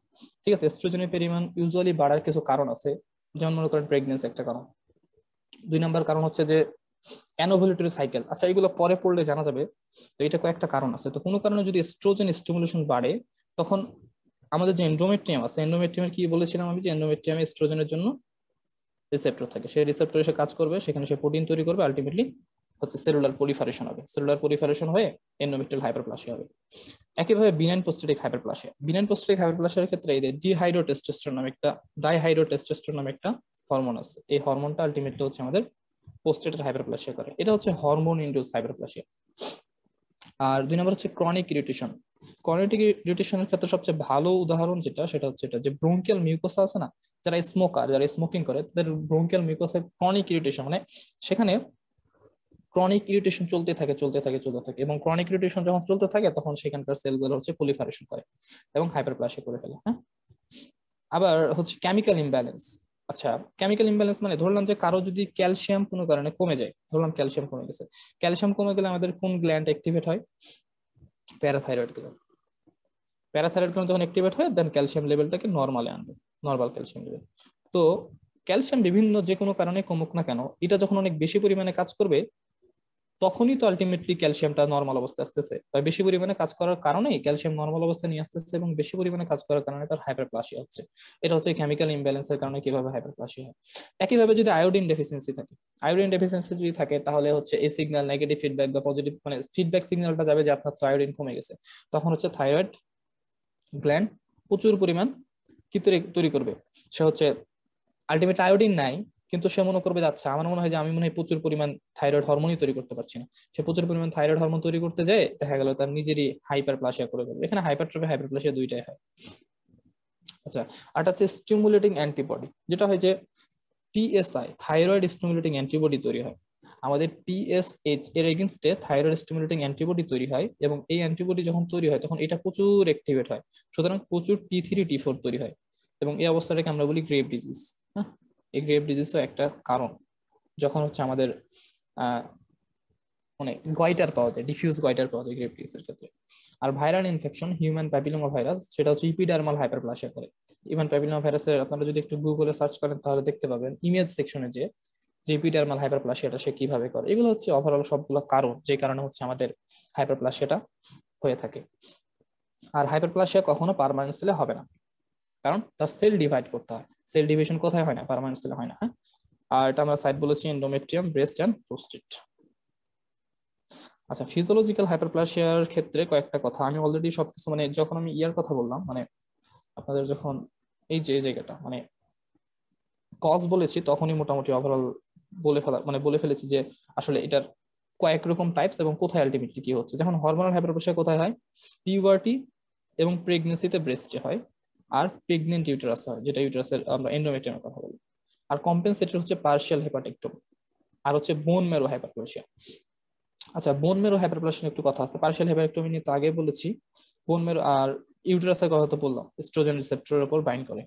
[SPEAKER 2] ঠিক আছে, এস্ট্রোজেনের পরিমাণ ইউজুয়ালি বাড়ার কিছু কারণ আছে, যেমন মনে করেন প্রেগনেন্সি একটা কারণ। 2 নাম্বার কারণ হচ্ছে যে অ্যানোভুলেটরি সাইকেল। আচ্ছা, এগুলো পরে পড়লে জানা যাবে। তো এটা কয়েকটা কারণ আছে। তো কোনো কারণে যদি এস্ট্রোজেন স্টিমুলেশন বাড়ে, তখন আমাদের যে এন্ডোমেট্রিয়াম আছে, এন্ডোমেট্রিয়ামের কি বলেছিলাম আমি, যে এন্ডোমেট্রিয়ামে এস্ট্রোজেনের জন্য রিসেপ্টর থাকে, সেই রিসেপ্টর এসে কাজ করবে, সেখানে সে প্রোটিন তৈরি করবে, আলটিমেটলি হচ্ছে সেলুলার পলিফারেশন হবে, সেলুলার পলিফারেশন হয়ে এন্ডোমেট্রিয়াল হাইপারপ্লাসিয়া হবে। একইভাবে benign prostatic hyperplasia, benign prostatic হাইপারপ্লাসিয়ার ক্ষেত্রে এই ডিহাইড্রোটেস্টোস্টেরন নামে একটা, ডাইহাইড্রোটেস্টোস্টেরন নামে একটা হরমোন আছে, এই হরমোনটা আলটিমেটলি হচ্ছে আমাদের প্রোস্টেটের হাইপারপ্লাসিয়া করে, এটা হচ্ছে হরমোন ইনডিউস হাইপারপ্লাসিয়া। আর 2 নম্বর হচ্ছে ক্রনিক ইরিটেশন। ক্রনিক ইরিটেশনের ক্ষেত্রে সবচেয়ে ভালো উদাহরণ যেটা, সেটা হচ্ছে এটা যে ব্রোঙ্কিয়াল মিউকোসা আছে না, যারা স্মোকার, যারা স্মোকিং করে, তাদের ব্রোঙ্কিয়াল মিউকোসা ক্রনিক ইরিটেশন, মানে সেখানে ক্রনিক ইরিটেশন চলতে থাকে চলতে থাকে চলতে থাকে, এবং ক্রনিক ইরিটেশন যখন চলতে থাকে তখন সেখানকার সেলগুলো হচ্ছে পলিফারেশন করে এবং হাইপারপ্লাসিয়া করে ফেলে। হ্যাঁ, আবার হচ্ছে কেমিক্যাল ইমব্যালেন্স। আচ্ছা, কেমিক্যাল ইমব্যালেন্স মানে ধরলাম যে কারো যদি ক্যালসিয়াম কোনো কারণে কমে যায়, ধরলাম ক্যালসিয়াম কমে গেছে, ক্যালসিয়াম কমে গেলে আমাদের কোন গ্ল্যান্ড অ্যাক্টিভেট হয়? Parathyroid gland. প্যারাথাইরয়েড গ্ল্যান্ড যখন অ্যাক্টিভেট হয়, দেন ক্যালসিয়াম লেভেলটাকে নর্মালে আনবে, নর্মাল ক্যালসিয়াম লেভেল। তো ক্যালসিয়াম বিভিন্ন যে কোনো কারণে কমুক না কেন, এটা যখন অনেক বেশি পরিমাণে কাজ করবে, তখনই তো আলটিমেটলি ক্যালসিয়ামটা নর্মাল অবস্থায় আসতেছে। তাই বেশি পরিমাণে কাজ করার কারণেই ক্যালসিয়াম নর্মাল অবস্থায় নিয়ে আসতেছে, এবং বেশি পরিমাণে কাজ করার কারণে তার হাইপারপ্লাসিয়া হচ্ছে। এটা হচ্ছে কেমিক্যাল ইমব্যালেন্সের কারণে কিভাবে হাইপারপ্লাসিয়া হয়। একইভাবে যদি আয়োডিন ডেফিসিয়েন্সি থাকে, আয়োডিন ডেফিসিয়েন্সি যদি থাকে, তাহলে হচ্ছে এই সিগন্যাল, নেগেটিভ ফিডব্যাক বা পজিটিভ মানে ফিডব্যাক সিগন্যালটা যাবে যে আপনার তো আয়োডিন কমে গেছে, তখন হচ্ছে থাইরয়েড গ্ল্যান্ড প্রচুর পরিমাণ কি তৈরি করবে, সে হচ্ছে আলটিমেট আয়োডিন নাই, কিন্তু সে মনে করবে যাচ্ছে, আমার মনে হয় যে আমি মনে হয় প্রচুর পরিমাণ থাইরয়েড হরমোনই তৈরি করতে পারছি না, সে প্রচুর পরিমাণ থাইরয়েড হরমোন তৈরি করতে যায়, দেখা গেল তার নিজেরই হাইপারপ্লাসিয়া করে ফেলবে। এখানে হাইপারট্রফি হাইপারপ্লাসিয়া দুইটাই হয়। আচ্ছা, আর হচ্ছে স্টিমুলেটিং অ্যান্টিবডি, যেটা হয় যে টিএসআই, থাইরয়েড স্টিমুলেটিং অ্যান্টিবডি তৈরি হয় আমাদের টিএসএইচ এর এগেইনস্টে, থাইরয়েড স্টিমুলেটিং অ্যান্টিবডি তৈরি হয়, এবং এই অ্যান্টিবডি যখন তৈরি হয় তখন এটা প্রচুর অ্যাক্টিভেট হয়, সুতরাং প্রচুর T3 T4 তৈরি হয়, এবং এই অবস্থাটাকে আমরা বলি গ্রেভ ডিজিজ। হ্যাঁ, এই গ্রেভ ডিজিজও একটা কারণ, যখন হচ্ছে আমাদের মানে গয়টার পাওয়া যায়, ডিফিউজ গয়টার পাওয়া যায় গ্রেভ ডিজিজের ক্ষেত্রে। আর viral infection, human papilloma virus, সেটা হচ্ছে ইপিডার্মাল হাইপারপ্লাসিয়া করে। হিউম্যান প্যাপিলোমা ভাইরাসের আপনারা যদি একটু গুগলে সার্চ করেন তাহলে দেখতে পাবেন ইমেজ সেকশনে যে ইপিডার্মাল হাইপারপ্লাসিয়াটা সে কিভাবে করে। এগুলো হচ্ছে ওভারঅল সবগুলো কারণ, যে কারণে হচ্ছে আমাদের হাইপারপ্লাসিয়াটা হয়ে থাকে। আর হাইপারপ্লাসিয়া কখনো পার্মানেন্ট সেলে হবে না, কারণ তার সেল ডিভাইড করতে হয়, সেল ডিভিশন কোথায় হয় না? পার্মানেন্ট সেলে হয় না। হ্যাঁ, আর এটা আমরা সাইড বলেছি এন্ডোমেট্রিয়াম, ব্রেস্ট এন্ড প্রোস্টেট। আচ্ছা, ফিজিওলজিক্যাল হাইপারপ্লাসিয়ার ক্ষেত্রে কয়েকটা কথা আমি অলরেডি সবকিছু, মানে যখন আমি ইয়ার কথা বললাম, মানে আপনাদের যখন এই যে এই জায়গাটা মানে কজ বলেছি তখনই মোটামুটি ওভারঅল বলে ফেলেছি যে আসলে এটার কয়েক রকম টাইপস এবং কোথায় আলটিমেটলি কি হচ্ছে। যেমন হরমোনাল হাইপারপ্লেসিয়া কোথায় হয়, পিউবার্টি এবং প্রেগনেন্সিতে ব্রেস্টে হয়, আর প্রেগনেন্ট ইউটেরাস হয়, যেটা ইউটেরাসের আমরা এন্ডোমেট্রিয়ামের কথা বলি। আর কম্পেনসেটর হচ্ছে পার্শিয়াল হেপাটেক্টমি, আর হচ্ছে বোন ম্যারো হাইপারপ্লেসিয়া। আচ্ছা, বোন ম্যারো হাইপারপ্লেসিয়া একটু কথা আছে, পার্শিয়াল হেপাটেক্টমি নিয়ে তো আগে বলেছি। বোন ম্যারো আর ইউটেরাসের কথা তো বললাম, এস্ট্রোজেন রিসেপ্টরের উপর বাইন্ড করে।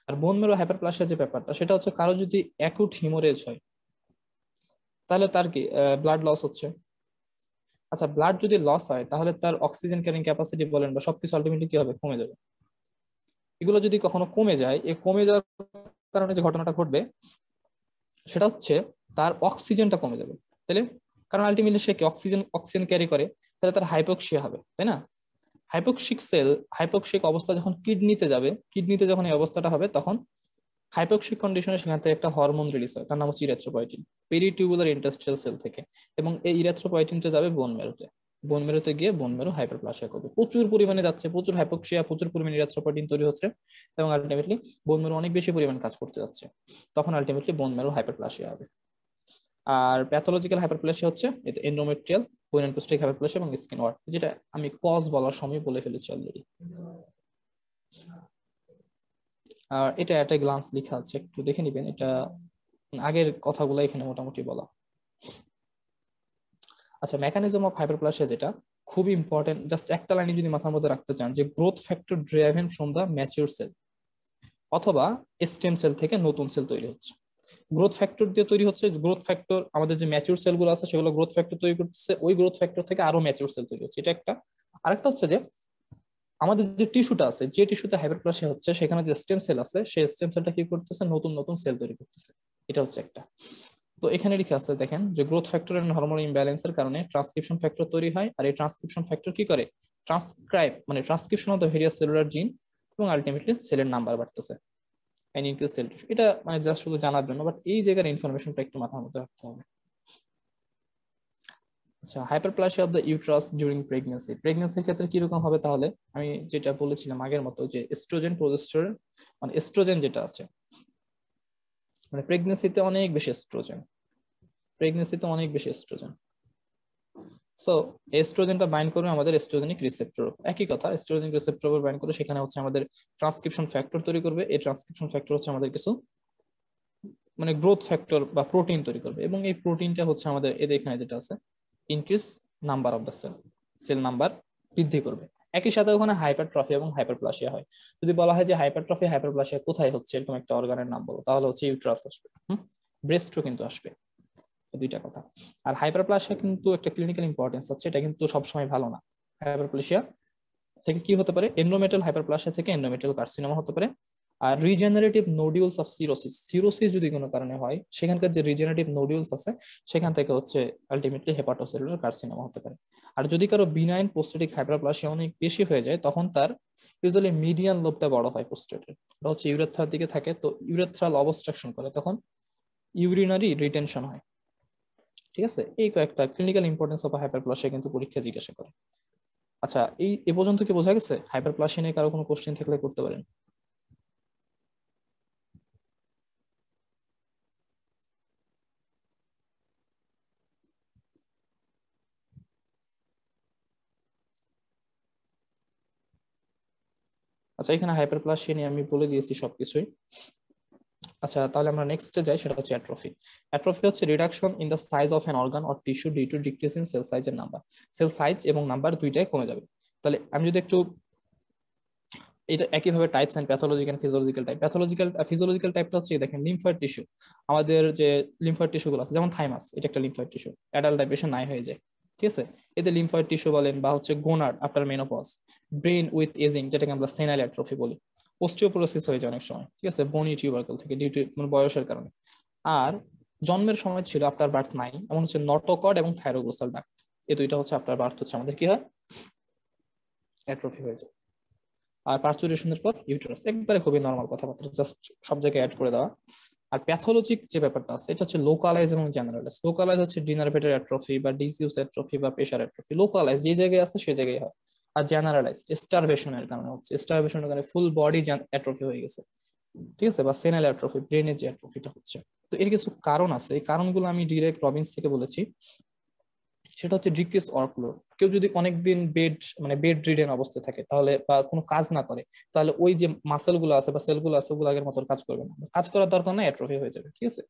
[SPEAKER 2] আর বোন ম্যারো হাইপারপ্লেসিয়া যে ব্যাপারটা, সেটা হচ্ছে কারো যদি অ্যাকুট হিমোরেজ হয় তাহলে তার কি ব্লাড লস হচ্ছে। আচ্ছা, ব্লাড যদি লস হয় তাহলে তার অক্সিজেন ক্যারিং ক্যাপাসিটি বলেন বা সবকিছু আলটিমেটলি কি হবে, কমে যাবে। এগুলো যদি কখনো কমে যায়, এই কমে যাওয়ার কারণে যে ঘটনাটা ঘটবে সেটা হচ্ছে তার অক্সিজেনটা কমে যাবে, তাহলে কারণ আলটিমেটলি সে কি অক্সিজেন ক্যারি করে, তাহলে তার হাইপোক্সিয়া হবে, তাই না? হাইপোক্সিক অবস্থা যখন কিডনিতে যাবে, কিডনিতে যখন এই অবস্থাটা হবে তখন হাইপোক্সিক কন্ডিশনে সেখান থেকে একটা হরমোন রিলিজ হয়, তার নাম হচ্ছে ইরেথ্রোপয়েটিন, পেরিটিউবুলার ইন্টাস্ট্রিয়াল সেল থেকে। এবং এই ইরেথ্রোপয়েটিনটা যাবে বোন মেরুতে, বোন মেরুতে গিয়ে বোন মেরু হাইপারপ্লাসিয়া করবে, প্রচুর পরিমাণে যাচ্ছে, প্রচুর হাইপোক্সিয়া, প্রচুর পরিমাণে ইরেথ্রোপয়েটিন তৈরি হচ্ছে, এবং আলটিমেটলি বোন মেরু অনেক বেশি পরিমাণ কাজ করতে যাচ্ছে, তখন আলটিমেটলি বোন মেরু হাইপারপ্লাসিয়া হবে। আর প্যাথোলজিক্যাল হাইপারপ্লেসিয়া হচ্ছে এন্ডোমেট্রিয়াল, বোনেনপোস্টিক হাইপারপ্লেসিয়া এবং স্কিন ওয়ার্ট, যেটা আমি কজ বলার সময় বলে ফেলেছি অলরেডি। আর এটা একটা গ্লান্স লেখা আছে, একটু দেখে নিবেন, এটা আগের কথাগুলো এখানে মোটামুটি বলা। আচ্ছা, মেকানিজম অফ হাইপারপ্লাসিয়া যেটা খুবই ইম্পর্টেন্ট, জাস্ট একটা লাইনে যদি মাথার মধ্যে রাখতে চান, যে growth factor driven from the mature cell, অথবা স্টেম সেল থেকে নতুন সেল তৈরি হচ্ছে। গ্রোথ ফ্যাক্টর দিয়ে তৈরি হচ্ছে, গ্রোথ ফ্যাক্টর আমাদের যে ম্যাচিউর সেলগুলো আছে সেগুলো গ্রোথ ফ্যাক্টর তৈরি করতেছে, ওই গ্রোথ ফ্যাক্টর থেকে আরো ম্যাচিউর সেল তৈরি হচ্ছে, এটা একটা। আরেকটা হচ্ছে যে আমাদের যে টিস্যুটা আছে, যে টিস্যুতে হাইপারপ্লাসিয়া হচ্ছে, সেখানে যে স্টেম সেল আছে, সেই স্টেম সেলটা কি করতেছে, নতুন নতুন সেল তৈরি করতেছে, এটা হচ্ছে একটা। তো এখানে লিখে আছে দেখেন, যে গ্রোথ ফ্যাক্টর এন্ড হরমোনাল ইমব্যালেন্সের কারণে ট্রান্সক্রিপশন ফ্যাক্টর তৈরি হয়, আর এই ট্রান্সক্রিপশন ফ্যাক্টর কি করে, transcription of the various cellular জিন, এবং আলটিমেটলি সেলের নাম্বার বাড়তেছে, এন্ড ইনক্রিজ সেল টিস্যু। এটা মানে জাস্ট শুধু জানার জন্য, বাট এই জায়গার ইনফরমেশনটা একটু মাথার মধ্যে রাখতে হবে। আচ্ছা, hyperplasia of the uterus during pregnancy, প্রেগন্যান্সির ক্ষেত্রে কিরকম হবে তাহলে, আমি যেটা বলেছিলাম আগের মতো, যে এস্ট্রোজেন প্রোজেস্টেরন, মানে এস্ট্রোজেন যেটা আছে, মানে প্রেগন্যান্সিতে অনেক বেশি এস্ট্রোজেন, প্রেগন্যান্সিতে অনেক বেশি এস্ট্রোজেন। সো এস্ট্রোজেনটা বাইন্ড করবে আমাদের এস্ট্রোজেনিক রিসেপ্টর, একই কথা, এস্ট্রোজেনিক রিসেপ্টর বাইন্ড করে সেখানে হচ্ছে আমাদের ট্রান্সক্রিপশন ফ্যাক্টর তৈরি করবে, এই ট্রান্সক্রিপশন ফ্যাক্টর হচ্ছে আমাদের কিছু মানে গ্রোথ ফ্যাক্টর বা প্রোটিন তৈরি করবে, এবং এই প্রোটিনটা হচ্ছে আমাদের এদের এখানে যেটা আছে, increase number of the cell, cell number বৃদ্ধি করবে। একই সাথে ওখানে হাইপারট্রফি এবং হাইপারপ্লাসিয়া হয়। যদি বলা হয় যে হাইপারট্রফি হাইপারপ্লাসিয়া কোথায় হচ্ছে, এরকম একটা অর্গানের নাম বলো, তাহলে হচ্ছে ইউট্রাস আসবে, ব্রেস্টও কিন্তু আসবে, দুইটা কথা। আর হাইপারপ্লাসিয়া কিন্তু একটা ক্লিনিক্যাল ইম্পর্টেন্স আছে, এটা কিন্তু সবসময় ভালো না। হাইপারপ্লাসিয়া থেকে কি হতে পারে, এন্ডোমেটাল হাইপারপ্লাসিয়া থেকে এন্ডোমেটাল কার্সিনোমা হতে পারে। আর রিজেনারেটিভ নোডিউলস অফ সিরোসিস যদি কোনো কারণে হয়, সেখানকার যে রিজেনারেটিভ নোডিউলস আছে সেখান থেকে হচ্ছে আলটিমেটলি হেপাটোসেলুলার কার্সিনোমা হতে পারে। আর যদি কারো বিনাইন পোস্টেটিক হাইপারপ্লাসিয়া অনেক বেশি হয়ে যায়, তখন তার ইউজুয়ালি মিডিয়ান লোবটা বড় হয় পোস্টেটের, এটা হচ্ছে ইউরেথ্রার দিকে থাকে, তো ইউরেথ্রাল অবস্ট্রাকশন করে, তখন ইউরিনারি রিটেনশন হয়। ঠিক আছে, এই কয়েকটা ক্লিনিক্যাল ইম্পর্টেন্স অফ হাইপারপ্লাসিয়া কিন্তু পরীক্ষা জিজ্ঞাসা করে। আচ্ছা, এই এ পর্যন্ত কি বোঝা গেছে? হাইপারপ্লাসিয়া নিয়ে কারো কোনো কোশ্চেন থাকলে করতে পারেন। আচ্ছা, এখানে হাইপারপ্লাসিয়া নিয়ে আমি বলে দিয়েছি সবকিছুই। আচ্ছা, তাহলে আমরা নেক্সটে যাই, সেটা হচ্ছে অ্যাট্রফি। অ্যাট্রফি হচ্ছে reduction in the size of an organ or tissue due to decrease in cell size এর নাম্বার। সেল সাইজ এবং নাম্বার দুইটাই কমে যাবে। তাহলে আমি যদি একটু এটা একইভাবে types and pathological and physiological type, physiological টাইপটা হচ্ছে দেখেন লিম্ফয়েড টিস্যু, আমাদের যে লিম্ফয়েড টিস্যু গুলো আছে, যেমন থাইমাস, এটা একটা লিম্ফয়েড টিস্যু, অ্যাডাল্ট টাইপেশন নাই হয়ে যায়, ঠিক আছে, এতে লিম্ফয়েড টিস্যু বলেন, বা হচ্ছে gonad after menopause, brain with aging যেটাকে আমরা সেনাইল অ্যাট্রফি বলি, অস্টিওপোরোসিস হয়ে যায় অনেক সময়, ঠিক আছে, বনি টিউবারকেল থেকে ডিউ টু বয়সের কারণে। আর জন্মের সময় ছিল আফটার বার্থ নাই, এমন হচ্ছে নটোকর্ড এবং থাইরোগ্লোসাল ডাক্ট, এই দুইটা হচ্ছে আফটার বার্থ হচ্ছে আমাদের কি হয়, অ্যাট্রফি হয়ে যায়। আর পার্চুরেশনের পর ইউটেরাস, একবারে খুবই নর্মাল কথাবার্তা, জাস্ট সব জায়গায় অ্যাড করে দেওয়া। আর প্যাথোলজিক যে ব্যাপারটা আছে, এটা হচ্ছে লোকালাইজ এবং জেনারেলাইজ। লোকালাইজ হচ্ছে ডিনারভেটের অ্যাট্রফি বা ডিসিউস অ্যাট্রফি বা প্রেশার অ্যাট্রফি, লোকালাইজ যে জায়গায় আছে সে জায়গায় হয়। আর জেনারেলাইজ স্টারভেশনের কারণে হচ্ছে, স্টারভেশনের কারণে ফুল বডি অ্যাট্রফি হয়ে গেছে, ঠিক আছে, বা সেনাল অ্যাট্রফি, ব্রেনের যে অ্যাট্রফিটা হচ্ছে। তো এর কিছু কারণ আছে, এই কারণগুলো আমি ডিরেক্ট রবিন্স থেকে বলেছি। সেটা হচ্ছে ডিক্রিজ ওয়ার্কলোড। কেউ যদি অনেকদিন বেড রিডেন অবস্থায় থাকে তাহলে, বা কোনো কাজ না করে, তাহলে ওই যে মাসেল গুলো আছে বা সেল গুলো আছে ওগুলো আগের মতো কাজ করবে না, কাজ করার দরকার নাই, অ্যাট্রফি হয়ে যাবে। ঠিক আছে।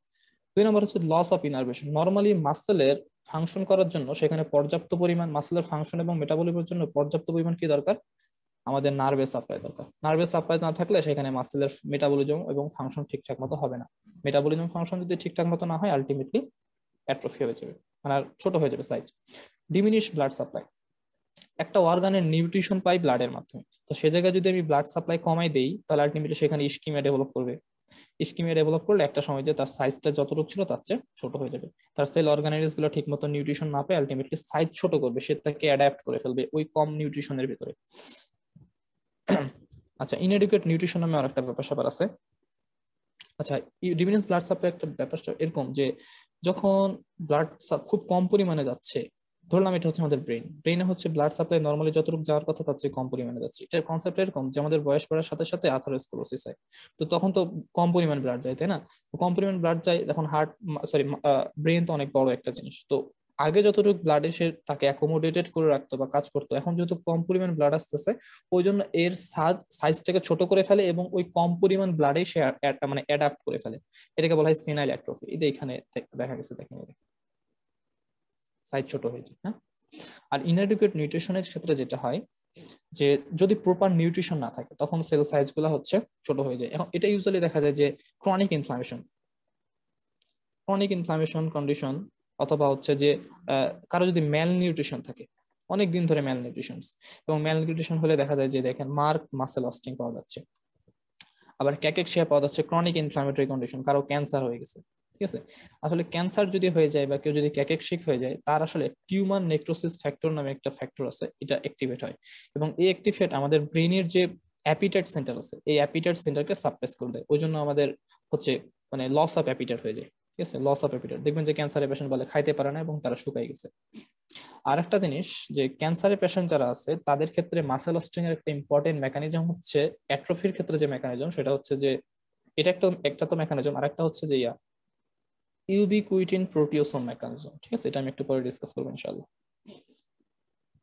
[SPEAKER 2] 2 নম্বর হচ্ছে loss of innervation. Normally মাসেলের function করার জন্য সেখানে পর্যাপ্ত পরিমাণ, মাসেলের ফাংশন এবং মেটাবলিজমের জন্য পর্যাপ্ত পরিমাণ কি দরকার, আমাদের নার্ভের সাপ্লাই দরকার। নার্ভের সাপ্লাই না থাকলে সেখানে মাসেলের মেটাবলিজম এবং ফাংশন ঠিকঠাক মতো হবে না। মেটাবলিজম ফাংশন যদি ঠিকঠাক মতো না হয়, আলটিমেটলি অ্যাট্রফি হয়ে যাবে, মানে আর ছোট হয়ে যাবে সাইজ। Diminish blood supply. একটা অর্গানের নিউট্রিশন পাই ব্লাডের মাধ্যমে, তো সে জায়গায় যদি আমি ব্লাড সাপ্লাই কমাই দেই তাহলে আলটিমেটলি সেখানে ইস্কিমিয়া ডেভেলপ করবে। ইস্কিমিয়া ডেভেলপ করলে একটা সময় যে তার সাইজটা যতটুকু ছিল তার চেয়ে ছোট হয়ে যাবে। তার সেল অর্গানাইজ গুলো ঠিক মতো নিউট্রিশন না পেয়ে আলটিমেটলি সাইজ ছোট করবে, সে তাকে অ্যাডাপ্ট করে ফেলবে ওই কম নিউট্রিশনের ভিতরে। আচ্ছা, ইনএডুকেট নিউট্রিশন নামে আরেকটা ব্যাপার স্যাপার আছে। আচ্ছা, ডিমিনিশ ব্লাড সাপ্লাই একটা ব্যাপারটা এরকম যে যখন ব্লাড খুব কম পরিমাণে যাচ্ছে, ধরলাম এটা হচ্ছে আমাদের ব্রেনে হচ্ছে ব্লাড সাপ্লাই নর্মালি যতটুকু যাওয়ার কথা তার চেয়ে কম পরিমাণে যাচ্ছে। এটার কনসেপ্ট এরকম যে আমাদের বয়স বাড়ার সাথে সাথে আথারোস্ক্লেরোসিস হয়, তো তখন তো কম পরিমাণ ব্লাড যায়, তাই না? কম পরিমাণ ব্লাড যায়, এখন ব্রেন তো অনেক বড় একটা জিনিস, তো আগে যতটুকু ব্লাডে সে তাকে অ্যাকোমোডেটেড করে রাখতো বা কাজ করতো, এখন যত কম পরিমাণ ব্লাড আসতেছে ওই জন্য এর সাইজটাকে ছোট করে ফেলে এবং ওই কম পরিমাণ ব্লাডে সে অ্যাডাপ্ট করে ফেলে। এটাকে বলা হয় সেনাইল অ্যাট্রফি। এটা এখানে দেখা গেছে, দেখেন সাইজ ছোট হয়ে যায়। হ্যাঁ, আর ইনএডুকেট নিউট্রিশনের ক্ষেত্রে যেটা হয় যে যদি প্রপার নিউট্রিশন না থাকে তখন সেল সাইজ গুলো হচ্ছে ছোট হয়ে যায়। এখন এটা ইউজুয়ালি দেখা যায় যে ক্রনিক ইনফ্লামেশন কন্ডিশন, অথবা হচ্ছে যে কারো যদি ম্যাল নিউট্রিশন থাকে, অনেক দিন ধরে ম্যাল নিউট্রিশন, এবং ম্যাল নিউট্রিশন হলে দেখা যায় যে দেখেন মার্ক মাসেল অস্টিং পাওয়া যাচ্ছে, আবার ক্যাকেকশিয়া পাওয়া যাচ্ছে, ক্রনিক ইনফ্লামেটরি কন্ডিশন, কারো ক্যান্সার হয়ে গেছে। ঠিক আছে, আসলে ক্যান্সার যদি হয়ে যায় বা কেউ যদি ক্যাকেকশিক হয়ে যায়, তার আসলে টিউমার নেক্রোসিস ফ্যাক্টর নামে একটা ফ্যাক্টর আছে, এটা অ্যাক্টিভেট হয়, এবং এই অ্যাক্টিভেট আমাদের ব্রেনের যে অ্যাপিটাইট সেন্টার আছে এই অ্যাপিটাইট সেন্টারকে সাপ্রেস করে দেয়। ওই জন্য আমাদের হচ্ছে লস অফ অ্যাপিটাইট হয়ে যায়। ঠিক আছে, লস অফ অ্যাপিটাইট, দেখবেন যে ক্যান্সারের পেশেন্ট বলে খাইতে পারে না এবং তারা শুকাই গেছে। আর একটা জিনিস যে ক্যান্সারের পেশেন্ট যারা আছে তাদের ক্ষেত্রে মাসেল অস্টিং এর একটা ইম্পর্টেন্ট মেকানিজম হচ্ছে, অ্যাট্রফির ক্ষেত্রে যে মেকানিজম সেটা হচ্ছে যে এটা একটা তো মেকানিজম, আর একটা হচ্ছে যে ইউবিকুইটিন প্রোটিওসোম মেকানিজম। ঠিক আছে, এটা আমি একটু পরে ডিসকাস করবো ইনশাআল্লাহ।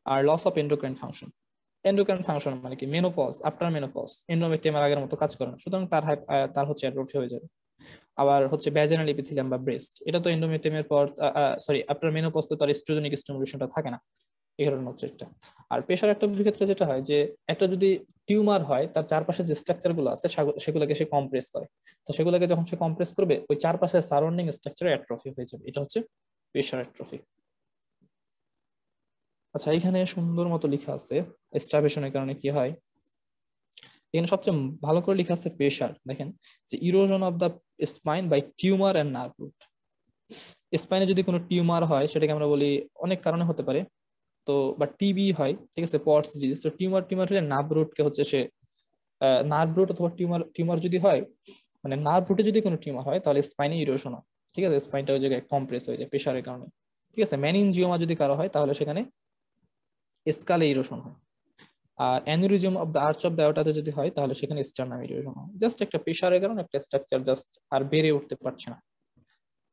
[SPEAKER 2] আর loss of endocrine function. Endocrine function মানে কি, মেনোপজ, আফটার মেনোপজ এন্ডোমেট্রিয়াম আগের মতো কাজ করে না, সুতরাং তার হচ্ছে অ্যাট্রফি হয়ে যাবে। আবার হচ্ছে ভ্যাজিনাল এপিথেলিয়াম বা ব্রেস্ট, এটা তো এন্ডোমেট্রিয়ামের পর আফটার মেনোপজ তো তার এস্ট্রোজেনিক স্টিমুলেশনটা থাকে না, এই কারণে হচ্ছে এটা। আর প্রেশার অ্যাট্রফির ক্ষেত্রে যেটা হয় যে একটা যদি টিউমার হয় তার চারপাশে যে স্ট্রাকচার গুলো আছে সেগুলোকে সে কম্প্রেস করে, তো সেগুলোকে যখন সে কম্প্রেস করবে ওই চারপাশে সারাউন্ডিং স্ট্রাকচারে অ্যাট্রফি হয়ে যাবে, এটা হচ্ছে প্রেশার অ্যাট্রফি। আচ্ছা, এখানে সুন্দর মতো লেখা আছে স্টারভেশনের কারণে কি হয়। এখানে সবচেয়ে ভালো করে লেখা আছে প্রেশার, দেখেন যে erosion of the spine by tumour and nerve root. স্পাইনে যদি কোনো টিউমার হয় সেটাকে আমরা বলি, অনেক কারণে হতে পারে, তো বা টিবি হয়, ঠিক আছে, পটস ডিজিজ, তো টিউমার হলে নার্ভ রুটকে হচ্ছে সে নার্ভ রুট অথবা টিউমার যদি হয়, নার্ভ রুটে যদি কোনো টিউমার হয় তাহলে স্পাইনে ইরোশন হয়। ঠিক আছে, স্পাইনটা ওই জায়গায় কম্প্রেস হয়ে যায় প্রেশারের কারণে। ঠিক আছে, ম্যানিনজিওমা যদি কারো হয় তাহলে সেখানে স্কালে ইরোশন হয়। আর aneurysm of the arch of the অ্যাওর্টাতে যদি হয় তাহলে সেখানে স্টার্নাম ইরোশন হয়। জাস্ট একটা প্রেশারের কারণে একটা স্ট্রাকচার জাস্ট আর বেড়ে উঠতে পারছে না।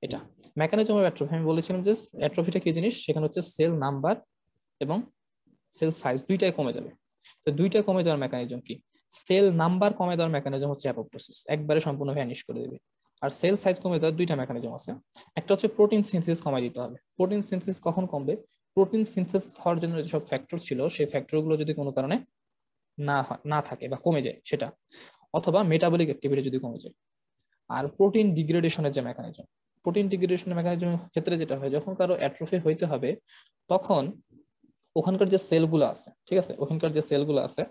[SPEAKER 2] এটা মেকানিজম অফ অ্যাট্রফি। আমি বলেছিলাম যে অ্যাট্রফিটা কি জিনিস, সেখানে হচ্ছে সেল নাম্বার এবং সেল সাইজ দুইটাই কমে যাবে। তো দুইটা কমে যাওয়ার মেকানিজম কি, সেল নাম্বার কমে দেওয়ার মেকানিজম হচ্ছে অ্যাপোপ্টোসিস, একবারে সম্পূর্ণ ভ্যানিশ করে দেবে। আর সেল সাইজ কমে দেওয়ার দুইটা মেকানিজম আছে, একটা হচ্ছে প্রোটিন সিনথেসিস কমাই দিতে হবে। প্রোটিন সিনথেসিস কখন কমবে, প্রোটিন সিনথেসিস হওয়ার জন্য যেসব ফ্যাক্টর ছিল সেই ফ্যাক্টরগুলো যদি কোনো কারণে না থাকে বা কমে যায় সেটা, অথবা মেটাবলিক অ্যাক্টিভিটি যদি কমে যায়। আর প্রোটিন ডিগ্রেডেশনের যে মেকানিজম, প্রোটিন ডিগ্রেডেশনের মেকানিজম ক্ষেত্রে যেটা হয়, যখন কারো অ্যাট্রফি হইতে হবে তখন ওখানকার যে সেলগুলো আছে, ঠিক আছে, ওখানকার যে সেলগুলো আছে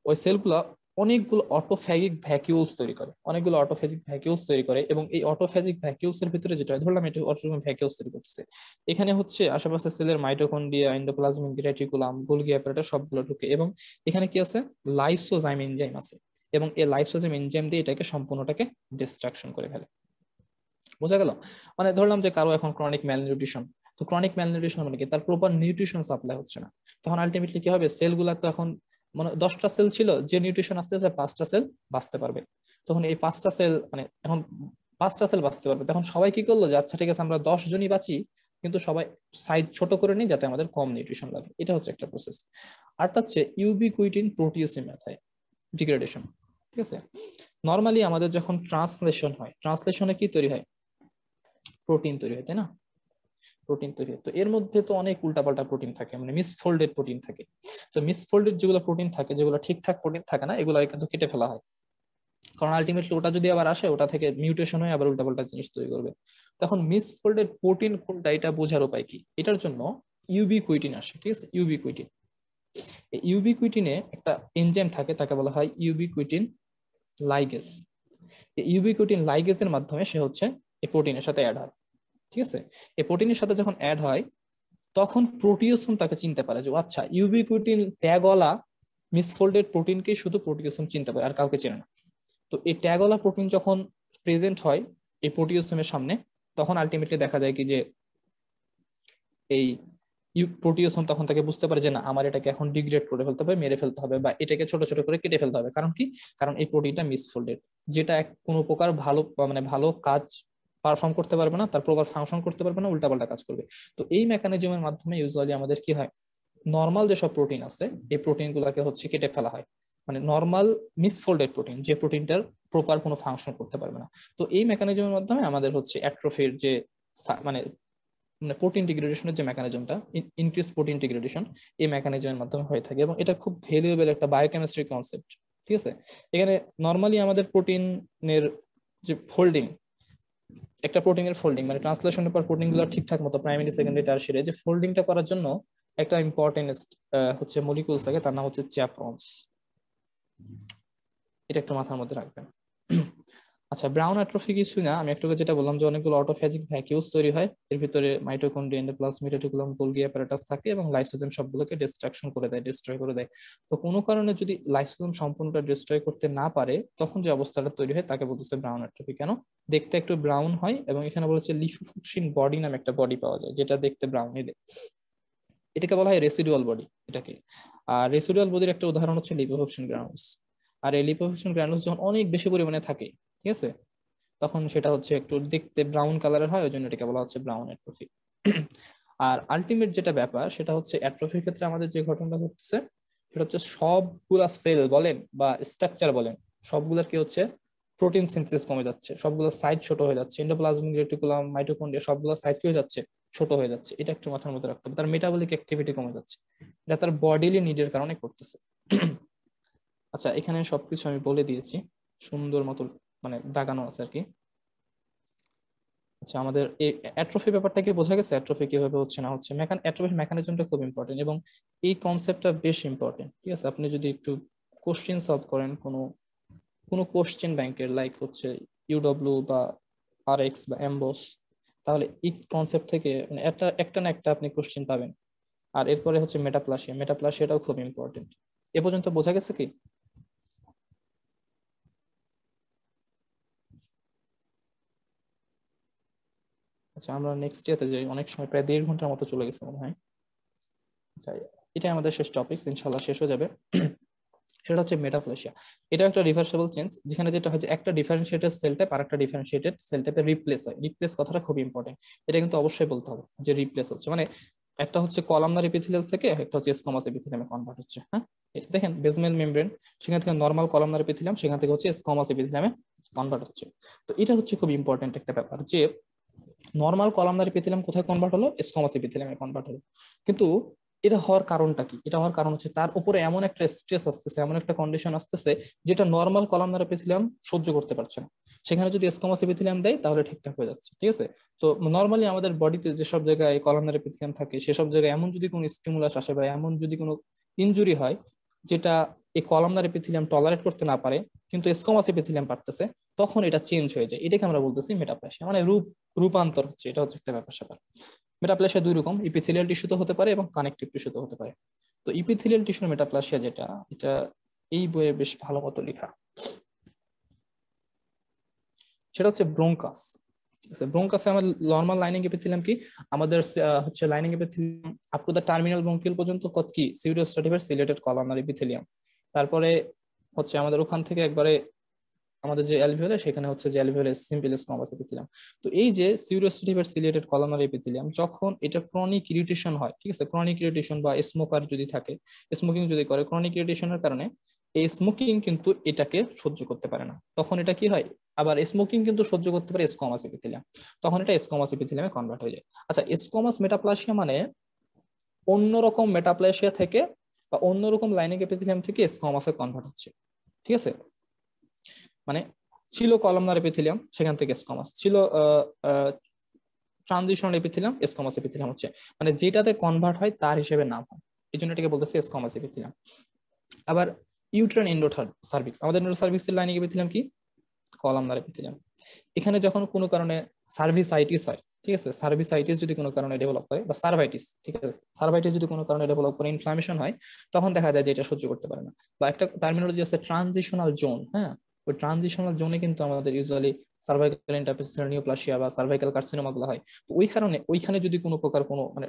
[SPEAKER 2] ওই সেলগুলো অনেকগুলো অটোফ্যাজিক ভ্যাকিউলস তৈরি করে, এবং এই অটোফ্যাজিক ভ্যাকিউলস এর ভিতরে যেটা হয়, ধরলাম এটা অটোফ্যাজিক ভ্যাকিউলস তৈরি করতেছে, এখানে হচ্ছে আশেপাশে সেলের mitochondria, endoplasmic reticulum, Golgi apparatus সবগুলো ঢুকে, এবং এখানে কি আছে, লাইসোজাইম এনজাইম আছে, এবং এই লাইসোজাইম এনজাইম দিয়ে এটাকে সম্পূর্ণটাকে ডিস্ট্রাকশন করে ফেলে। বোঝা গেল? ধরলাম যে কারো এখন ক্রনিক ম্যালনিউট্রিশন, তো ক্রনিক ম্যালনিউট্রিশন মানে কি, তার প্রপার নিউট্রিশন সাপ্লাই হচ্ছে না, তখন আলটিমেটলি কি হবে, সেলগুলা তো এখন 10টা সেল ছিল, যে নিউট্রিশন আসতে 5টা সেল বাঁচতে পারবে, তখন এই 5টা সেল মানে এখন 5টা সেল বাঁচতে পারবে। তখন সবাই কি করলো যে আচ্ছা ঠিক আছে আমরা 10 জনই বাঁচি, কিন্তু সবাই সাইজ ছোট করে নিই যাতে আমাদের কম নিউট্রিশন লাগে। এটা হচ্ছে একটা প্রসেস। আরটা হচ্ছে ইউবিকুইটিন প্রোটিওসিস মেথড ডিগ্রেডেশন। ঠিক আছে, নরমালি আমাদের যখন ট্রান্সলেশন হয়, ট্রান্সলেশনে কি তৈরি হয়? প্রোটিন তৈরি হয়, তাই না? প্রোটিন তৈরি হয়। তো এর মধ্যে তো অনেক উল্টাপাল্টা প্রোটিন থাকে, মানে মিসফোল্ডেড প্রোটিন থাকে। তো মিসফোল্ডেড যেগুলো প্রোটিন থাকে, যেগুলো ঠিকঠাক প্রোটিন থাকে না, এগুলো কিন্তু কেটে ফেলা হয়। কারণ আলটিমেটলি ওটা যদি আবার আসে, ওটা থেকে মিউটেশন হয়ে আবার উল্টাপাল্টা জিনিস তৈরি করবে। তখন মিসফোল্ডেড প্রোটিন কোনটা, এটা বোঝার উপায় কি? এটার জন্য ইউবিকুইটিন আসে। ঠিক আছে, ইউবিকুইটিন। এই ইউবিকুইটিনে একটা এনজাইম থাকে, তাকে বলা হয় ইউবিকুইটিন লাইগেজ। এই ইউবিকুইটিন লাইগেজের মাধ্যমে সে হচ্ছে এই প্রোটিনের সাথে অ্যাড হয়। ঠিক আছে, এই প্রোটিনের সাথে যখন অ্যাড হয়, তখন প্রোটিওসোম তাকে চিনতে পারে যে আচ্ছা ইউবিকুইটিন ট্যাগওয়ালা মিসফোল্ডেড প্রোটিনকে শুধু প্রোটিওসোম চিনতে পারে, আর কাউকে চেনে না। তো এই ট্যাগওয়ালা প্রোটিন যখন প্রেজেন্ট হয় এই প্রোটিওসোমের সামনে, তখন আলটিমেটলি দেখা যায় কি যে এই প্রোটিওসোম তখন তাকে বুঝতে পারে যে না, আমার এটাকে এখন ডিগ্রেড করে ফেলতে হবে, মেরে ফেলতে হবে, বা এটাকে ছোট ছোট করে কেটে ফেলতে হবে। কারণ কি? কারণ এই প্রোটিনটা মিসফোল্ডেড, যেটা কোনো প্রকার ভালো মানে ভালো কাজ পারফর্ম করতে পারবে না, তার প্রপার ফাংশন করতে পারবে না, উল্টাপাল্টা কাজ করবে। তো এই মেকানিজমের মাধ্যমে ইউজুয়ালি আমাদের কি হয়, নর্মাল যেসব প্রোটিন আছে এই প্রোটিন গুলাকে হচ্ছে কেটে ফেলা হয়। মানে নর্মাল মিসফোল্ডেড প্রোটিন, যে প্রোটিনটার প্রপার কোনো ফাংশন করতে পারবে না। তো এই মেকানিজমের মাধ্যমে আমাদের হচ্ছে অ্যাট্রোফির যে মানে মানে প্রোটিন ডিগ্রেডেশনের যে মেকানিজমটা, ইনক্রিজ প্রোটিন ডিগ্রেডেশন, এই মেকানিজমের মাধ্যমে হয়ে থাকে। এবং এটা খুব ভ্যালুয়েবল একটা বায়োকেমিস্ট্রি কনসেপ্ট। ঠিক আছে, এখানে নর্মালি আমাদের প্রোটিনের যে ফোল্ডিং, একটা প্রোটিনের ফোল্ডিং মানে ট্রান্সলেশনের পর প্রোটিন গুলো ঠিকঠাক মতো প্রাইমারি সেকেন্ডারি টারশিয়ারি যে ফোল্ডিংটা করার জন্য একটা ইম্পর্টেন্ট হচ্ছে মলিকুলস থাকে, তার নাম হচ্ছে চ্যাপরনস। এটা একটু মাথার মধ্যে রাখবেন। আচ্ছা, ব্রাউন অ্যাট্রফি কিছুই না, আমি একটু যেটা বললাম যে অনেকগুলো অটোফ্যাজিক ভ্যাকিউলস তৈরি হয়, এর ভিতরে mitochondria, endoplasmic reticulum, Golgi apparatus থাকে এবং লাইসোজোম সবগুলোকে ডিস্ট্রাকশন করে দেয়, ডিস্ট্রয় করে দেয়। তো কোনো কারণে যদি লাইসোজোম সম্পূর্ণটা ডিস্ট্রয় করতে না পারে, তখন যে অবস্থাটা তৈরি হয় তাকে বলতেছে ব্রাউন অ্যাট্রফি। কেন? দেখতে একটু ব্রাউন হয়, এবং এখানে বলেছে লিপোফুকসিন বডি নামে একটা বডি পাওয়া যায় যেটা দেখতে ব্রাউনই দেয়। এটাকে বলা হয় রেসিডুয়াল বডি এটাকে। আর রেসিডুয়াল বডির একটা উদাহরণ হচ্ছে লিপোফুকসিন গ্রানুলস। আর এই লিপোফুকসিন গ্রানুলস যখন অনেক বেশি পরিমাণে থাকে, ঠিক আছে, তখন সেটা হচ্ছে একটু দেখতে ব্রাউন কালারের হয়, ওই জন্য এটাকে বলা হচ্ছে ব্রাউন অ্যাট্রফি। আর আলটিমেট যেটা ব্যাপার সেটা হচ্ছে অ্যাট্রফির ক্ষেত্রে আমাদের যে ঘটনাটা ঘটছে সেটা হচ্ছে সবগুলা সেল বলেন বা স্ট্রাকচার বলেন, সবগুলার কি হচ্ছে প্রোটিন সিনথেসিস কমে যাচ্ছে, সবগুলো সাইজ ছোট হয়ে যাচ্ছে, এন্ডোপ্লাজমিক রেটিকুলাম, মাইটোকন্ড্রিয়া সবগুলো সাইজ কি হয়ে যাচ্ছে, ছোট হয়ে যাচ্ছে। এটা একটু মাথার মধ্যে রাখতে হবে। তার মেটাবলিক অ্যাক্টিভিটি কমে যাচ্ছে, এটা তার বডিলি নিডের কারণে করতেছে। আচ্ছা, এখানে সবকিছু আমি বলে দিয়েছি, সুন্দর মতো মানে দাগানো আছে আর কি। আচ্ছা, আমাদের এই অ্যাট্রফি ব্যাপারটা কি বোঝা গেছে? অ্যাট্রফি কিভাবে হচ্ছে না হচ্ছে, অ্যাট্রফির মেকানিজমটা খুব ইম্পর্টেন্ট, এবং এই কনসেপ্টটা বেশ ইম্পর্টেন্ট। ঠিক আছে, আপনি যদি একটু কোশ্চেন সলভ করেন কোনো কোনো কোশ্চেন ব্যাংকের, লাইক হচ্ছে ইউডব্লিউ বা আরএক্স বা এমবস, তাহলে এই কনসেপ্ট থেকে মানে একটা না একটা আপনি কোশ্চেন পাবেন। আর এরপরে হচ্ছে মেটাপ্লাসিয়াটাও খুব ইম্পর্টেন্ট। এ পর্যন্ত বোঝা গেছে কি? আচ্ছা, আমরা নেক্সট ইয়াতে যাই, অনেক সময় প্রায় 1.5 ঘন্টার মতো চলে গেছে মনে হয়। আচ্ছা, এটাই আমাদের শেষ টপিক, ইনশাল্লাহ শেষ হয়ে যাবে। সেটা হচ্ছে মেটাপ্লেশিয়া। এটা একটা রিভার্সিবল চেঞ্জ, যেখানে যেটা হয় যে একটা ডিফারেন্সিয়েটেড সেল টাইপ আর একটা ডিফারেন্সিয়েটেড সেল টাইপে রিপ্লেস হয়। রিপ্লেস কথাটা খুব ইম্পর্টেন্ট, এটা কিন্তু অবশ্যই বলতে হবে যে রিপ্লেস হচ্ছে মানে একটা হচ্ছে কলামনার এপিথেলিয়াল থেকে একটা হচ্ছে স্কোমাস এপিথেলিয়ামে কনভার্ট হচ্ছে। হ্যাঁ, এটা দেখেন বেজমেন্ট মেমব্রেন, সেখান থেকে নর্মাল কলামনার এপিথেলিয়াম, সেখান থেকে হচ্ছে স্কোমাস এপিথেলিয়ামে কনভার্ট হচ্ছে। তো এটা হচ্ছে খুব ইম্পর্টেন্ট একটা ব্যাপার যে নর্মাল কলামনার এপিথেলিয়াম কোথায় কনভার্ট হলো, স্কোমাস এপিথেলিয়ামে কনভার্ট হলো। কিন্তু এটা হওয়ার কারণটা কি? এটা হওয়ার কারণ হচ্ছে তার উপরে এমন একটা স্ট্রেস আসতেছে, এমন একটা কন্ডিশন আসতেছে যেটা নর্মাল কলামনার এপিথেলিয়াম সহ্য করতে পারছে না। সেখানে যদি স্কোমাস এপিথেলিয়াম দেয় তাহলে ঠিকঠাক হয়ে যাচ্ছে। ঠিক আছে, তো নর্মালি আমাদের বডিতে যেসব জায়গায় কলামনার এপিথেলিয়াম থাকে সেসব জায়গায় এমন যদি কোনো স্টিমুলাস আসে বা এমন যদি কোনো ইনজুরি হয় যেটা এই কলামনার এপিথেলিয়াম টলারেট করতে না পারে কিন্তু স্কোমাস এপিথেলিয়াম পারতেছে, তখন এটা চেঞ্জ হয়ে যায়। এটাকে আমরা বলতেছি মেটাপ্লেশিয়া, মানে রূপান্তর হচ্ছে। এটা হচ্ছে একটা ব্যাপার স্যাপার। মেটাপ্লেশিয়া দুই রকম, ইপিথেলিয়াল টিস্যুতে হতে পারে এবং কানেকটিভ টিস্যুতে হতে পারে। তো ইপিথেলিয়াল টিস্যুর মেটাপ্লেশিয়া যেটা, এটা এই বইয়ে বেশ ভালো মতো লেখা, সেটা হচ্ছে ব্রোঙ্কাস। ঠিক আছে, ব্রোঙ্কাসে আমার নর্মাল লাইনিং এপিথেলিয়াম কি আমাদের হচ্ছে lining epithelium up to the terminal bronchial পর্যন্ত কত কি সিউডোস্ট্রাটিভার সিলেটেড কলামনার এপিথেলিয়াম। তারপরে হচ্ছে আমাদের ওখান থেকে একবারে আমাদের যে অ্যালভিওলার সেখানে হচ্ছে যে অ্যালভিওলার সিম্পল স্কোমাস এপিথেলিয়াম। তো এই যে সিউরোস্টেটিভ আর সিলিয়েটেড কলামনার এপিথেলিয়াম যখন এটা ক্রনিক ইরিটেশন হয়, ঠিক আছে, ক্রনিক ইরিটেশন বা স্মোকার যদি থাকে, স্মোকিং যদি করে, ক্রনিক ইরিটেশনের কারণে এই স্মোকিং কিন্তু এটাকে সহ্য করতে পারে না, তখন এটা কি হয়, আবার স্মোকিং কিন্তু সহ্য করতে পারে স্কোমাস এপিথেলিয়াম, তখন এটা স্কোমাস এপিথেলিয়ামে কনভার্ট হয়ে যায়। আচ্ছা, স্কোমাস মেটাপ্লাসিয়া মানে অন্যরকম মেটাপ্লাসিয়া থেকে বা অন্যরকম লাইনিং এপিথেলিয়াম থেকে স্কোমাসে কনভার্ট হচ্ছে, ঠিক আছে। মানে ছিল কলামনার এপিথেলিয়াম, সেখান থেকে স্কোমাস ছিল, ট্রানজিশনাল এপিথেলিয়াম, স্কোমাস এপিথেলিয়াম হচ্ছে মানে যেটাতে কনভার্ট হয় তার হিসেবে নাম হয়, এই জন্য এটাকে বলতেছে স্কোমাস এপিথেলিয়াম। আবার ইউট্রাইন এন্ডোসার্ভিক্স, আমাদের এন্ডোসার্ভিক্সের লাইনিং এপিথেলিয়াম কি, কলামনার এপিথেলিয়াম। এখানে যখন কোনো কারণে সার্ভিসাইটিস হয়, ঠিক আছে, সার্ভিসাইটিস যদি কোনো কারণে ডেভেলপ করে বা সার্ভাইটিস, ঠিক আছে, সার্ভাইটিস যদি কোনো কারণে ডেভেলপ করে ইনফ্লামেশন হয়, তখন দেখা যায় যে এটা সহ্য করতে পারে না। বা একটা টার্মিনোলজি আছে ট্রানজিশনাল জোন, হ্যাঁ, ওই ট্রানজিশনাল জোনে কিন্তু আমাদের ইউজুয়ালি সার্ভাইকাল ইন্টারস্টিশিয়াল নিউপ্লাসিয়া বা সার্ভাইকাল কার্সিনোমা গুলো হয়। তো ওই কারণে ওইখানে যদি কোনো প্রকার কোনো মানে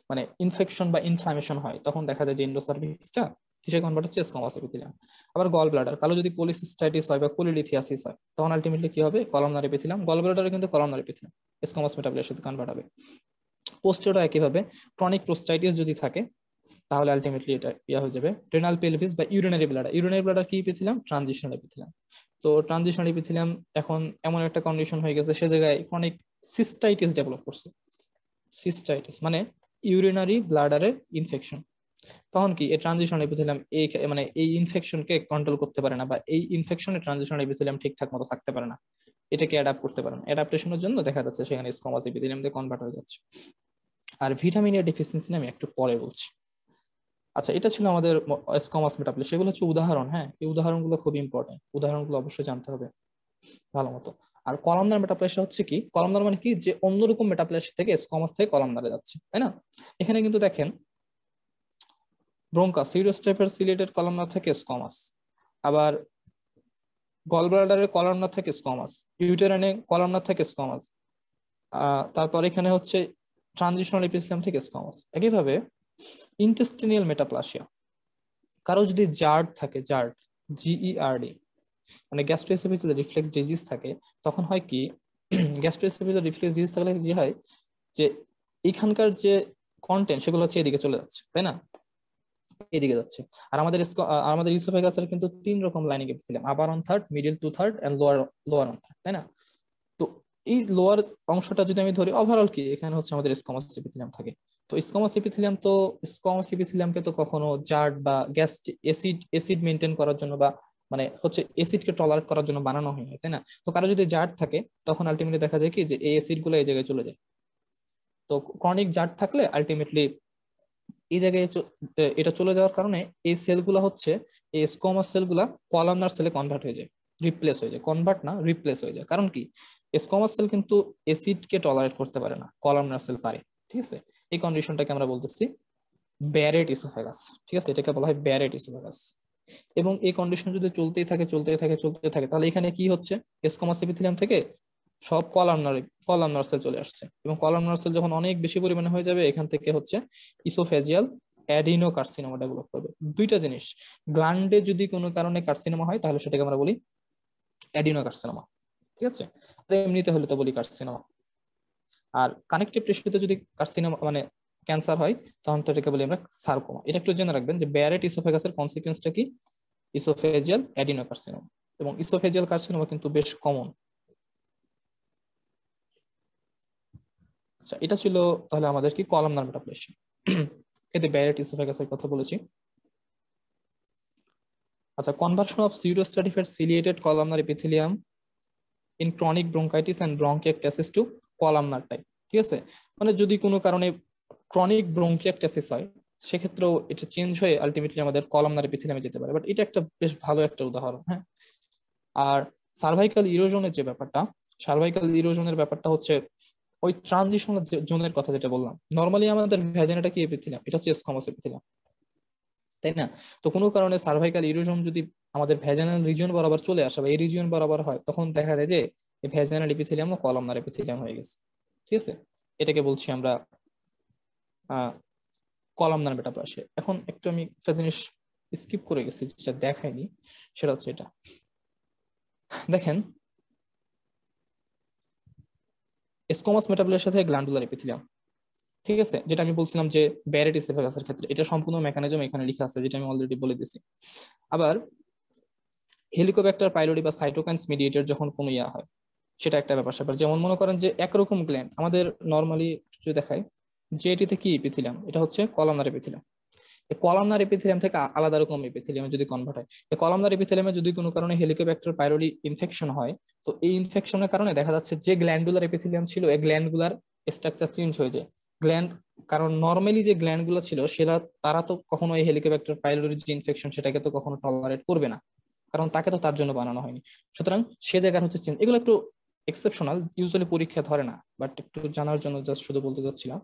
[SPEAKER 2] মানে ইনফেকশন বা ইনফ্লামেশন হয়, তখন দেখা যায় যে এন্ডোসার্ভিক্সটা কিসে কনভার্ট হচ্ছে, স্কোমাস এপিথেলিয়াম। আবার গল ব্লাডার, কালো যদি কোলিসিস্টাইটিস হয় বা কোলিলিথিয়াসিস হয়, তখন আলটিমেটলি কি হবে, কলামনার এপিথেলিয়াম। গল ব্লাডারে কিন্তু কলামনার এপিথেলিয়াম স্কোমাস মেটাপ্লাসিয়ার সাথে কনভার্ট হবে। পোস্টেরও একইভাবে ক্রনিক প্রোস্টাইটিস যদি থাকে, তাহলে আলটিমেটলি এটা ইয়া হয়ে যাবে রেনাল পেলভিস বা ইউরিনারি ব্লাডার। ইউরিনারি ব্লাডার কি এপিথেলিয়াম, ট্রানজিশনাল এপিথেলিয়াম। তো ট্রানজিশনাল এপিথেলিয়াম এখন এমন একটা কন্ডিশন হয়ে গেছে, সে জায়গায় ক্রনিক সিস্টাইটিস ডেভেলপ করছে। সিস্টাইটিস মানে ইউরিনারি ব্লাডারের ইনফেকশন। তখন কি এই ট্রানজিশনাল এপিথেলিয়াম এই মানে এই ইনফেকশনকে কন্ট্রোল করতে পারে না, বা এই ইনফেকশনে ট্রানজিশনাল এপিথেলিয়াম ঠিকঠাক মতো থাকতে পারে না, এটাকে অ্যাডাপ্ট করতে পারে না। অ্যাডাপ্টেশনের জন্য দেখা যাচ্ছে সেখানে স্কোমাস এপিথেলিয়াম দিয়ে কনভার্ট হয়ে যাচ্ছে। আর ভিটামিন এ ডেফিসিয়েন্সি আমি একটু পরে বলছি। আচ্ছা, এটা ছিল আমাদের স্কোমাস মেটাপ্লাসিয়া, সেগুলো হচ্ছে উদাহরণ, হ্যাঁ, এই উদাহরণগুলো খুব ইম্পর্টেন্ট, উদাহরণগুলো অবশ্যই জানতে হবে ভালো মতো। আর কলামনার মেটাপ্লাসিয়া হচ্ছে কি, কলামনার মানে কি, যে অন্যরকম মেটাপ্লাসিয়া থেকে স্কোমাস থেকে কলামনারে যাচ্ছে, তাই না। এখানে কিন্তু দেখেন ব্রোঙ্কাস, সিউরোস্টেপের সিলিয়েটেড কলামনার থেকে স্কোমাস, আবার গল ব্লাডারের কলামনার থেকে স্কোমাস, ইউটেরাইনে কলামনার থেকে স্কোমাস, তারপর এখানে হচ্ছে ট্রানজিশনাল এপিথেলিয়াম থেকে স্কোমাস। একইভাবে ইন্টেস্টিনিয়াল মেটাপ্লাসিয়া, কারো যদি জার্ড থাকে, জার্ড, জিইআরডি, মানে গ্যাস্ট্রোএসোফেজিয়াল রিফ্লেক্স ডিজিজ থাকে, তখন হয় কি, গ্যাস্ট্রোএসোফেজিয়াল রিফ্লেক্স ডিজিজ থাকলে যে হয় যে এখানকার যে কন্টেন্ট সেগুলো হচ্ছে এদিকে চলে যাচ্ছে, তাই না, এদিকে যাচ্ছে। আর আমাদের ইসোফেগাসের কিন্তু 3 রকম lining epithelium, upper one third, middle two third and lower one third, তাই না। তো এই লোয়ার অংশটা যদি আমি ধরি, ওভারঅল কি এখানে হচ্ছে আমাদের স্কোমাস এপিথেলিয়াম থাকে। তো স্কোমাস এপিথেলিয়ামকে তো কখনো জার্ড বা গ্যাস অ্যাসিড মেনটেন করার জন্য বা মানে হচ্ছে অ্যাসিডকে টলারেট করার জন্য বানানো হয়, তাই না। তো কারো যদি জার্ড থাকে, তখন আলটিমেটলি দেখা যায় কি যে এই অ্যাসিড গুলো এই জায়গায় চলে যায়। তো ক্রনিক জার্ড থাকলে আলটিমেটলি এই জায়গায় এটা চলে যাওয়ার কারণে এই সেলগুলো হচ্ছে, এই স্কোমাস সেলগুলা কলামনার সেলে কনভার্ট হয়ে যায়, রিপ্লেস হয়ে যায়, কনভার্ট না রিপ্লেস হয়ে যায়। কারণ কি, স্কোমাস সেল কিন্তু অ্যাসিডকে টলারেট করতে পারে না, কলামনার সেল পারে, ঠিক আছে। এই কন্ডিশনটাকে আমরা বলতেছি ব্যারেট ইসোফেগাস, ঠিক আছে, এটাকে বলা হয় ব্যারেট ইসোফেগাস। এবং এই কন্ডিশন যদি চলতেই থাকে, তাহলে এখানে কি হচ্ছে, স্কোমাস এপিথেলিয়াম থেকে সব কলামনার সেল চলে আসছে, এবং কলামনার সেল যখন অনেক বেশি পরিমাণে হয়ে যাবে, এখান থেকে হচ্ছে ইসোফেজিয়াল অ্যাডিনো কার্সিনোমা ডেভেলপ করবে। দুইটা জিনিস, গ্ল্যান্ডে যদি কোনো কারণে কার্সিনোমা হয়, তাহলে সেটাকে আমরা বলি অ্যাডিনো কার্সিনোমা, ঠিক আছে। আর এমনিতে হলে তো বলি কার্সিনোমা। আর কানেকটিভ টিস্যুতে যদি কার্সিনোমা মানে ক্যান্সার হয়, তখন তো এটাকে বলি আমরা সার্কোমা। এটা একটু জেনে রাখবেন যে ব্যারেট ইসোফেগাসের কনসিকুয়েন্সটা কি, ইসোফেজিয়াল অ্যাডিনো কার্সিনোমা। এবং ইসোফেজিয়াল কার্সিনোমা কিন্তু বেশ কমন। আচ্ছা, এটা ছিল তাহলে আমাদের কি কলামনার মেটাপ্লাসিয়া, এতে ব্যারেট ইসোফেগাসের কথা বলেছি। আচ্ছা, conversion of pseudostratified ciliated columnar epithelium in chronic bronchitis and bronchiectasis to columnar type, ঠিক আছে। মানে যদি কোনো কারণে ক্রনিক ব্রঙ্কিয়াকটাসিস হয়, সেক্ষেত্রেও এটা চেঞ্জ হয়ে আলটিমেটলি আমাদের কলামনার এপিথেলিয়ামে যেতে পারে। বাট এটা একটা বেশ ভালো একটা উদাহরণ, হ্যাঁ। আর সার্ভাইকাল ইরোশনের যে ব্যাপারটা, সার্ভাইকাল ইরোশনের ব্যাপারটা হচ্ছে ওই ট্রানজিশনাল জোনের কথা যেটা বললাম। নর্মালি আমাদের ভ্যাজানাটা কি এপিথেলিয়াম, এটা হচ্ছে স্কোমাস এপিথেলিয়াম, তাই না। তো কোনো কারণে সার্ভাইকাল ইরোশন যদি আমাদের ভ্যাজানাল রিজিয়ন বরাবর চলে আসে বা এই রিজিয়ন বরাবর হয়, তখন দেখা যায় যে এই ভ্যাজানাল এপিথেলিয়াম ও কলামনার এপিথেলিয়াম হয়ে গেছে, ঠিক আছে। এটাকে বলছি আমরা কলামনার মেটাপ্লাসিয়া। এখন একটু আমি একটা জিনিস স্কিপ করে গেছি, যেটা দেখাইনি, সেটা হচ্ছে এটা। দেখেন স্কোমাস মেটাপ্লাসিয়া থেকে গ্ল্যান্ডুলার এপিথেলিয়াম, ঠিক আছে, যেটা আমি বলছিলাম যে ব্যারেট এসোফেগাসের ক্ষেত্রে এটা সম্পূর্ণ মেকানিজম এখানে লেখা আছে, যেটা আমি অলরেডি বলে দিয়েছি। আবার হেলিকোব্যাক্টার পাইলোরি বা সাইটোকাইনস মিডিয়েটেড যখন কোনো ইয়া হয়, সেটা একটা ব্যাপার স্যাপার। যেমন মনে করেন যে একরকম গ্ল্যান্ড আমাদের নর্মালি যদি দেখায় যে এটিতে কি এপিথেলিয়াম, এটা হচ্ছে কলামনার এপিথেলিয়াম। এই কলামনার এপিথেলিয়াম থেকে আলাদা রকম এপিথেলিয়ামে যদি কনভার্ট হয়, এই কলামনার এপিথেলিয়ামে যদি কোনো কারণে হেলিকোব্যাক্টার পাইলোরি ইনফেকশন হয়, তো এই ইনফেকশনের কারণে দেখা যাচ্ছে যে গ্ল্যান্ডুলার এপিথেলিয়াম ছিল এই গ্ল্যান্ডগুলার স্ট্রাকচার চেঞ্জ হয়ে যায়। গ্ল্যান্ড, কারণ নর্মালি যে গ্ল্যান্ডগুলো ছিল সেটা তারা তো কখনো এই হেলিকোব্যাক্টার পাইলোরির যে ইনফেকশন সেটাকে তো কখনো টলারেট করবে না, কারণ তাকে তো তার জন্য বানানো হয়নি। সুতরাং সে জায়গার হচ্ছে চেঞ্জ, এগুলো একটু এক্সেপশনাল, ইউজুয়ালি পরীক্ষা ধরে না, বাট একটু জানার জন্য জাস্ট শুধু বলতে চাচ্ছিলাম।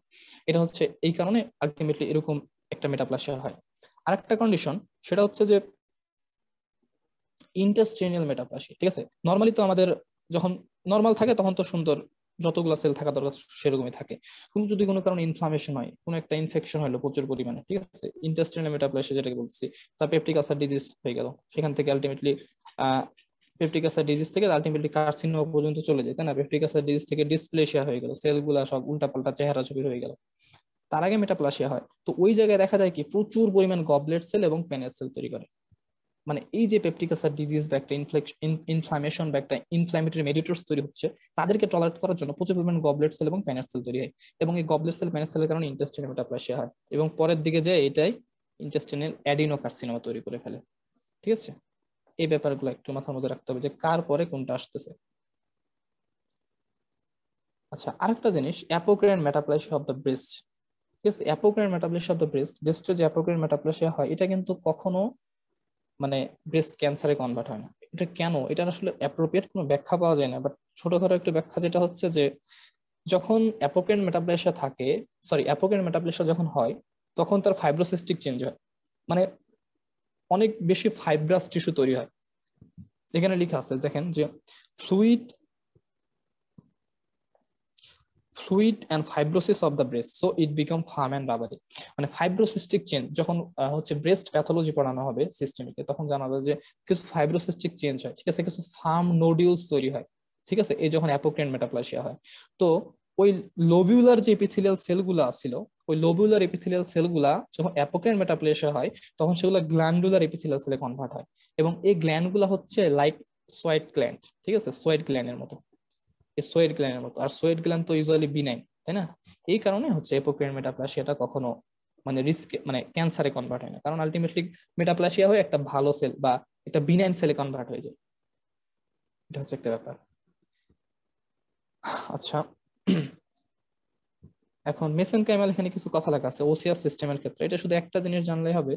[SPEAKER 2] এটা হচ্ছে এই কারণে আলটিমেটলি এরকম একটা মেটাপ্লাসিয়া হয়। আরেকটা কন্ডিশন সেটা হচ্ছে যে ইন্টাস্টেনিয়াল মেটাপ্লাসিয়া, ঠিক আছে। নর্মালি তো আমাদের যখন নর্মাল থাকে তখন তো সুন্দর যতগুলো সেল থাকা দরকার সেরকমই থাকে, কিন্তু যদি কোনো কারণে ইনফ্লামেশন হয়, কোনো একটা ইনফেকশন হলো প্রচুর পরিমাণে, ঠিক আছে, ইন্টাস্টেনিয়াল মেটাপ্লাসিয়া যেটাকে বলছি, তা পেপটিক আলসার ডিজিজ হয়ে গেল, সেখান থেকে আলটিমেটলি পেপটিক আলসার ডিজিজ থেকে আলটিমেটলি কার্সিনোমা পর্যন্ত চলে যায়, তাই না। পেপটিক আলসার ডিজিজ থেকে ডিসপ্লেসিয়া হয়ে গেল, সেলগুলা সব উল্টাপাল্টা চেহারা ছবি হয়ে গেল, তার আগে মেটাপ্লাসিয়া হয়। তো ওই জায়গায় দেখা যায় কি প্রচুর পরিমাণ গবলেট সেল এবং পেনের সেল তৈরি করে। মানে এই যে পেপটিক আলসার ডিজিজ বা একটা ইনফ্লামেশন বা একটা ইনফ্ল্যামেটরি মেডিয়েটরস তৈরি হচ্ছে, তাদেরকে টলারেট করার জন্য প্রচুর পরিমাণ গবলেট সেল এবং পেনের সেল তৈরি হয়, এবং এই গবলেট সেল পেনের সেলের কারণে ইন্টেস্টিনাল মেটাপ্লাসিয়া হয়, এবং পরের দিকে যায় এটাই ইন্টেস্টিনাল অ্যাডিনোকার্সিনোমা তৈরি করে ফেলে, ঠিক আছে। এই ব্যাপারগুলো একটু মাথার মধ্যে রাখতে হবে যে কার পরে কোনটা আসতেছে। আচ্ছা, আরেকটা জিনিস, apocrine metaplasia of the breast, ঠিক আছে। অ্যাপোক্রাইন মেটাপ্লাসিয়া অফ দ্য ব্রেস্টে যে অ্যাপোক্রাইন মেটাপ্লাসিয়া হয়, এটা কিন্তু কখনো মানে ব্রেস্ট ক্যান্সারে কনভার্ট হয় না। এটা কেন, এটা আসলে অ্যাপ্রোপ্রিয়েট কোনো ব্যাখ্যা পাওয়া যায় না, বাট ছোটখাটো একটা ব্যাখ্যা যেটা হচ্ছে যে যখন অ্যাপোক্রাইন মেটাপ্লাসিয়া থাকে, সরি অ্যাপোক্রাইন মেটাপ্লাসিয়া যখন হয়, তখন তার ফাইব্রোসিস্টিক চেঞ্জ হয়, মানে অনেক বেশি ফাইব্রাস টিস্যু তৈরি হয়। এখানে লেখা আছে দেখেন যে fluid and fibrosis of the breast, so it become firm and rubbery। মানে ফাইব্রোসিস্টিক চেঞ্জ যখন হচ্ছে ব্রেস্ট প্যাথোলজি পড়ানো হবে সিস্টেমিকে, তখন জানা যায় যে কিছু ফাইব্রোসিস্টিক চেঞ্জ হয়, ঠিক আছে, কিছু ফার্ম নোডিউলস তৈরি হয়, ঠিক আছে, এই যখন অ্যাপোক্রাইন মেটাপ্লাসিয়া হয়। তো ওই লোবিউলার যে এপিথেলিয়াল সেলগুলো ছিল, ওই লোবিউলার এপিথেলিয়াল সেলগুলা যখন অ্যাপোক্রাইন মেটাপ্লাসিয়া হয়, তখন সেগুলো গ্ল্যান্ডুলার এপিথেলিয়াল সেলে কনভার্ট হয়, এবং এই গ্ল্যান্ডগুলো হচ্ছে লাইক সোয়েট গ্ল্যান্ড, ঠিক আছে, সোয়েট গ্ল্যান্ডের মতো, সোয়েট গ্ল্যান্ডের মতো। আর সোয়েট গ্ল্যান্ড তো ইউজুয়ালি বিনাইন, তাই না। এই কারণে হচ্ছে অ্যাপোক্রাইন মেটাপ্লাসিয়াটা কখনো মানে রিস্ক মানে ক্যান্সারে কনভার্ট হয় না, কারণ আলটিমেটলি মেটাপ্লাসিয়া হয়ে একটা ভালো সেল বা একটা বিনাইন সেলে কনভার্ট হয়ে যায়। এটা হচ্ছে একটা ব্যাপার। আচ্ছা, এখন মেসেনকাইমাল এখানে কিছু কথা লেখা আছে ওসিআর সিস্টেমের ক্ষেত্রে, এটা শুধু একটা জিনিস জানলেই হবে।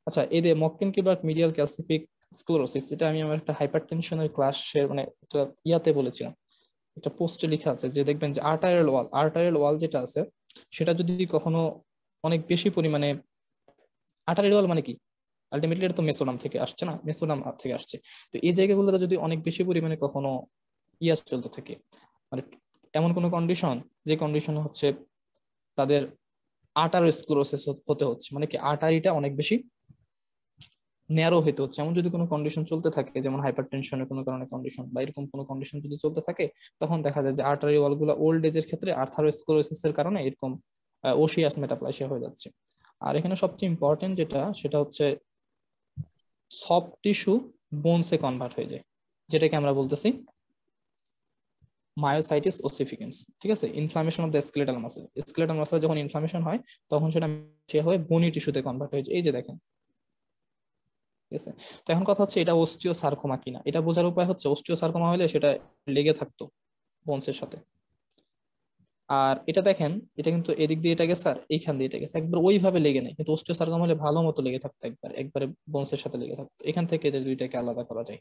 [SPEAKER 2] আচ্ছা, এই যে মক্কেনকিবার্ট মিডিয়াল ক্যালসিফিক স্ক্লেরোসিস, যেটা আমি আমার একটা হাইপারটেনশনের ক্লাসের মানে একটা ইয়াতে বলেছিলাম, একটা পোস্টে লেখা আছে যে দেখবেন যে আর্টারিয়াল ওয়াল যেটা আছে, সেটা যদি কখনো অনেক বেশি পরিমাণে, আর্টারিয়াল ওয়াল মানে কি, আলটিমেটলি এটা তো মেসোনাম থেকে আসছে না, মেসোনাম থেকে আসছে। তো এই জায়গাগুলোতে যদি অনেক বেশি পরিমাণে কখনো ইয়া চলতে থাকে, মানে এমন কোনো কন্ডিশন যে কন্ডিশন হচ্ছে তাদের আর্টারোস্ক্লেরোসিস হতে হচ্ছে, মানে কি আর্টারিটা অনেক বেশি ন্যারো হইতে হচ্ছে, এমন যদি কোনো কন্ডিশন চলতে থাকে, যেমন হাইপারটেনশনের কোনো কারণে কন্ডিশন বা এরকম কোনো কন্ডিশন যদি চলতে থাকে, তখন দেখা যায় যে আর্টারি ওয়ালগুলো ওল্ড এজের ক্ষেত্রে আর্থারোস্ক্লেরোসিস এর কারণে এরকম ওসিয়াস মেটাপ্লাসিয়া হয়ে যাচ্ছে। আর এখানে সবচেয়ে ইম্পর্টেন্ট যেটা, সেটা হচ্ছে সফট টিস্যু বোনসে কনভার্ট হয়ে যায়, যেটাকে আমরা বলতেছি মায়োসাইটিস ওসিফিকেন্স, ঠিক আছে। Inflammation of the skeletal muscle যখন ইনফ্লামেশন হয়, তখন সেটা হয়ে বনি টিস্যুতে কনভার্ট হয়ে যায়, এই যে দেখেন, ঠিক আছে। তো এখন কথা হচ্ছে এটা অস্টিওসার্কোমা কিনা, এটা বোঝার উপায় হচ্ছে অস্টিওসার্কোমা হলে সেটা লেগে থাকতো বোনসের সাথে। আর এটা দেখেন, এটা কিন্তু এদিক দিয়ে এটা গেছে আর এইখান দিয়ে এটা গেছে, একবার ওইভাবে লেগে নেই, কিন্তু অস্টিওসার্কোমা হলে ভালো মতো লেগে থাকতো, একবারে বোনসের সাথে লেগে থাকতো। এখান থেকে এদের দুইটাকে আলাদা করা যায়।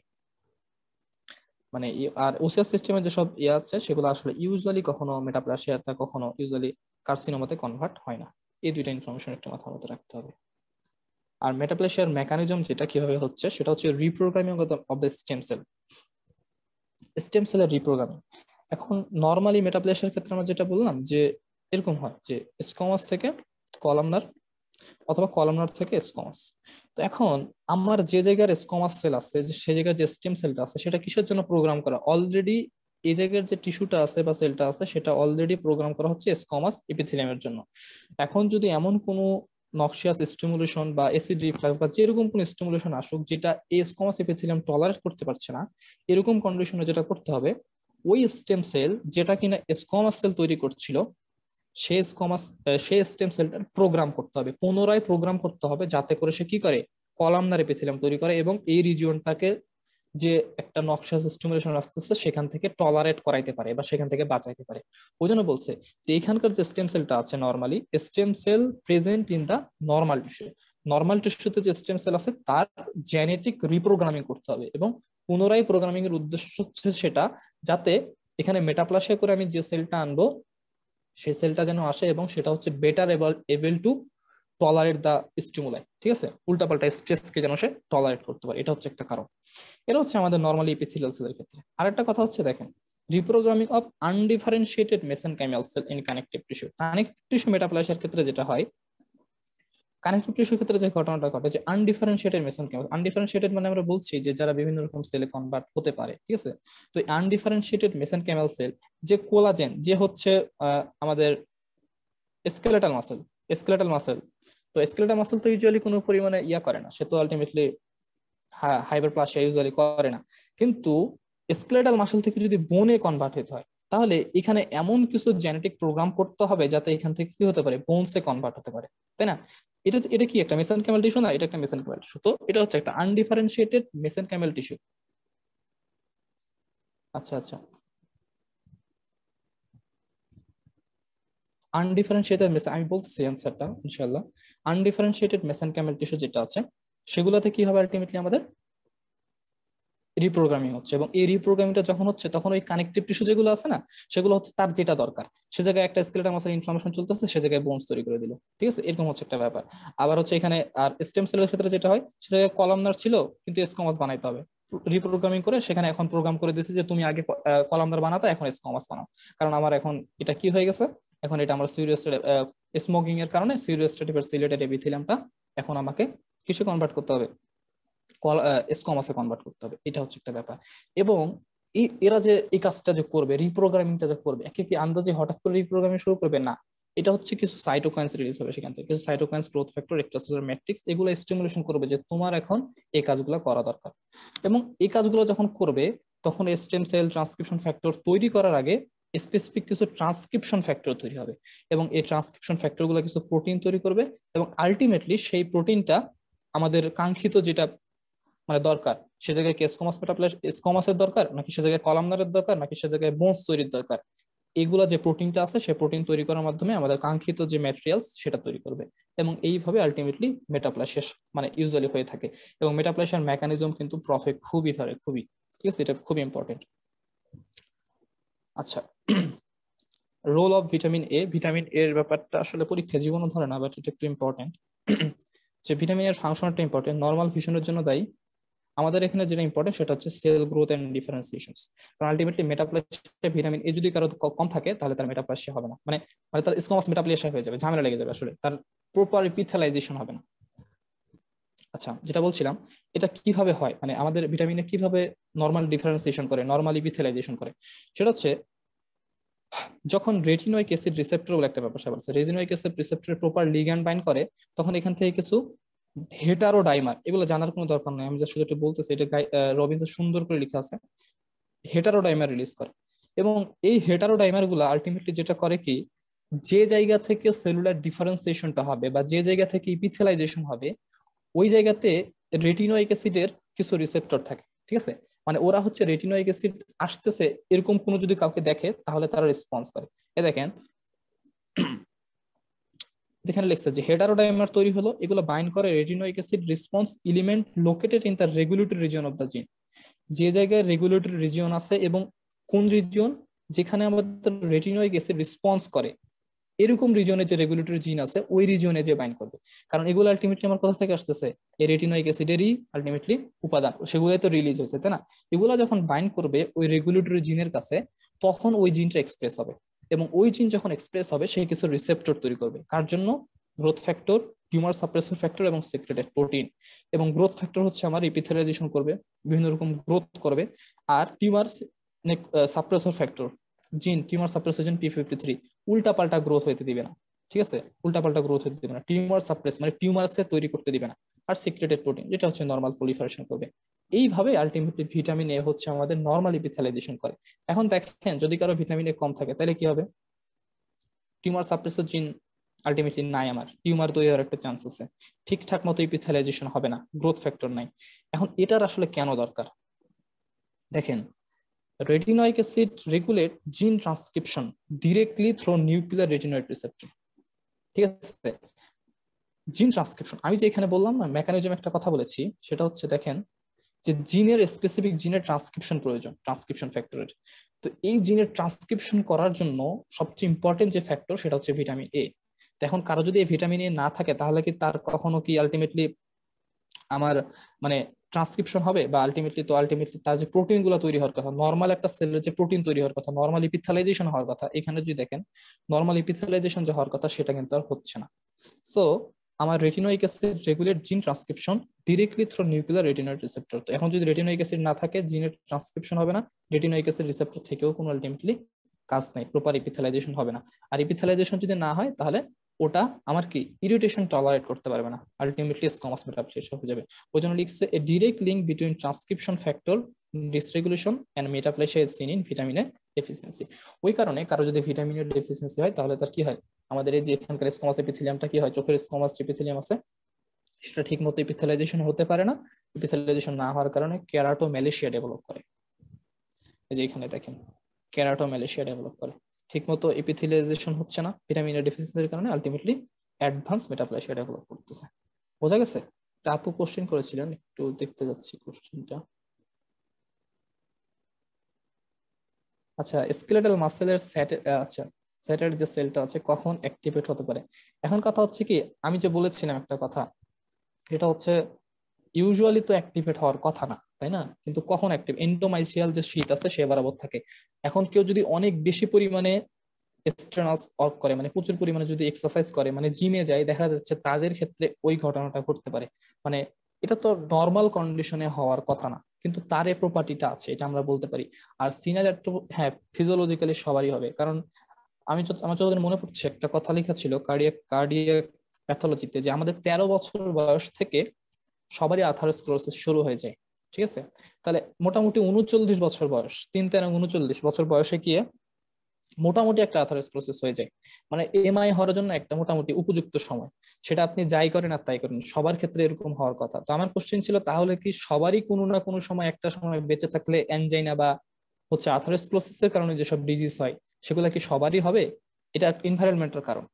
[SPEAKER 2] মানে আর ওসিয়াস সিস্টেমের যেসব ইয়ে আছে সেগুলো আসলে ইউজুয়ালি কখনো মেটাপ্লাসিয়াতে, কখনো ইউজুয়ালি কার্সিনোমাতে কনভার্ট হয় না। এই দুইটা ইনফরমেশন একটু মাথার মধ্যে রাখতে হবে। আর মেটাপ্লাসিয়ার মেকানিজম যেটা কিভাবে হচ্ছে, সেটা হচ্ছে রিপ্রোগ্রামিং অফ দ্য স্টেম সেলের রিপ্রোগ্রামিং। এখন নর্মালি মেটাপ্লাসিয়ার ক্ষেত্রে আমরা যেটা বললাম যে এরকম হয় যে স্কোমাস থেকে কলামনার অথবা কলামনার থেকে স্কোমাস। তো এখন আমার যে জায়গার স্কোমাস সেল আছে, সেই জায়গার যে স্টেম সেলটা আছে, সেটা কিসের জন্য প্রোগ্রাম করা? অলরেডি এই জায়গার যে টিস্যুটা আছে বা সেলটা আছে সেটা অলরেডি প্রোগ্রাম করা হচ্ছে স্কোমাস এপিথেলিয়ামের জন্য। এখন যদি এমন কোনো নক্সিয়াস স্টিমুলেশন বা এসিড রিফ্লাক্স বা যেরকম কোনো স্টিমুলেশন আসুক যেটা এই স্কোমাস এপিথেলিয়াম টলারেট করতে পারছে না, এরকম কন্ডিশনে যেটা করতে হবে, ওই স্টেম সেল যেটা কিনা স্কোমাস সেল তৈরি করছিল সেই স্টেম সেলটার প্রোগ্রাম করতে হবে, পুনরায় প্রোগ্রাম করতে হবে, যাতে করে সে কি করে কলামনার এপিথেলিয়াম তৈরি করে এবং এই রিজিয়নটাকে যে একটা নকশা স্টিমুলেশন আসতেছে সেখান থেকে টলারেট করাইতে পারে বা সেখান থেকে বাঁচাইতে পারে। ওই জন্য বলছে যে এখানকার যে স্টেম সেলটা আছে, normally stem cell present in the normal tissue, normal টিস্যুতে যে স্টেম সেল আছে তার জেনেটিক রিপ্রোগ্রামিং করতে হবে এবং পুনরায় প্রোগ্রামিং এর উদ্দেশ্য হচ্ছে সেটা যাতে এখানে মেটাপ্লাসিয়া করে আমি যে সেলটা আনবো সেই সেলটা যেন আসে এবং সেটা হচ্ছে better able to tolerate the stimuli, ঠিক আছে, উল্টাপাল্টা স্ট্রেসকে যেন সে টলারেট করতে পারে। এটা হচ্ছে একটা কারণ। এটা হচ্ছে আমাদের নর্মালি এপিথেলিয়াল সেলের ক্ষেত্রে। আরেকটা কথা হচ্ছে দেখেন, reprogramming of undifferentiated mesenchymal cell in connective tissue. Connective tissue মেটাপ্লাসিয়ার ক্ষেত্রে যেটা হয়, কানেকটিভ টিস্যুর ক্ষেত্রে যে ঘটনাটা ঘটে যে আনডিফারেন্সিয়েটেড মেসেনকাইমাল, আনডিফারেন্সিয়েটেড মানে আমরা বলছি যে যারা বিভিন্ন রকম সেলে কনভার্ট হতে পারে, ঠিক আছে। তো আনডিফারেন্সিয়েটেড মেসেনকাইমাল সেল যে কোলাজেন, যে হচ্ছে আমাদের স্কেলেটাল মাসেল, স্কেলেটাল মাসেল, তো স্কেলেটাল মাসেল তো ইউজুয়ালি কোনো পরিমাণে ইয়া করে না, সে তো আলটিমেটলি হাইপারপ্লাসিয়া ইউজুয়ালি করে না, কিন্তু স্কেলেটাল মাসেল থেকে যদি বোনে কনভার্ট হতে হয় তাহলে এখানে এমন কিছু জেনেটিক প্রোগ্রাম করতে হবে যাতে এখান থেকে কি হতে পারে, বোনসে কনভার্ট হতে পারে, তাই না? এটা এটা কি একটা মেসেনকাইমাল টিস্যু না? এটা একটা মেসেনকাইমাল টিস্যু। তো এটা হচ্ছে একটা আনডিফারেন্সিয়েটেড মেসেনকাইমাল টিস্যু। আচ্ছা আচ্ছা, আনডিফারেন্সিয়েটেড আমি বলতেছি অ্যান্সারটা ইনশাআল্লাহ। আনডিফারেন্সিয়েটেড মেসেনকাইমাল টিস্যু যেটা আছে সেগুলোতে কি হবে, আলটিমেটলি আমাদের রিপ্রোগ্রামিং হচ্ছে এবং এই রিপ্রোগ্রামিংটা যখন হচ্ছে তখন ওই কানেকটিভ টিস্যু যেগুলো আছে না সেগুলো হচ্ছে তার যেটা দরকার, সে জায়গায় একটা স্কেলেটাল মাসেল ইনফ্লামেশন চলতেছে, সে জায়গায় বোনস তৈরি করে দিল, ঠিক আছে, এরকম হচ্ছে একটা ব্যাপার। আবার হচ্ছে এখানে আর স্টেম সেলের ক্ষেত্রে যেটা হয়, সে জায়গায় কলামনার ছিল কিন্তু স্কোমাস বানাইতে হবে, রিপ্রোগ্রামিং করে সেখানে এখন প্রোগ্রাম করে দিয়েছে যে তুমি আগে কলামনার বানাতো, এখন স্কোমাস বানাও, কারণ আমার এখন এটা কি হয়ে গেছে, এখন এটা আমার স্মোকিং এর কারণে সিরিয়াসটেটিভ সিলেটেড এপিথেলিয়ামটা এখন আমাকে কিসে কনভার্ট করতে হবে, স্কোমাসে কনভার্ট করতে হবে। এটা হচ্ছে একটা ব্যাপার। এবং এরা যে এই কাজটা যে করবে, রিপ্রোগ্রামিংটা যে করবে, একে কি আন্দাজে হঠাৎ করে রিপ্রোগ্রামিং শুরু করবে না, এটা হচ্ছে কিছু সাইটোকাইন্স রিলিজ হবে সেখান থেকে, কিছু cytokines, growth factor, extracellular matrix, এগুলো স্টিমুলেশন করবে যে তোমার এখন এই কাজগুলো করা দরকার। এবং এই কাজগুলো যখন করবে তখন স্টেম সেল ট্রান্সক্রিপশন ফ্যাক্টর তৈরি করার আগে স্পেসিফিক কিছু ট্রান্সক্রিপশন ফ্যাক্টর তৈরি হবে এবং এই ট্রান্সক্রিপশন ফ্যাক্টর গুলো কিছু প্রোটিন তৈরি করবে এবং আলটিমেটলি সেই প্রোটিনটা আমাদের কাঙ্ক্ষিত যেটা মানে দরকার, সে জায়গায় কি স্কোমাসের দরকার, নাকি সে জায়গায় কলামনারের দরকার, নাকি সে জায়গায় বোনস তৈরির দরকার, এগুলা যে প্রোটিনটা আছে সে প্রোটিন তৈরি করার মাধ্যমে আমাদের কাঙ্ক্ষিত যে ম্যাটেরিয়ালস সেটা তৈরি করবে এবং এইভাবে আলটিমেটলি মেটাপ্লাসিয়া মানে ইউজুয়ালি হয়ে থাকে। এবং মেটাপ্লাসিয়ার মেকানিজম কিন্তু প্রফে খুবই ধরে, খুবই, ঠিক আছে, এটা খুবই ইম্পর্টেন্ট। আচ্ছা, role of vitamin A, vitamin এর ব্যাপারটা আসলে পরীক্ষা জীবনও ধরে না, বাট এটা একটু ইম্পর্টেন্ট। যে ভিটামিন এর ফাংশনটা ইম্পর্টেন্ট, নর্মাল ভিশনের জন্য দায়ী। আমাদের এখানে যেটা ইম্পর্টেন্ট সেটা হচ্ছে সেল গ্রোথ এন্ড ডিফারেন্সিয়েশন। কারণ আলটিমেটলি মেটাপ্লাসিয়া ভিটামিন এ যদি কারো কম থাকে তাহলে তার মেটাপ্লাসিয়া হবে না, মানে মানে তার স্কোমাস মেটাপ্লাসিয়া হয়ে যাবে, ঝামেলা লেগে যাবে, আসলে তার প্রপার ইপিথেলাইজেশন হবে না। আচ্ছা, যেটা বলছিলাম, এটা কিভাবে হয়, মানে আমাদের ভিটামিনে কিভাবে নর্মাল ডিফারেন্সিয়েশন করে, নর্মাল ইপিথেলাইজেশন করে, সেটা হচ্ছে যখন রেটিনোইক অ্যাসিড রিসেপ্টর বলে একটা ব্যাপার আছে, retinoic acid রিসেপ্টরের proper ligand bind করে, তখন এখান থেকে কিছু হেটারোডাইমার, এগুলো জানার কোনো দরকার নেই, আমি জাস্ট শুধু একটু বলতেছি, এটা রবিনসন সুন্দর করে লেখা আছে, হেটারোডাইমার রিলিজ করে। এবং এই হেটারোডাইমার গুলো আলটিমেটলি যেটা করে কি, যে জায়গা থেকে সেলুলার ডিফারেন্সিয়েশনটা হবে বা যে জায়গা থেকে ইপিথেলাইজেশন হবে ওই জায়গাতে রেটিনোইক অ্যাসিডের কিছু রিসেপ্টর থাকে, ঠিক আছে, মানে ওরা হচ্ছে রেটিনোইক অ্যাসিড আসতেছে এরকম কোনো যদি কাউকে দেখে তাহলে তারা রেসপন্স করে। এ দেখেন এখানে লিখছে যে হেটারোডাইমার তৈরি হলো, এগুলো বাইন্ড করে retinoic acid response element located in the regulatory region of the gene, যে জায়গায় রেগুলেটরি রিজিয়ন আছে এবং কোন রিজিয়ন যেখানে আমাদের রেটিনোইক অ্যাসিড রেসপন্স করে এরকম রিজিয়নে যে রেগুলেটরি জিন আছে ওই রিজিয়নে যে বাইন্ড করবে। কারণ এগুলো আলটিমেটলি আমার কোথা থেকে আসতেছে, এই রেটিনোইক অ্যাসিডেরই আলটিমেটলি উপাদান, সেগুলোই তো রিলিজ হয়েছে, তাই না? এগুলো যখন বাইন্ড করবে ওই রেগুলেটরি জিনের কাছে তখন ওই জিনটা এক্সপ্রেস হবে এবং ওই জিন যখন এক্সপ্রেস হবে সে কিছু রিসেপ্টর তৈরি করবে, কার জন্য, growth factor, tumour suppressor factor এবং সিক্রেটেড প্রোটিন। এবং গ্রোথ ফ্যাক্টর হচ্ছে আমার এপিথেলিয়াইজেশন করবে, বিভিন্ন রকম গ্রোথ করবে। আর টিউমার সাপ্রেসর ফ্যাক্টর জিন, টিউমার সাপ্রেসর জিন P53 উল্টাপাল্টা গ্রোথ হইতে দিবে না, ঠিক আছে, উল্টাপাল্টা গ্রোথ হতে দিবে না, টিউমার সাপ্রেস মানে টিউমারসে তৈরি করতে দিবে না। আর সিক্রেটেড প্রোটিন যেটা হচ্ছে নর্মাল প্রলিফারেশন করবে। এইভাবে আলটিমেটলি ভিটামিন এ হচ্ছে আমাদের নর্মাল এপিথেলিয়াইজেশন করে। এখন দেখেন যদি কারো ভিটামিন এ কম থাকে তাহলে কি হবে? টিউমার সাপ্রেসর জিন আলটিমেটলি নাই, আমার টিউমার তৈরি হওয়ার একটা চান্স আছে, ঠিকঠাক মতো এপিথেলিয়াইজেশন হবে না, গ্রোথ ফ্যাক্টর নাই। এখন এটার আসলে কেন দরকার? দেখেন, retinoic acid regulate gene transcription directly through nuclear retinoid receptor, ঠিক আছে। জিন ট্রান্সক্রিপশন আমি যে এখানে বললাম না মেকানিজম একটা কথা বলেছি, সেটা হচ্ছে দেখেন যে জিনের স্পেসিফিক জিনের ট্রান্সক্রিপশন প্রয়োজন, ট্রান্সক্রিপশন ফ্যাক্টরের। তো এই জিনের ট্রান্সক্রিপশন করার জন্য সবচেয়ে ইম্পর্টেন্ট যে ফ্যাক্টর সেটা হচ্ছে ভিটামিন এ। তো এখন কারো যদি এই ভিটামিন এ না থাকে তাহলে কি তার কখনো কি আলটিমেটলি আমার মানে ট্রান্সক্রিপশন হবে? বা আলটিমেটলি তার যে প্রোটিন গুলো তৈরি হওয়ার কথা, নর্মাল একটা সেলের যে প্রোটিন তৈরি হওয়ার কথা, নর্মাল ইপিথেলাইজেশন হওয়ার কথা, এখানে যদি দেখেন নর্মাল ইপিথেলাইজেশন যে হওয়ার কথা সেটা কিন্তু আর হচ্ছে না। সো আমার retinoic acid regulate gene transcription directly through nuclear retinoid receptor. তো এখন যদি রেটিনোইক অ্যাসিড না থাকে জিনের ট্রান্সক্রিপশন হবে না, রেটিনোইক অ্যাসিড রিসেপ্টর থেকেও কোনো আলটিমেটলি কাজ নাই, প্রপার ইপিথেলাইজেশন হবে না। আর ইপিথেলাইজেশন যদি না হয় তাহলে ওটা আমার কি ইরিটেশন টলারেট করতে পারবে না, আলটিমেটলি স্কোমাস মেটাপ্লেশিয়া হয়ে যাবে। ওই জন্য লিখছে a direct link between transcription factor dysregulation and metaplasia is seen in vitamin A deficiency. ওই কারণে কারো যদি ভিটামিনের ডেফিসিয়েন্সি হয় তাহলে তার কি হয়, আমাদের এই যে এখানকার স্কোমাস এপিথেলিয়ামটা কি হয়, চোখের স্কোমাস এপিথেলিয়াম আছে সেটা ঠিক মতো এপিথেলাইজেশন হতে পারে না। এপিথেলাইজেশন না হওয়ার কারণে কেরাটোম্যালেশিয়া ডেভেলপ করে। এই যে এখানে দেখেন কেরাটোম্যালেশিয়া ডেভেলপ করে, ঠিক মতো এপিথেলাইজেশন হচ্ছে না ভিটামিনের ডেফিসিয়েন্সির কারণে, আলটিমেটলি অ্যাডভান্স মেটাপ্লেশিয়া ডেভেলপ করতেছে। বোঝা গেছে? তা আপু কোশ্চেন করেছিলেন, একটু দেখতে যাচ্ছি কোশ্চেনটা। আচ্ছা, স্কেলেটাল মাসেলের আচ্ছা স্যাটের যে সেলটা আছে কখন অ্যাক্টিভেট হতে পারে? এখন কথা হচ্ছে কি, আমি যে বলেছিলাম একটা কথা, এটা হচ্ছে ইউজুয়ালি তো অ্যাক্টিভেট হওয়ার কথা না, তাই না? কিন্তু কখন অ্যাক্টিভ, এন্ডোমাইসিয়াল যে শীত আছে সে বরাবর থাকে। এখন কেউ যদি অনেক বেশি পরিমাণে স্ট্রেনাস ওয়ার্ক করে, মানে প্রচুর পরিমাণে যদি এক্সারসাইজ করে, মানে জিমে যায়, দেখা যাচ্ছে তাদের ক্ষেত্রে ওই ঘটনাটা ঘটতে পারে। মানে এটা তো নর্মাল কন্ডিশনে হওয়ার কথা না, কিন্তু তার এই প্রপার্টিটা আছে, এটা আমরা বলতে পারি। আর সিনাল একটু হ্যাঁ ফিজিওলজিক্যালি সবারই হবে, কারণ আমার যতদিন মনে পড়ছে একটা কথা লেখা ছিল কার্ডিয়াক প্যাথোলজিতে, যে আমাদের 13 বছর বয়স থেকে সবারই আথারোস্ক্লেরোসিস শুরু হয়ে যায়, ঠিক আছে। তাহলে মোটামুটি 39 বছর বয়স, 3-39 বছর বয়সে গিয়ে মোটামুটি একটা আথারোস্ক্লেরোসিস হয়ে যায়। মানে এমআই হওয়ার জন্য একটা মোটামুটি উপযুক্ত সময়, সেটা আপনি যাই করেন আর তাই করেন সবার ক্ষেত্রে এরকম হওয়ার কথা। তো আমার কোশ্চেন ছিল তাহলে কি সবারই কোনো না কোনো সময় একটা সময় বেঁচে থাকলে অ্যানজাইনা বা হচ্ছে আথারোস্ক্লেরোসিসের কারণে যেসব ডিজিজ হয় সেগুলো কি সবারই হবে? এটা এনভায়রনমেন্টাল কারণ।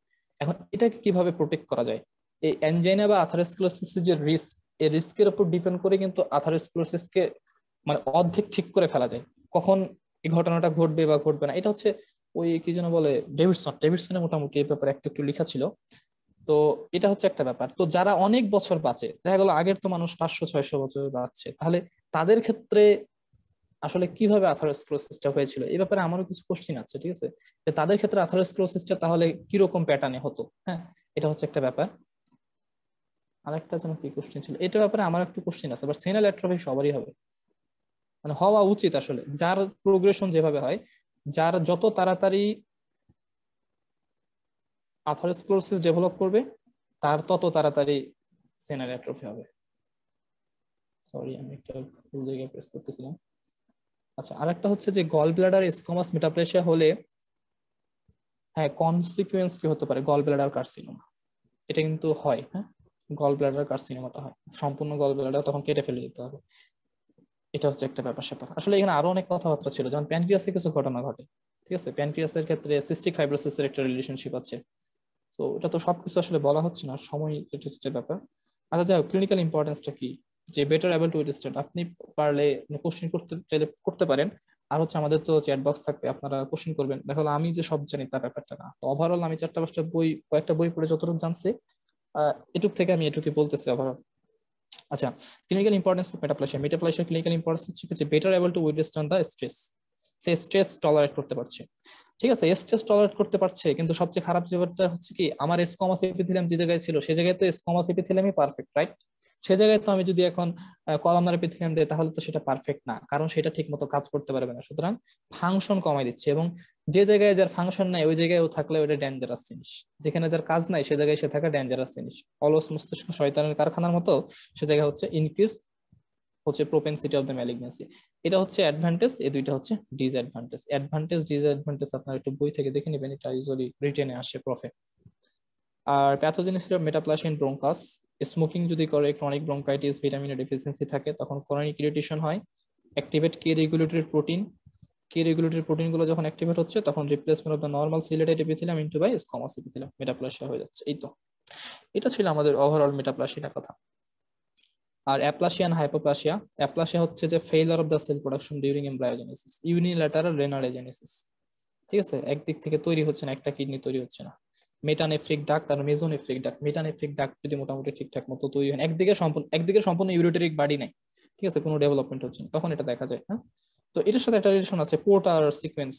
[SPEAKER 2] এখন এটাকে কিভাবে প্রোটেক্ট করা যায়? এই অ্যানজাইনা বা আথারোস্ক্লেরোসিসের যে রিস্ক, এই রিস্কের উপর ডিপেন্ড করে কিন্তু আথারোস্ক্লেরোসিসকে মানে অর্ধেক ঠিক করে ফেলা যায়, কখন এই ঘটনাটা ঘটবে বা ঘটবে না। এটা হচ্ছে ওই কি যেন বলে ডেভিডসনের মোটামুটি এই ব্যাপারে একটু একটু লেখা ছিল। তো এটা হচ্ছে একটা ব্যাপার। তো যারা অনেক বছর বাঁচে, দেখা গেলো আগের তো মানুষ 500-600 বছর বাঁচছে, তাহলে তাদের ক্ষেত্রে আসলে কিভাবে আথারোস্ক্লেরোসিসটা হয়েছিল এই ব্যাপারে আমারও কিছু কোশ্চিন আছে, ঠিক আছে, যে তাদের ক্ষেত্রে আথারোস্ক্লেরোসিসটা তাহলে কিরকম প্যাটার্নে হতো। হ্যাঁ, এটা হচ্ছে একটা ব্যাপার। আরেকটা যেন কি কোশ্চিন ছিল এটা ব্যাপারে আমার একটু কোশ্চিন আছে, বাট সেনাল অ্যাট্রফি সবারই হবে, মানে হওয়া উচিত আসলে, যার প্রোগ্রেশন যেভাবে হয়, যার যত তাড়াতাড়ি আথারোস্ক্লেরোসিস ডেভেলপ করবে তার তত তাড়াতাড়ি সেনাল অ্যাট্রফি হবে। সরি আমি একটা ভুল জায়গায় প্রেস করতেছিলাম। আচ্ছা, আরেকটা হচ্ছে যে গল ব্লাডার স্কোমাস মেটাপ্লেশিয়া হলে হ্যাঁ কনসিকুয়েন্স কি হতে পারে, গল ব্লাডার কার্সিনোমা। এটা কিন্তু হয়, হ্যাঁ গল ব্লাডার কার্সিনোমাটা হয়, সম্পূর্ণ গল ব্লাডার তখন কেটে ফেলে দিতে হবে। এটা হচ্ছে একটা ব্যাপার স্যাপার। আসলে এখানে আরো অনেক কথাবার্তা ছিল, যেমন প্যানক্রিয়াসে কিছু ঘটনা ঘটে, ঠিক আছে, প্যানক্রিয়াসের ক্ষেত্রে সিস্টিক ফাইব্রোসিসের একটা রিলেশনশিপ আছে। তো এটা তো সবকিছু আসলে বলা হচ্ছে না, সময় এটা হচ্ছে ব্যাপার। আচ্ছা যাই হোক, ক্লিনিক্যাল ইম্পর্টেন্সটা কি, যে বেটার অ্যাবল টু উইথস্ট্যান্ড, আপনি পারলে কোশ্চেন করতে চাইলে করতে পারেন। আর হচ্ছে আমাদের তো চ্যাট বক্স থাকবে, আপনারা কোশ্চেন করবেন। দেখো আমি যে সব জানি তার ব্যাপারটা না, তো ওভারঅল আমি 4-5টা বই, কয়েকটা বই পড়ে যতটুকু জানছি এটুক থেকে আমি এটুকুই বলতেছি ওভারঅল। আচ্ছা, clinical importance of metaplasia clinical importance হচ্ছে যে better able to withstand the stress, সে স্ট্রেস টলারেট করতে পারছে। ঠিক আছে, এস টলারেট করতে পারছে, কিন্তু সবচেয়ে খারাপ ব্যাপারটা হচ্ছে কি, আমার এস কমাস এপিথেলিয়াম যে জায়গায় ছিল সেই জায়গায় তো এস কমাস এপিথেলিয়ামই পারফেক্ট, রাইট? সে জায়গায় তো আমি যদি এখন কলামনার এপিথেলিয়াম দিই তাহলে তো সেটা পারফেক্ট না, কারণ সেটা ঠিক মতো কাজ করতে পারবে না। সুতরাং ফাংশন কমাই দিচ্ছে, এবং যে জায়গায় যার ফাংশন নাই ওই জায়গায় ও থাকলে ওটা ডেঞ্জারাস জিনিস, যেখানে যার কাজ নাই সে জায়গায় সে থাকা ডেঞ্জারাস জিনিস। অলস মস্তিষ্ক শয়তানের কারখানার মতো সে জায়গায় হচ্ছে ইনক্রিজ হচ্ছে প্রোপেনসিটি অফ দ্য ম্যালিগনেন্সি। এটা হচ্ছে অ্যাডভান্টেজ, এই দুইটা হচ্ছে ডিসঅ্যাডভান্টেজ। অ্যাডভান্টেজ ডিসঅ্যাডভান্টেজ আপনারা একটু বই থেকে দেখে নেবেন, এটা ইউজুয়ালি রিটেনে আসে প্রফে। আর pathogenicity of metaplasia in bronchus, smoking যদি করে, ক্রনিক ব্রঙ্কাইটিস, ভিটামিনের ডেফিসিয়েন্সি থাকে, তখন ক্রনিক ইরিটেশন হয়। Activate key regulatory protein, key regulatory প্রোটিনগুলো যখন অ্যাক্টিভেট হচ্ছে তখন replacement of the normal ciliated epithelium into by squamous epithelium, metaplasia হয়ে যাচ্ছে। এই তো এটা ছিল আমাদের ওভারঅল মেটাপ্লাসিয়ার কথা। আর অ্যাপ্লাসিয়া এন্ড হাইপোপ্লাসিয়া, অ্যাপ্লাসিয়া হচ্ছে যে failure of the cell production during embryogenesis, unilateral renal agenesis. ঠিক আছে, একদিক থেকে তৈরি হচ্ছে না, একটা কিডনি তৈরি হচ্ছে না। মেটানেফ্রিক ডাক্ট আর মেজোনেফ্রিক ডাক্ট, মেটানেফ্রিক ডাক্ট যদি মোটামুটি ঠিকঠাক মতো তৈরি হয়, একদিকে সম্পূর্ণ ইউরেটেরিক বাড়ি নাই, ঠিক আছে, কোনো ডেভেলপমেন্ট হচ্ছে না, তখন এটা দেখা যায়। হ্যাঁ, তো এটার সাথে একটা রিলেশন আছে, পোর্টার সিকোয়েন্স,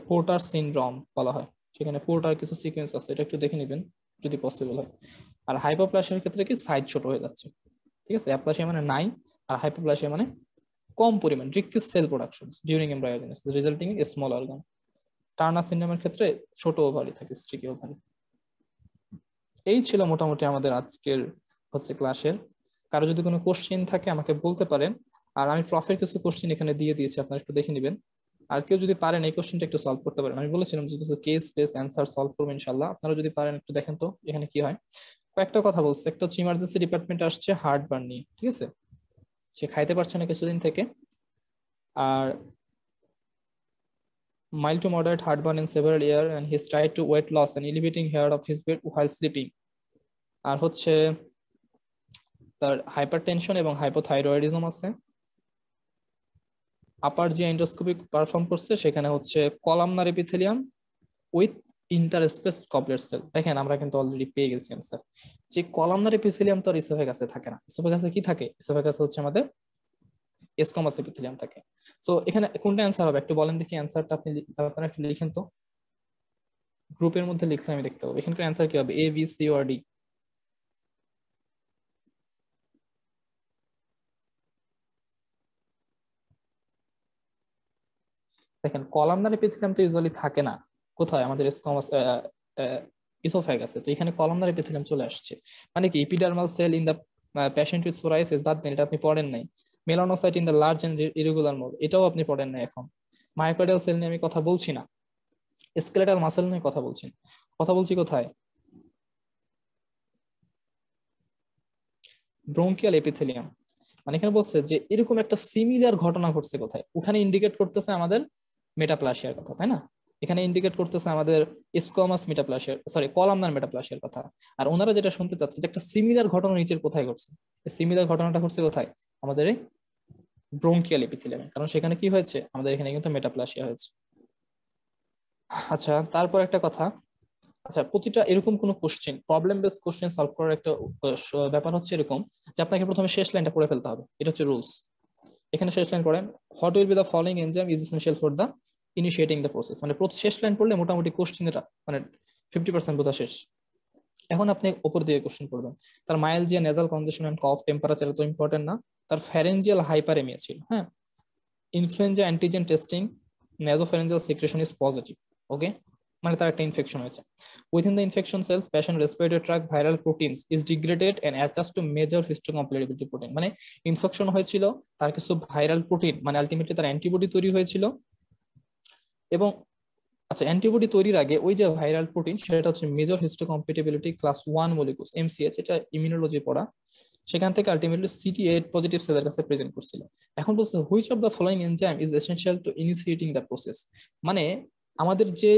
[SPEAKER 2] পোর্টার সিনড্রোম বলা হয়, সেখানে পোর্টার কিছু সিকোয়েন্স আছে, এটা একটু দেখে নেবেন যদি পসিবল হয়। আর হাইপোপ্লাসিয়ার ক্ষেত্রে কি সাইজ ছোট হয়ে যাচ্ছে, ঠিক আছে, অ্যাপ্লাসিয়া মানে নাই, আর হাইপোপ্লাসিয়া মানে কম পরিমাণ decrease cell production during embryogenesis resulting in small organ. Turner সিনড্রোমের ক্ষেত্রে ছোট ওভারি থাকে, স্ট্রিকি ওভারি। এই ছিল মোটামুটি আমাদের আজকের হচ্ছে ক্লাসের। কারো যদি কোনো কোশ্চেন থাকে আমাকে বলতে পারেন, আর আমি প্রফের কিছু কোশ্চেন এখানে দিয়ে দিয়েছি, আপনারা একটু দেখে নেবেন। আর কেউ যদি পারেন এই কোশ্চেনটা একটু সলভ করতে পারেন, আমি বলেছিলাম যে কিছু কেস বেস অ্যান্সার সলভ করবো ইনশাল্লাহ, আপনারা যদি পারেন একটু দেখেন তো এখানে কি হয়। কয়েকটা কথা বলছে, একটা হচ্ছে ইমার্জেন্সি ডিপার্টমেন্টে আসছে হার্ট বার্ন নিয়ে, ঠিক আছে, সে খাইতে পারছে না কিছুদিন থেকে, আর mild to moderate heartburn in several years, and he's tried to weight loss and elevating hair of his bed while sleeping. আর হচ্ছে তার হাইপারটেনশন এবং হাইপোথাইরয়েডিজম আছে। আপার যে এন্ডোস্কোপি পারফর্ম করছে সেখানে হচ্ছে columnar epithelium with interspaced goblet cell. দেখেন আমরা কিন্তু অলরেডি পেয়ে গেছি অ্যান্সার, যে কলামনার এপিথেলিয়াম তো আর ইসোফেগাসে থাকে না, ইসোফেগাসে কি থাকে, ইসোফেগাসে হচ্ছে আমাদের স্কোমাস এপিথেলিয়াম থাকে। সো এখানে কোনটা অ্যান্সার হবে একটু বলেন দেখি, অ্যান্সারটা আপনারা একটু লিখেন তো, গ্রুপের মধ্যে লিখলে আমি দেখতে পাবো এখানকার অ্যান্সার কি হবে, A B C or D. দেখেন কলামনার এপিথেলিয়াম তো ইউজুয়ালি থাকে না কোথায়, আমাদের স্কোমাস ইসোফেগাসে, তো এখানে কলামনার এপিথেলিয়াম চলে আসছে, মানে কি epidermal cell in the patient with psoriasis, বাদ দেন এটা আপনি পড়েন নাই। Melanocyte in the large and irregular mode, এটাও আপনি পড়েন নাই। এখন মায়োকার্ডিয়াল সেল নিয়ে আমি কথা বলছি না, স্কেলেটাল মাসেল নিয়ে কথা বলছি, কথা বলছি কোথায়, ব্রোঙ্কিয়াল এপিথেলিয়াম। মানে এখানে বলছে যে এরকম একটা সিমিলার ঘটনা ঘটছে কোথায়, ওখানে ইন্ডিকেট করতেছে আমাদের মেটাপ্লাসিয়ার কথা, তাই না, এখানে ইন্ডিকেট করতেছে আমাদের স্কোমাস মেটাপ্লাসিয়ার, সরি কলামনার মেটাপ্লাসিয়ার কথা। আর ওনারা যেটা শুনতে চাচ্ছে যে একটা সিমিলার ঘটনা নিচের কোথায় ঘটছে, এই সিমিলার ঘটনাটা ঘটছে কোথায়, আমাদের এই ব্রোঙ্কিয়াল এপিথেলিয়ামে, কারণ সেখানে কি হয়েছে, আমাদের এখানে কিন্তু মেটাপ্লাসিয়া হয়েছে। আচ্ছা, তারপর একটা কথা, আচ্ছা প্রতিটা এরকম কোন question, problem base question solve করার একটা ব্যাপার হচ্ছে এরকম যে আপনাকে প্রথমে শেষ লাইনটা পড়ে ফেলতে হবে, এটা হচ্ছে রুলস। এখানে শেষ লাইন পড়েন, what will be the following enzyme is essential for the initiating the process, মানে শেষ লাইন পড়লে মোটামুটি কোশ্চেনটা মানে 50% বোঝা শেষ। এখন আপনি উপর দিয়ে কোশ্চেন পড়বেন, তার myalgia nasal congestion and cough, temperature তো ইম্পর্টেন্ট না, তার ফ্যারেঞ্জিয়াল হাইপারেমিয়া ছিল, হ্যাঁ, influenza antigen testing, nasopharyngeal secretion is positive, okay, মানে তার একটা ইনফেকশন হয়েছে। Within the infection cells passion respiratory tract viral proteins is degraded and adjust to major histocompatibility protein, মানে ইনফেকশন হয়েছিল, তার কিছু ভাইরাল প্রোটিন মানে আলটিমেটলি তার অ্যান্টিবডি তৈরি হয়েছিল, এবং আচ্ছা অ্যান্টিবডি তৈরির আগে ওই যে ভাইরাল প্রোটিন সেটা হচ্ছে major histocompatibility class 1 molecules MCh, এটা ইমিউনোলজি পড়া, সেখান থেকে আলটিমেটলি সিটি8 পজিটিভ সেলের কাছে প্রেজেন্ট করছিল। এখন বলছে which of the following enzyme is essential to initiating the process, মানে আমাদের যে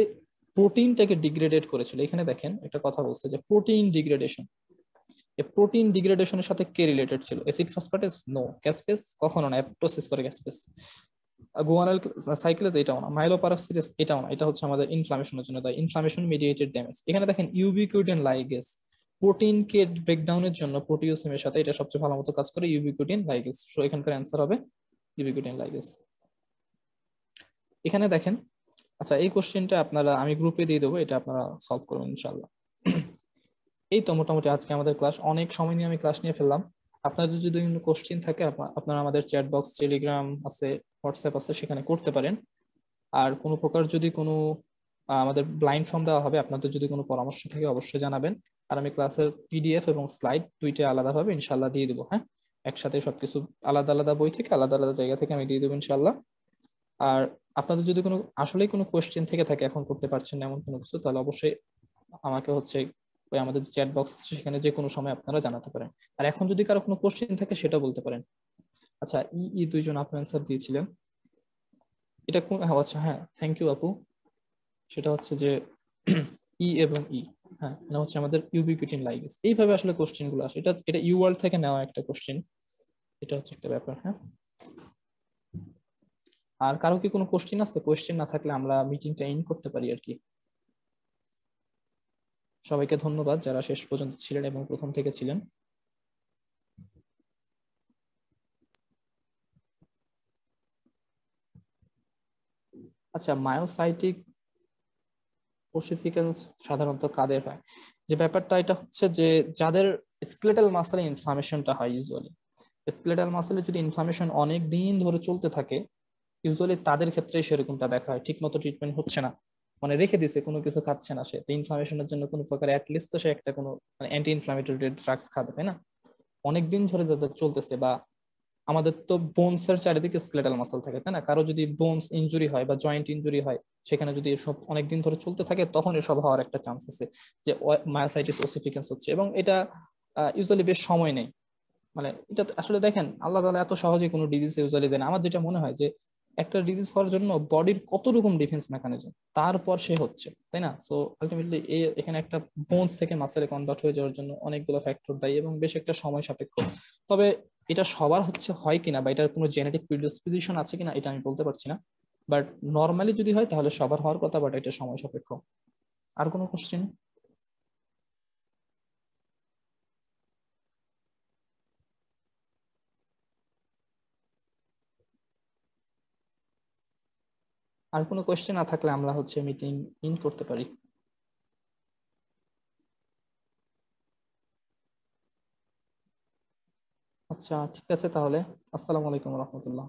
[SPEAKER 2] প্রোটিনটাকে ডিগ্রেডেড করেছিল, এখানে দেখেন একটা কথা বলছে যে প্রোটিন ডিগ্রেডেশন, এই প্রোটিন ডিগ্রেডেশনের সাথে কে রিলেটেড ছিল, অ্যাসিড ফসফেটেস, নো, গ্যাসপেস কখনো না, অ্যাপটোসিস করে গ্যাসপেস, গুয়ানাল সাইক্লেজ এটাও না, মাইলোপারক্সিডেস এটাও না, এটা হচ্ছে আমাদের ইনফ্লামেশনের জন্য দায়ী, ইনফ্লামেশন মিডিয়েটেড ড্যামেজ। এখানে দেখেন ইউবিকুইটিন লাইগেজ, প্রোটিনকে ব্রেকডাউনের জন্য প্রোটিওসিমের সাথে এটা সবচেয়ে ভালো মতো কাজ করে, ইউবিকুইটিন লাইগেজ। সো এখানকার অ্যান্সার হবে ইউবিকুইটিন লাইগেজ। এখানে দেখেন, আচ্ছা এই কোশ্চেনটা আপনারা আমি গ্রুপে দিয়ে দেবো, এটা আপনারা সলভ করবেন ইনশাল্লাহ। এই তো মোটামুটি আজকে আমাদের ক্লাস, অনেক সময় নিয়ে আমি ক্লাস নিয়ে ফেললাম। আপনাদের যদি কোনো কোশ্চেন থাকে আপনারা আমাদের চ্যাট বক্স, টেলিগ্রাম আছে, হোয়াটসঅ্যাপ আছে, সেখানে করতে পারেন। আর কোনো প্রকার যদি কোনো আমাদের ব্লাইন্ড ফর্ম দেওয়া হবে, আপনাদের যদি কোনো পরামর্শ থাকে অবশ্যই জানাবেন। আর আমি ক্লাসের পিডিএফ এবং স্লাইড দুইটা আলাদাভাবে ইনশাল্লাহ দিয়ে দেবো। হ্যাঁ, একসাথে সবকিছু আলাদা আলাদা বই থেকে, আলাদা আলাদা জায়গা থেকে আমি দিয়ে দেবো ইনশাল্লাহ। আর আপনাদের যদি কোনো আসলেই কোনো কোয়েশ্চেন থেকে থাকে, এখন করতে পারছেন না এমন কোনো কিছু, তাহলে অবশ্যই আমাকে হচ্ছে ওই আমাদের চ্যাট বক্স সেখানে যে কোনো সময় আপনারা জানাতে পারেন। আর এখন যদি কারো কোনো কোশ্চেন থাকে সেটা বলতে পারেন। আচ্ছা, দুইজন আপনি অ্যান্সার দিয়েছিলেন, এটা কোন, হ্যাঁ আচ্ছা, হ্যাঁ থ্যাংক ইউ আপু। সেটা হচ্ছে যে এবং হ্যাঁ, এটা হচ্ছে আমাদের ইউবিকুইটিন লাইগেজ। এইভাবে আসলে কোশ্চেন গুলো আসে, এটা এটা ইউওয়ার্ল্ড থেকে নেওয়া একটা কোশ্চেন, এটা হচ্ছে একটা ব্যাপার। হ্যাঁ, আর কারো কি কোনো কোশ্চেন আছে? কোশ্চেন না থাকলে আমরা মিটিংটা এন্ড করতে পারি আর কি। সবাইকে ধন্যবাদ যারা শেষ পর্যন্ত ছিলেন এবং প্রথম থেকে ছিলেন। আচ্ছা, মায়োসাইটিক ওসিফিকেন্স সাধারণত কাদের হয়? যে ব্যাপারটা এটা হচ্ছে যে যাদের স্কেলেটাল মাসেলে ইনফ্লামেশনটা হয়, ইউজুয়ালি স্কেলেটাল মাসেলে যদি ইনফ্লামেশন অনেক দিন ধরে চলতে থাকে, ইউজুয়ালি তাদের ক্ষেত্রে সেরকমটা দেখা হয়। ঠিক মতো ট্রিটমেন্ট হচ্ছে না, মানে রেখে দিছে, কোনো কিছু খাচ্ছে না সে, তো ইনফ্লামেশনের জন্য কোনো প্রকার অ্যাটলিস্ট তো সে একটা কোনো অ্যান্টি ইনফ্লামেটরি ড্রাগস খাবে, তাই না? অনেকদিন ধরে যাদের চলতেছে, বা আমাদের তো বোনস এর চারিদিকে স্কেলেটাল মাসল থাকে, তাই না? কারো যদি বোনস ইনজুরি হয় বা জয়েন্ট ইনজুরি হয়, সেখানে যদি এসব অনেকদিন ধরে চলতে থাকে, তখন এসব হওয়ার একটা চান্স আছে যে মায়োসাইটিস ওসিফিকেন্স হচ্ছে। এবং এটা ইউজুয়ালি বেশ সময় নেই, মানে এটা তো আসলে দেখেন আল্লাহ তাআলা এত সহজে কোনো ডিজিজ ইউজুয়ালি দেয় না। আমার যেটা মনে হয় যে একটা ডিজিজ হওয়ার জন্য বডির কত রকম ডিফেন্স মেকানিজম, তারপর সে হচ্ছে, তাই না? সো আলটিমেটলি এখানে একটা বোনস থেকে মাসেলে কনভার্ট হয়ে যাওয়ার জন্য অনেকগুলো ফ্যাক্টর দায়ী এবং বেশ একটা সময় সাপেক্ষ। তবে এটা সবার হচ্ছে হয় কিনা, বা এটার কোনো জেনেটিক প্রিডিসপোজিশন আছে কিনা, এটা আমি বলতে পারছি না। বাট নর্মালি যদি হয় তাহলে সবার হওয়ার কথা, বাট এটা সময় সাপেক্ষ। আর কোনো কোশ্চেন? আর কোনো কোশ্চেন না থাকলে আমরা হচ্ছে মিটিং ইন করতে পারি। আচ্ছা ঠিক আছে তাহলে, আসসালামু আলাইকুম রহমতুল্লাহ।